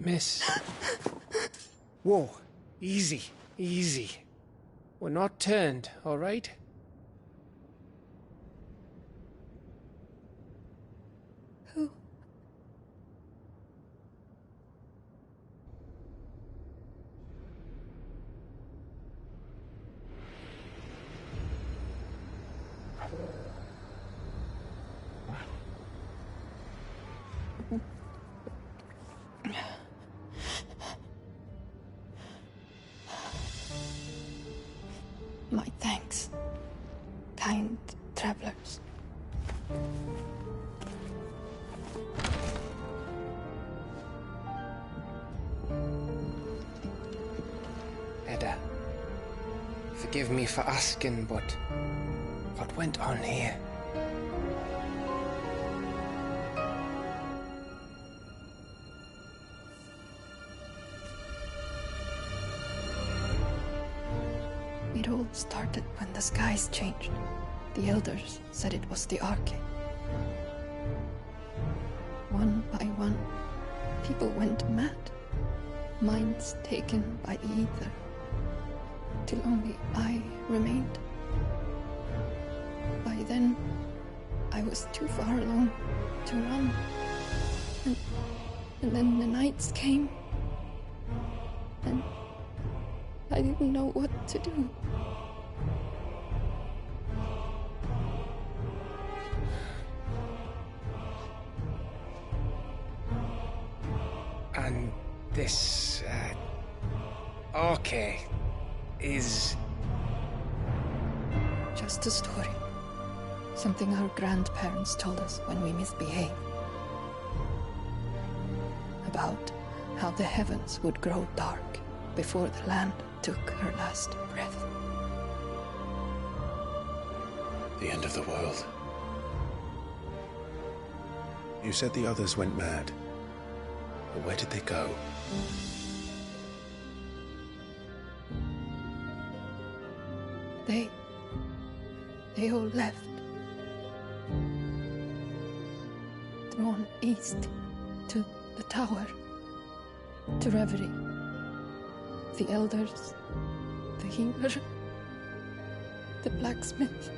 S8: Miss. Whoa. Easy. Easy. We're not turned, all right?
S16: My thanks, kind travelers.
S8: Edda, forgive me for asking, but what went on here?
S16: It all started when the skies changed. The elders said it was the Arche. One by one, people went mad. Minds taken by the ether. Till only I remained. By then, I was too far along to run. And then the nights came. And I didn't know what to do.
S8: And this, Arche is...
S16: Just a story. Something our grandparents told us when we misbehaved. About how the heavens would grow dark before the land took her last breath.
S2: The end of the world. You said the others went mad. But where did they go?
S16: They all left. Drawn east to the tower, to Reverie. The elders, the healer, the blacksmith,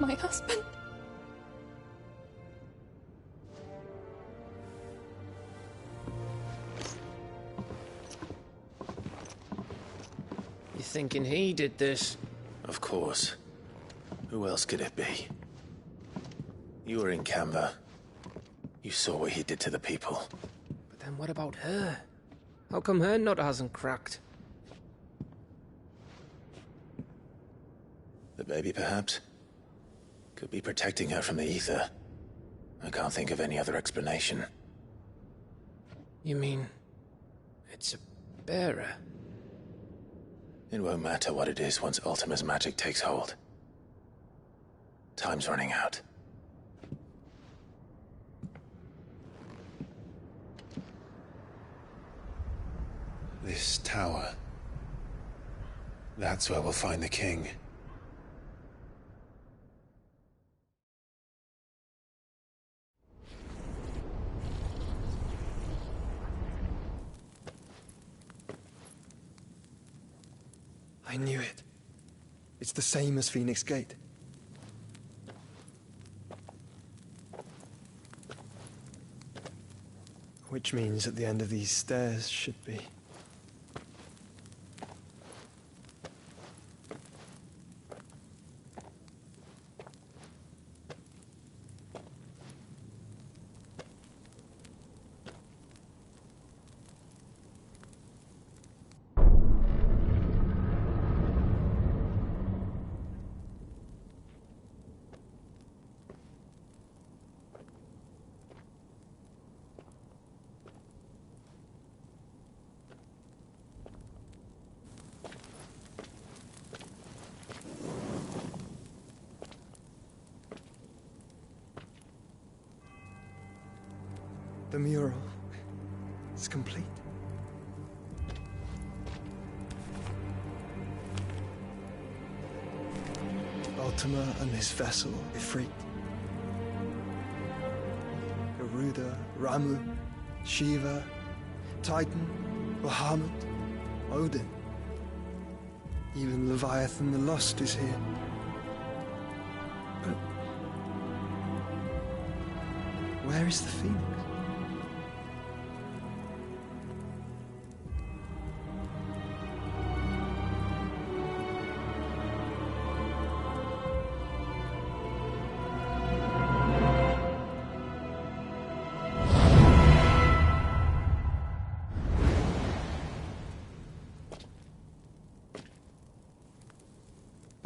S16: my husband.
S8: You thinking he did this?
S2: Of course. Who else could it be? You were in Canva. You saw what he did to the people.
S8: But then what about her? How come her nut hasn't cracked?
S2: The baby, perhaps? Could be protecting her from the ether. I can't think of any other explanation.
S8: You mean... it's a bearer?
S2: It won't matter what it is once Ultima's magic takes hold. Time's running out. This tower. That's where we'll find the king.
S19: I knew it. It's the same as Phoenix Gate. Which means at the end of these stairs should be... The mural is complete. Ultima and his vessel, Ifrit. Garuda, Ramu, Shiva, Titan, Bahamut, Odin. Even Leviathan the Lost is here. But where is the Phoenix?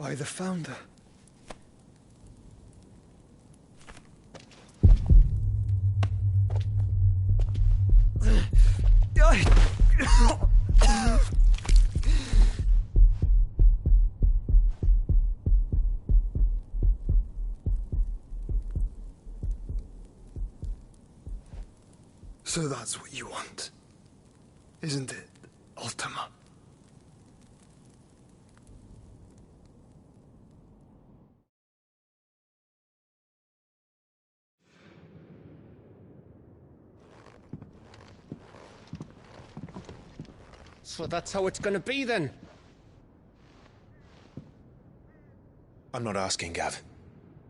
S19: By the Founder. So that's what you want, isn't it, Ultima?
S8: So that's how it's gonna be then?
S2: I'm not asking, Gav.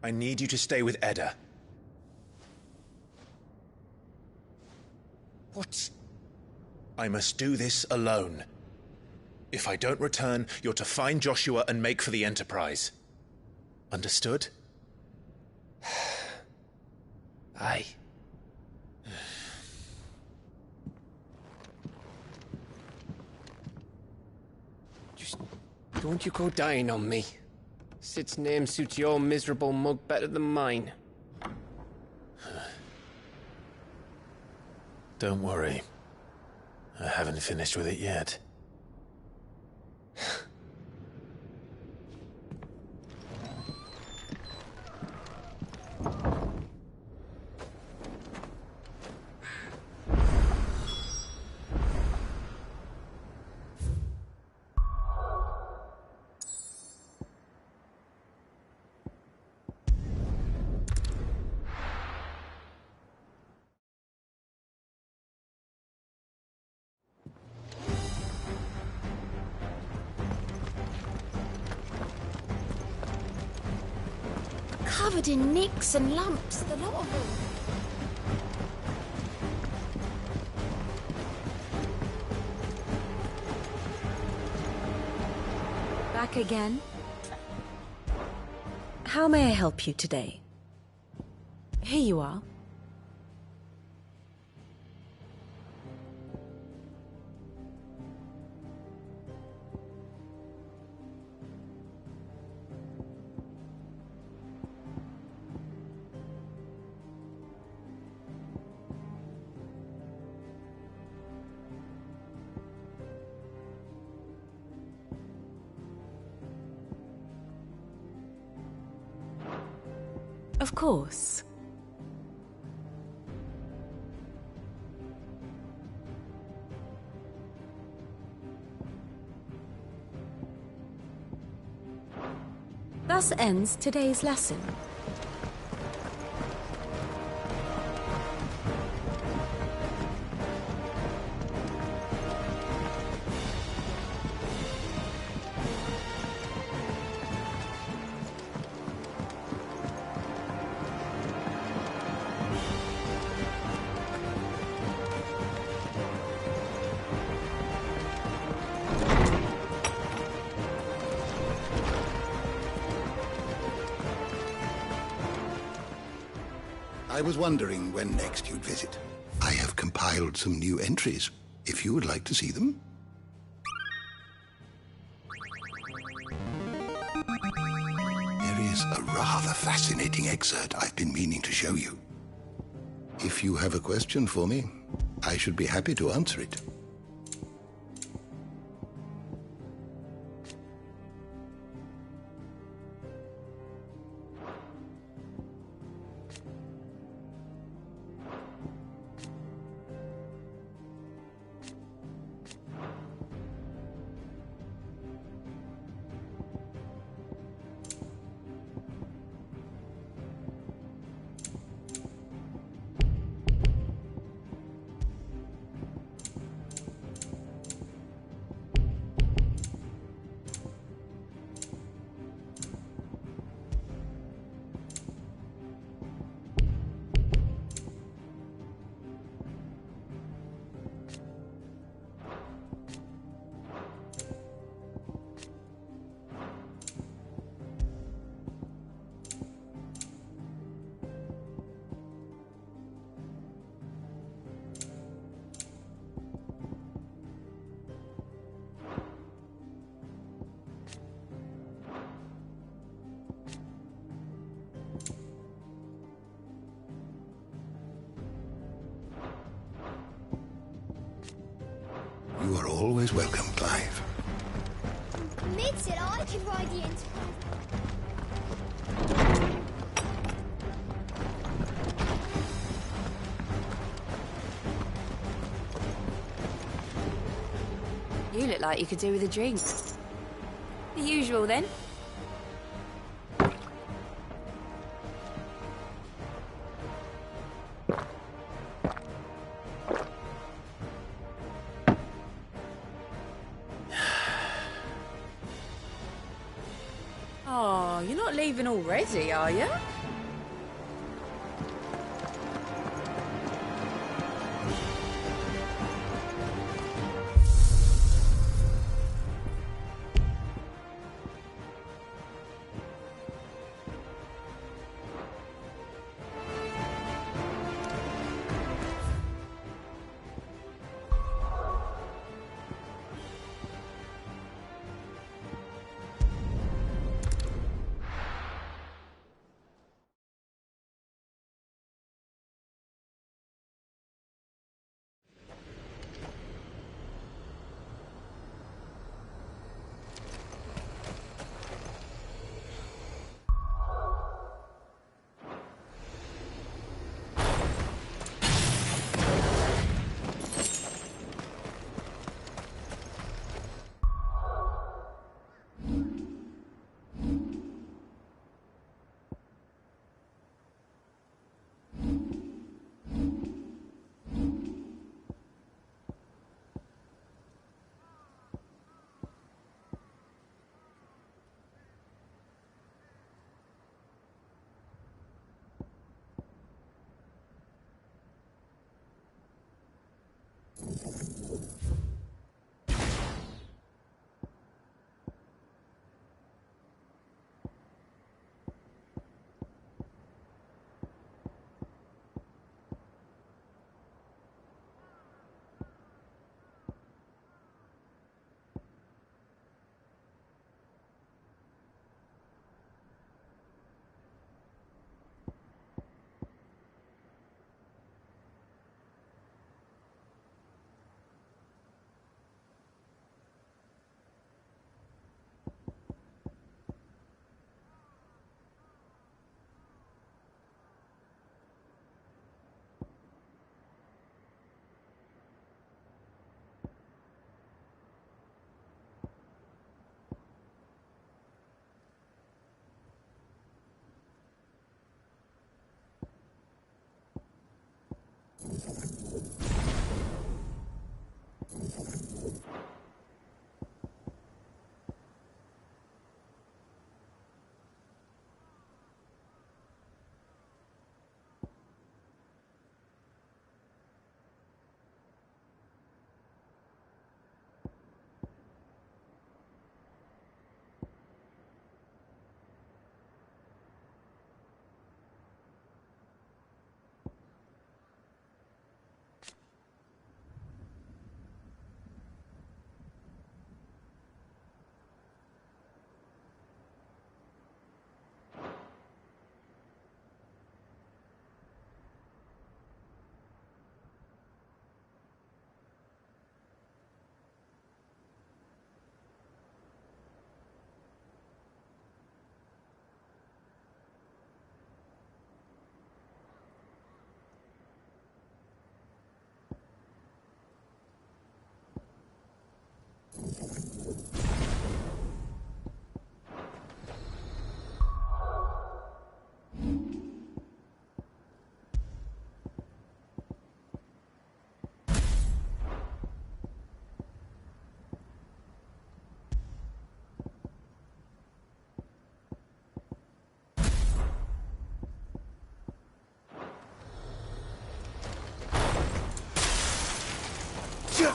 S2: I need you to stay with Edda.
S8: What?
S2: I must do this alone. If I don't return, you're to find Joshua and make for the Enterprise. Understood?
S8: Aye. Just don't you go dying on me. Sid's name suits your miserable mug better than mine.
S2: Don't worry. I haven't finished with it yet.
S1: Covered in nicks and lumps, the lot of them.
S9: Back again? How may I help you today? Here you are. Of course. Thus ends today's lesson.
S17: I was wondering when next you'd visit. I have compiled some new entries, if you would like to see them. There is a rather fascinating excerpt I've been meaning to show you. If you have a question for me, I should be happy to answer it. You are always welcome, Clive.
S5: Mid said I could ride the Enterprise.
S12: You look like you could do with a drink. The usual, then. Oh, you're not leaving already, are you?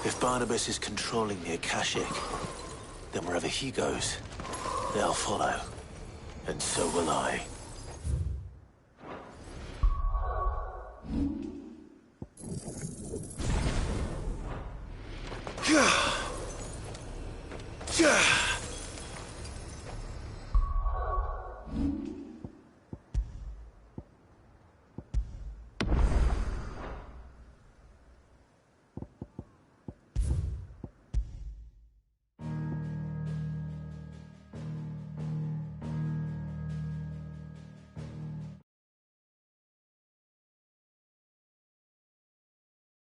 S2: If Barnabas is controlling the Akashic, then wherever he goes, they'll follow. And so will I.